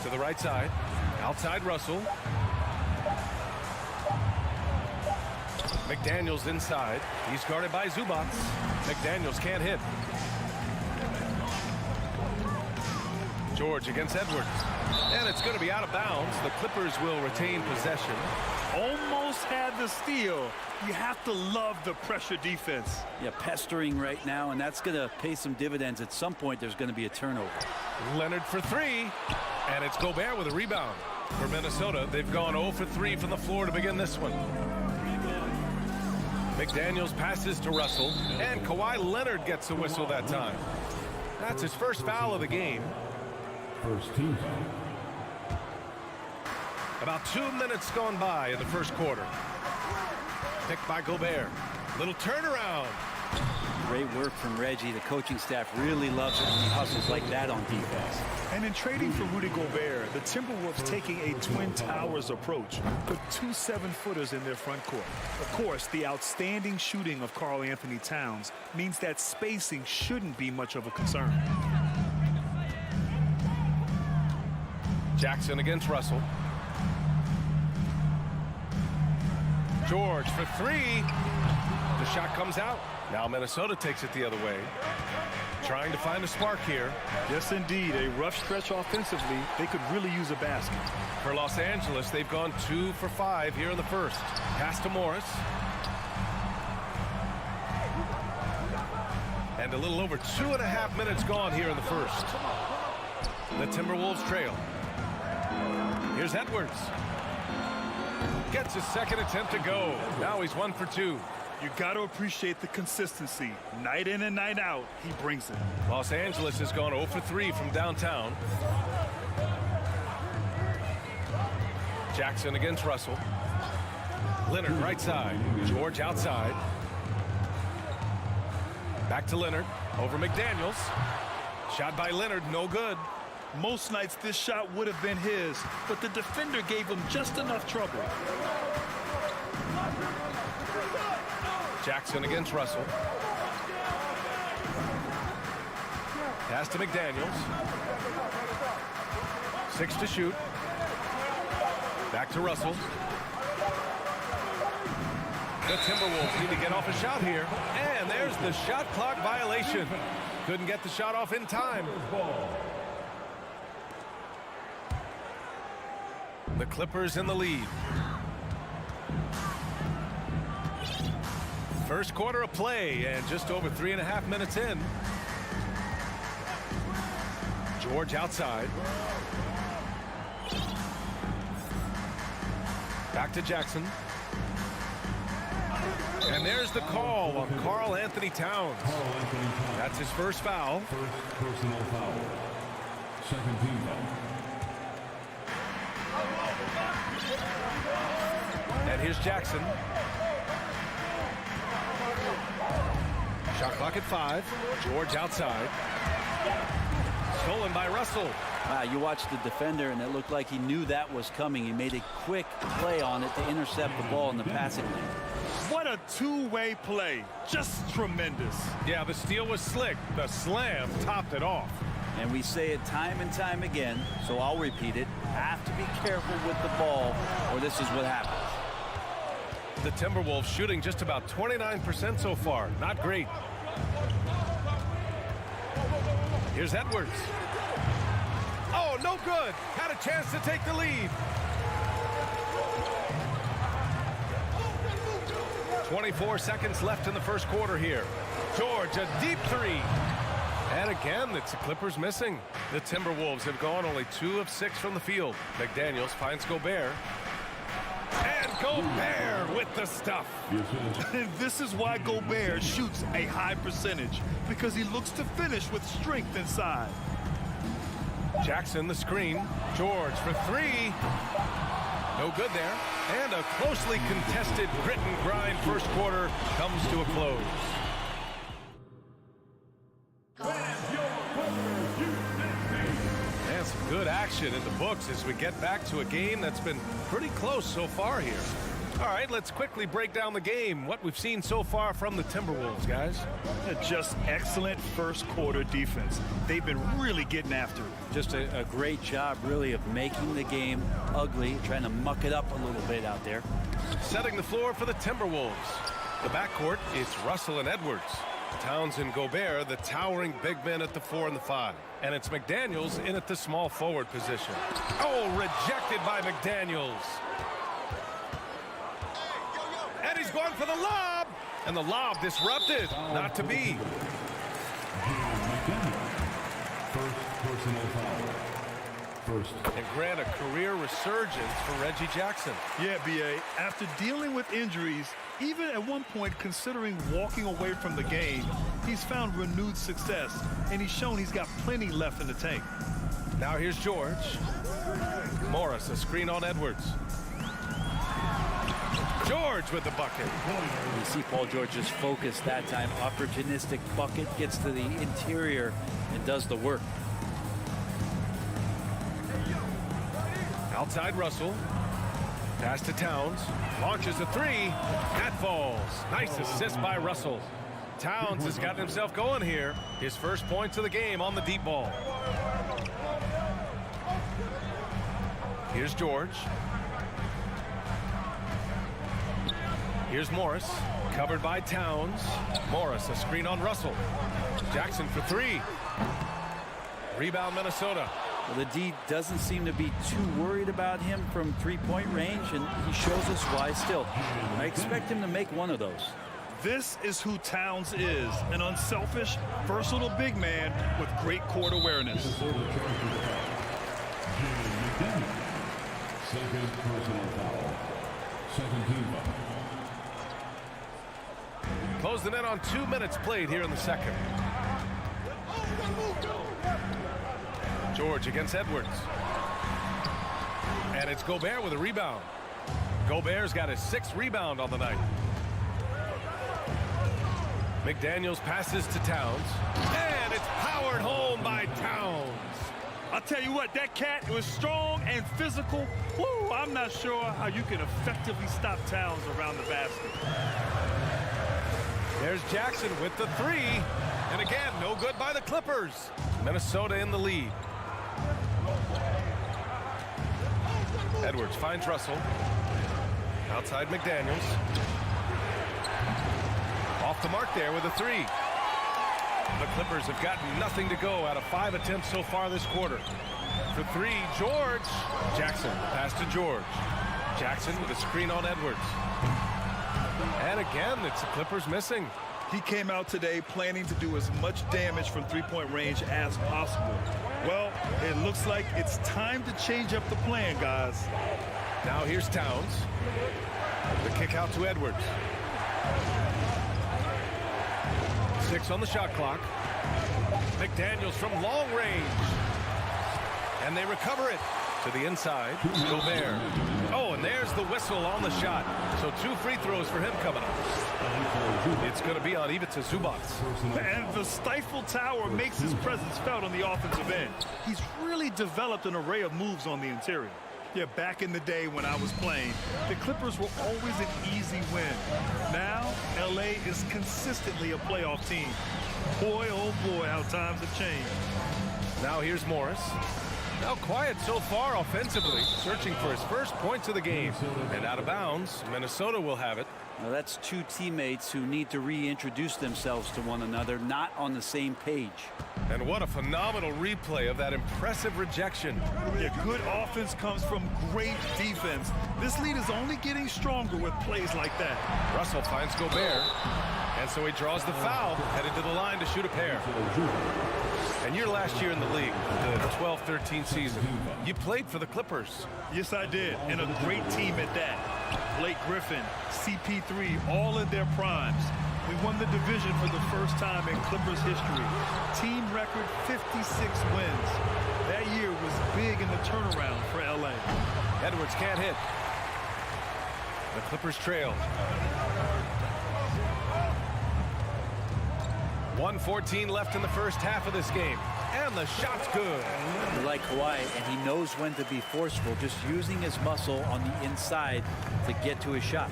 To the right side. Outside Russell. McDaniels inside. He's guarded by Zubac. McDaniels can't hit. George against Edwards. And it's going to be out of bounds. The Clippers will retain possession. Almost had the steal. You have to love the pressure defense. Yeah, pestering right now, and that's going to pay some dividends. At some point, there's going to be a turnover. Leonard for 3, and it's Gobert with a rebound. For Minnesota, they've gone 0 for 3 from the floor to begin this one. McDaniels passes to Russell, and Kawhi Leonard gets a whistle that time. That's his first foul of the game. First team. About 2 minutes gone by in the first quarter. Picked by Gobert. Little turnaround. Great work from Reggie. The coaching staff really loves it when he hustles like that on defense. And in trading for Rudy Gobert, the Timberwolves taking a Twin Towers approach, put 2 7-footers in their front court. Of course, the outstanding shooting of Karl Anthony Towns means that spacing shouldn't be much of a concern. Jackson against Russell. George for three. The shot comes out. Now Minnesota takes it the other way. Trying to find a spark here. Yes, indeed. A rough stretch offensively. They could really use a basket. For Los Angeles, they've gone 2 for 5 here in the first. Pass to Morris. And a little over 2.5 minutes gone here in the first. The Timberwolves trail. Here's Edwards. Gets his second attempt to go. Now he's 1 for 2. You got to appreciate the consistency. Night in and night out, he brings it. Los Angeles has gone 0 for 3 from downtown. Jackson against Russell. Leonard right side. George outside. Back to Leonard. Over McDaniels. Shot by Leonard, no good. Most nights this shot would have been his, but the defender gave him just enough trouble. Jackson against Russell. Pass to McDaniels. 6 to shoot. Back to Russell. The Timberwolves need to get off a shot here. And there's the shot clock violation. Couldn't get the shot off in time. The Clippers in the lead. First quarter of play and just over 3.5 minutes in. George outside. Back to Jackson. And there's the call on Karl Anthony Towns. That's his first foul. First personal foul. Second team foul. And here's Jackson. Shot clock at 5. George outside. Stolen by Russell. You watched the defender, and it looked like he knew that was coming. He made a quick play on it to intercept the ball in the passing lane. What a two-way play. Just tremendous. Yeah, the steal was slick. The slam topped it off. And we say it time and time again, so I'll repeat it. Have to be careful with the ball, or this is what happens. The Timberwolves shooting just about 29% so far. Not great. Here's Edwards. Oh, no good. Had a chance to take the lead. 24 seconds left in the first quarter here. George, a deep three. And again, it's the Clippers missing. The Timberwolves have gone only 2 of 6 from the field. McDaniels finds Gobert. And Gobert with the stuff. And this is why Gobert shoots a high percentage, because he looks to finish with strength inside. Jackson the screen. George for 3. No good there. And a closely contested grit and grind first quarter comes to a close. And some good action in the books as we get back to a game that's been pretty close so far here. All right, let's quickly break down the game. What we've seen so far from the Timberwolves, guys. Just excellent first quarter defense. They've been really getting after it. Just a great job, really, of making the game ugly, trying to muck it up a little bit out there. Setting the floor for the Timberwolves. The backcourt, it's Russell and Edwards. Towns and Gobert, the towering big men at the 4 and the 5. And it's McDaniels in at the small forward position. Oh, rejected by McDaniels. And he's going for the lob. And the lob disrupted. Not to be. First personal foul. First. And grant a career resurgence for Reggie Jackson. Yeah, B.A. After dealing with injuries, even at one point considering walking away from the game, he's found renewed success, and he's shown he's got plenty left in the tank. Now here's George. Morris, a screen on Edwards. George with the bucket. You see Paul George just focus that time. Opportunistic bucket, gets to the interior and does the work. Outside Russell. Pass to Towns. Launches a three. That falls. Nice assist by Russell. Towns has gotten himself going here. His first points of the game on the deep ball. Here's George. Here's Morris. Covered by Towns. Morris, a screen on Russell. Jackson for three. Rebound Minnesota. Well, the D doesn't seem to be too worried about him from three-point range, and he shows us why still. I expect him to make one of those. This is who Towns is, an unselfish, versatile big man with great court awareness. Second personal foul. Second team foul. Close the net on 2 minutes played here in the second. George against Edwards. And it's Gobert with a rebound. Gobert's got his 6th rebound on the night. McDaniels passes to Towns. And it's powered home by Towns. I'll tell you what, that cat was strong and physical. Woo, I'm not sure how you can effectively stop Towns around the basket. There's Jackson with the three. And again, no good by the Clippers. Minnesota in the lead. Edwards finds Russell. Outside McDaniels. Off the mark there with a three. The Clippers have gotten nothing to go out of 5 attempts so far this quarter. For three, George. Jackson, pass to George. Jackson with a screen on Edwards. And again, it's the Clippers missing. He came out today planning to do as much damage from three-point range as possible. Well, it looks like it's time to change up the plan, guys. Now here's Towns. The kick out to Edwards. 6 on the shot clock. McDaniels from long range. And they recover it to the inside. Gobert. Oh, and there's the whistle on the shot. So 2 free throws for him coming up. It's going to be on Ivica Zubac. And the stifle tower makes his presence felt on the offensive end. He's really developed an array of moves on the interior. Yeah, back in the day when I was playing, the Clippers were always an easy win. Now, LA is consistently a playoff team. Boy, oh boy, how times have changed. Now here's Morris. Now quiet so far offensively, searching for his first points of the game. And out of bounds, Minnesota will have it. Now that's 2 teammates who need to reintroduce themselves to one another, not on the same page. And what a phenomenal replay of that impressive rejection. Yeah, good offense comes from great defense. This lead is only getting stronger with plays like that. Russell finds Gobert. And so he draws the foul, headed to the line to shoot a pair. And your last year in the league, the 12-13 season, you played for the Clippers. Yes, I did, and a great team at that. Blake Griffin, CP3, all in their primes. We won the division for the first time in Clippers history. Team record 56 wins. That year was big in the turnaround for LA. Edwards can't hit. The Clippers trail. 1:14 left in the first half of this game. And the shot's good. Like Kawhi, and he knows when to be forceful, just using his muscle on the inside to get to his shot.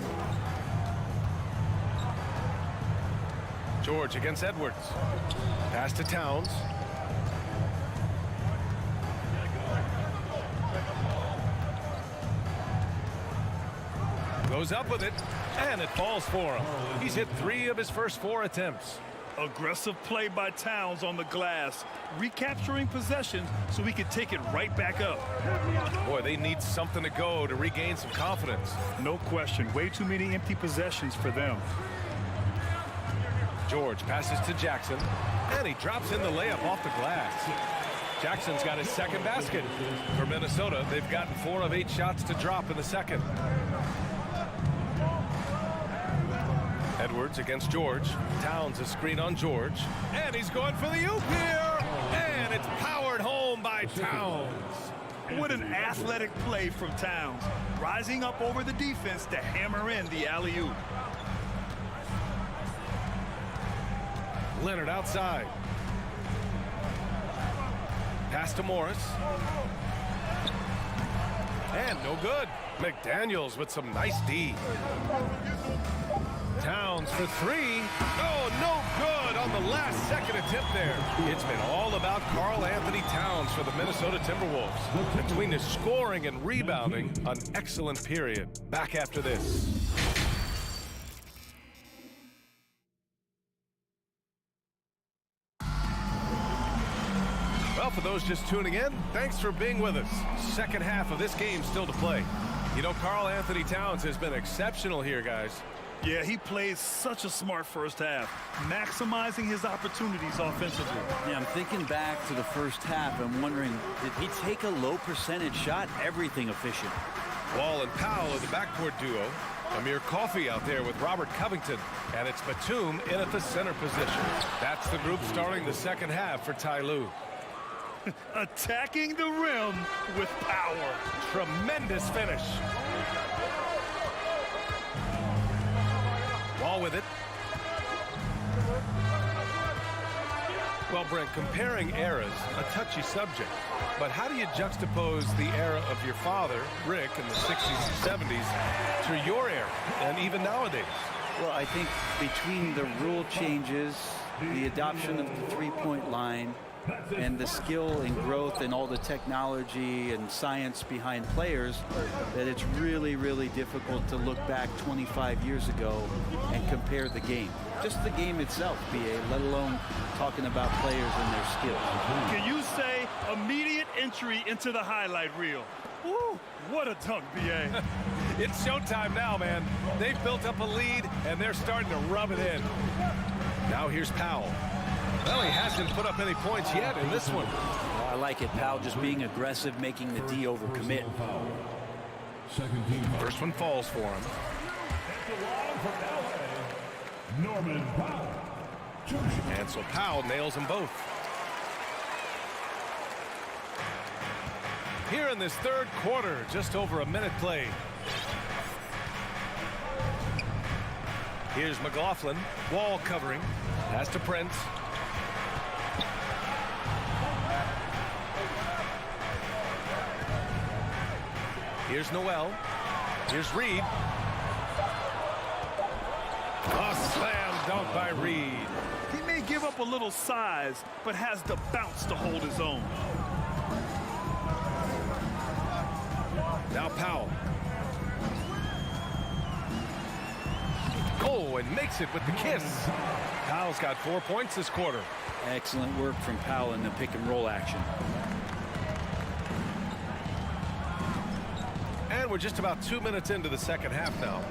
George against Edwards. Pass to Towns. Goes up with it, and it falls for him. He's hit 3 of his first 4 attempts. Aggressive play by Towns on the glass, recapturing possession so he could take it right back up. Boy, they need something to go to regain some confidence. No question. Way too many empty possessions for them. George passes to Jackson, and he drops in the layup off the glass. Jackson's got his second basket. For Minnesota, they've gotten 4 of 8 shots to drop in the second. Edwards against George. Towns a screen on George. And he's going for the oop here. And it's powered home by Towns. What an athletic play from Towns, rising up over the defense to hammer in the alley-oop. Leonard outside. Pass to Morris. And no good. McDaniels with some nice D. Towns for three. Oh, no good on the last second attempt there. It's been all about Karl Anthony Towns for the Minnesota Timberwolves. Between the scoring and rebounding, an excellent period. Back after this. Well, for those just tuning in, thanks for being with us. Second half of this game still to play. You know, Karl Anthony Towns has been exceptional here, guys. Yeah, he plays such a smart first half, maximizing his opportunities offensively. Yeah, I'm thinking back to the first half. I'm wondering, did he take a low percentage shot? Everything efficient. Wall and Powell are the backcourt duo. Amir Coffey out there with Robert Covington. And it's Batum in at the center position. That's the group starting the second half for Ty Lue. Attacking the rim with power. Tremendous finish. Wall with it. Well, Brent, comparing eras, a touchy subject. But how do you juxtapose the era of your father, Rick, in the 60s and 70s to your era and even nowadays? Well, I think between the rule changes, the adoption of the three-point line, and the skill and growth and all the technology and science behind players, that it's really, really difficult to look back 25 years ago and compare the game. Just the game itself, B.A., let alone talking about players and their skills. Can you say immediate entry into the highlight reel? Woo, what a dunk, B.A. It's showtime now, man. They've built up a lead, and they're starting to rub it in. Now here's Powell. Well, he hasn't put up any points yet in this one. Well, I like it, Powell, just being aggressive, making the D overcommit. First one falls for him. Norman Powell. And so Powell nails them both. Here in this third quarter, just over a minute played. Here's McLaughlin, Wall covering. Pass to Prince. Here's Noel. Here's Reed. A slam dunk by Reed. He may give up a little size, but has the bounce to hold his own. Now Powell. Oh, and makes it with the kiss. Powell's got 4 points this quarter. Excellent work from Powell in the pick and roll action. And we're just about 2 minutes into the second half now.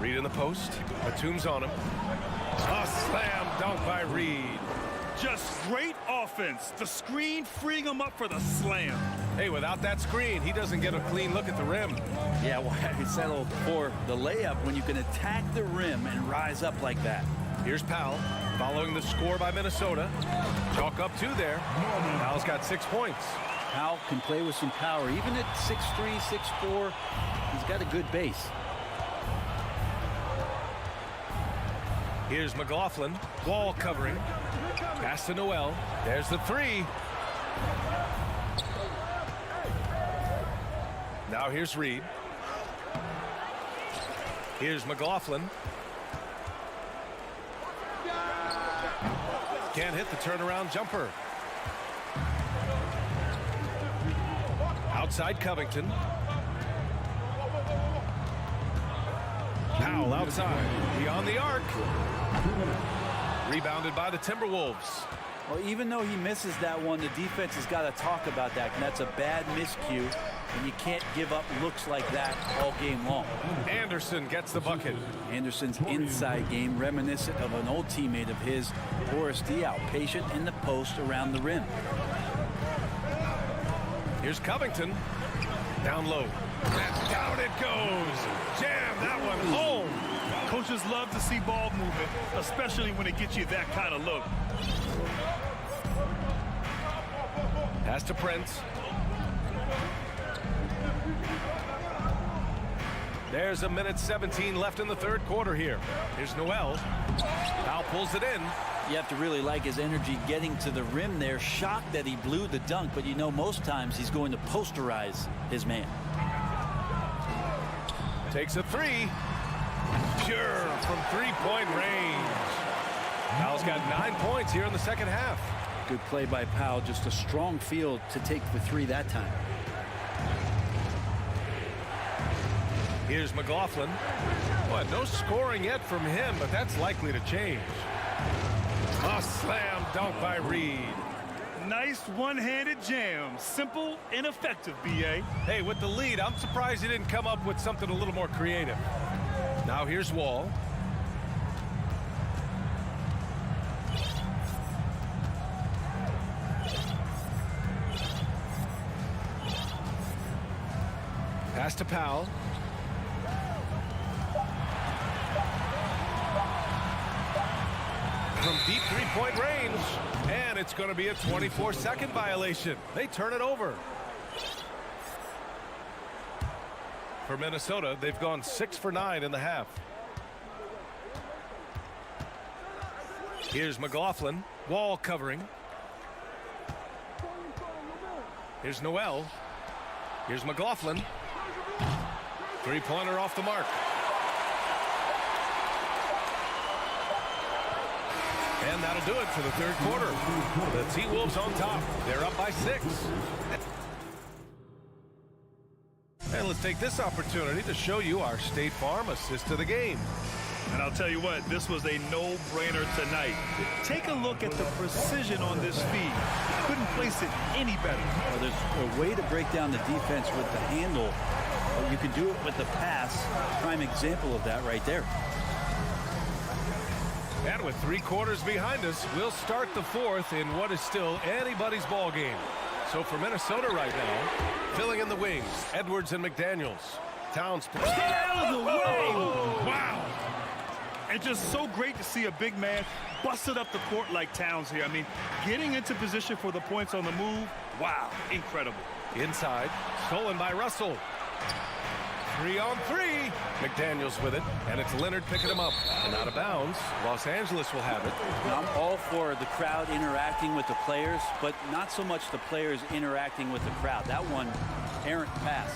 Reed in the post. Batum's on him. A slam dunk by Reed. Just great offense. The screen freeing him up for the slam. Hey, without that screen, he doesn't get a clean look at the rim. Yeah, well, I settled for the layup when you can attack the rim and rise up like that. Here's Powell following the score by Minnesota. Chalk up 2 there. Powell's got 6 points. Powell can play with some power. Even at 6'3", 6'4", he's got a good base. Here's McLaughlin. Wall covering. Pass to Noel. There's the 3. Now here's Reed. Here's McLaughlin. Can't hit the turnaround jumper. Outside Covington. Powell outside. Beyond the arc. Rebounded by the Timberwolves. Well, even though he misses that one, the defense has got to talk about that. And that's a bad miscue. And you can't give up looks like that all game long. Anderson gets the bucket. Anderson's inside game reminiscent of an old teammate of his, Boris Diaw, patient in the post around the rim. Here's Covington. Down low. And down it goes. Jam that one home. Coaches love to see ball movement, especially when it gets you that kind of look. Pass to Prince. There's a minute 17 left in the third quarter here. Here's Noel. Powell pulls it in. You have to really like his energy getting to the rim there. Shocked that he blew the dunk, but you know most times he's going to posterize his man. Takes a three. Pure from three-point range. Powell's got 9 points here in the second half. Good play by Powell. Just a strong field to take the three that time. Here's McLaughlin. Boy, no scoring yet from him, but that's likely to change. A slam dunk by Reed. Nice one-handed jam. Simple and effective, B.A. Hey, with the lead, I'm surprised he didn't come up with something a little more creative. Now here's Wall. Pass to Powell. From deep three-point range, and it's going to be a 24-second violation. They turn it over. For Minnesota, they've gone 6 for 9 in the half. Here's McLaughlin. Wall covering. Here's Noel. Here's McLaughlin. Three-pointer off the mark. And that'll do it for the third quarter. The T-Wolves on top. They're up by 6. And let's take this opportunity to show you our State Farm assist to the game. And I'll tell you what, this was a no-brainer tonight. Take a look at the precision on this feed. Couldn't place it any better. Well, there's a way to break down the defense with the handle, but you can do it with the pass. Prime example of that right there. And with 3 quarters behind us, we'll start the fourth in what is still anybody's ball game. So for Minnesota right now, filling in the wings, Edwards and McDaniels. Towns. Get out of the way! Wow! And just so great to see a big man busted up the court like Towns here. I mean, getting into position for the points on the move, wow, incredible. Inside, stolen by Russell. 3-on-3. McDaniels with it, and it's Leonard picking him up. And out of bounds, Los Angeles will have it. Now, I'm all for the crowd interacting with the players, but not so much the players interacting with the crowd. That one, errant pass.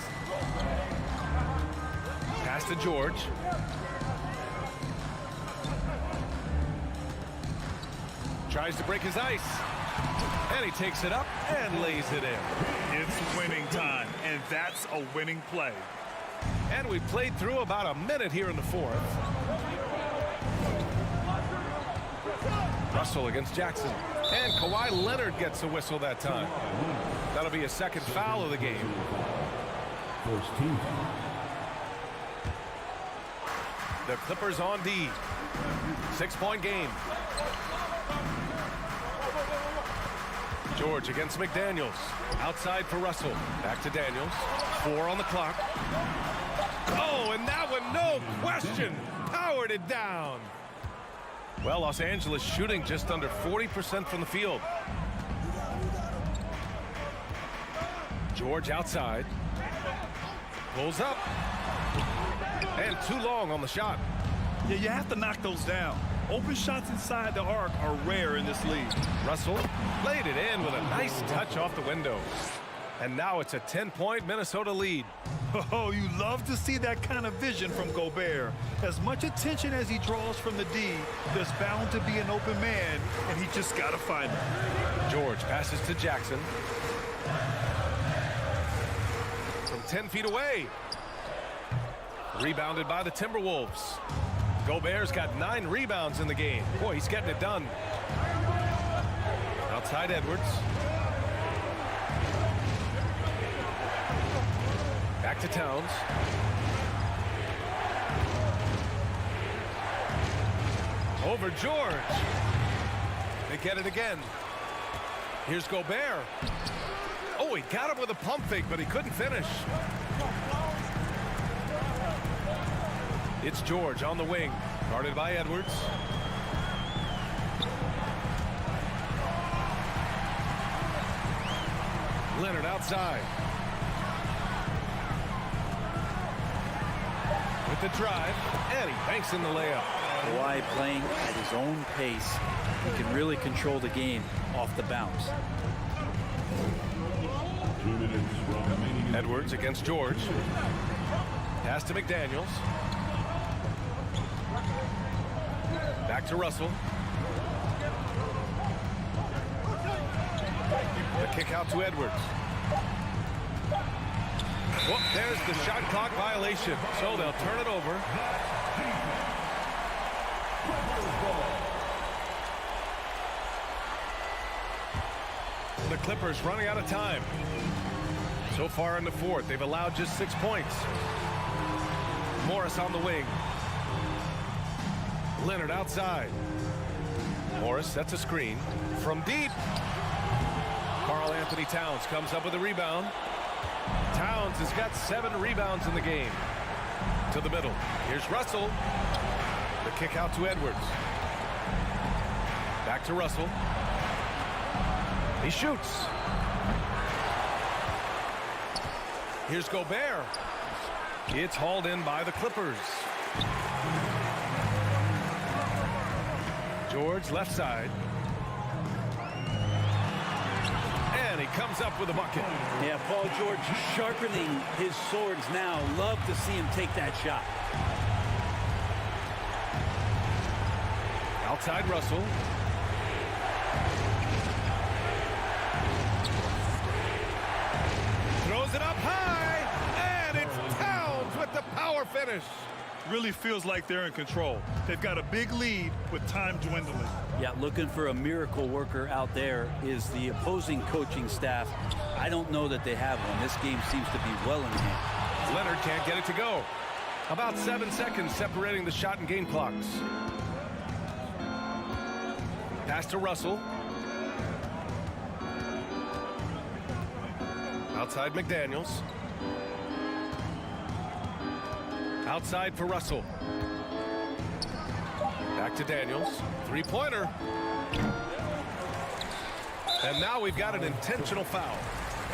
Pass to George. Tries to break his ice. And he takes it up and lays it in. It's winning time, and that's a winning play. And we played through about a minute here in the fourth. Russell against Jackson. And Kawhi Leonard gets a whistle that time. That'll be a second foul of the game. First team. The Clippers on D. 6-point game. George against McDaniels. Outside for Russell. Back to Daniels. 4 on the clock. Oh, and that one, no question, powered it down. Well, Los Angeles shooting just under 40% from the field. George outside. Pulls up. And too long on the shot. Yeah, you have to knock those down. Open shots inside the arc are rare in this league. Russell laid it in with a nice touch off the window. And now it's a 10-point Minnesota lead. Oh, you love to see that kind of vision from Gobert. As much attention as he draws from the D, there's bound to be an open man, and he just got to find him. George passes to Jackson. From 10 feet away. Rebounded by the Timberwolves. Gobert's got 9 rebounds in the game. Boy, he's getting it done. Outside Edwards. Back to Towns. Over George. They get it again. Here's Gobert. Oh, he got him with a pump fake, but he couldn't finish. It's George on the wing, guarded by Edwards. Leonard outside. With the drive, and he banks in the layup. Kawhi playing at his own pace. He can really control the game off the bounce. Edwards against George. Pass to McDaniels. Back to Russell. The kick out to Edwards. Whoop, there's the shot clock violation. So they'll turn it over. The Clippers running out of time. So far in the fourth, they've allowed just 6 points. Morris on the wing. Leonard outside. Morris sets a screen from deep. Karl Anthony Towns comes up with a rebound. Towns has got 7 rebounds in the game. To the middle. Here's Russell. The kick out to Edwards. Back to Russell. He shoots. Here's Gobert. It's hauled in by the Clippers. George left side. And he comes up with a bucket. Yeah, Paul George sharpening his swords now. Love to see him take that shot. Outside Russell. Throws it up high. And it's Towns with the power finish. Really feels like they're in control. They've got a big lead with time dwindling. Yeah, looking for a miracle worker out there is the opposing coaching staff. I don't know that they have one. This game seems to be well in hand. Leonard can't get it to go. About 7 seconds separating the shot and game clocks. Pass to Russell. Outside McDaniels. Outside for Russell. Back to Daniels. Three-pointer. And now we've got an intentional foul.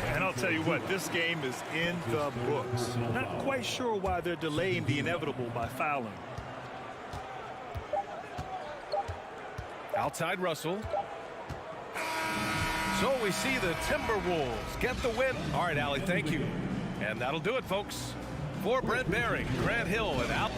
And I'll tell you what, this game is in the books. Not quite sure why they're delaying the inevitable by fouling. Outside Russell. So we see the Timberwolves get the win. All right, Allie, thank you. And that'll do it, folks. For Brent Baring, Grant Hill, and Al.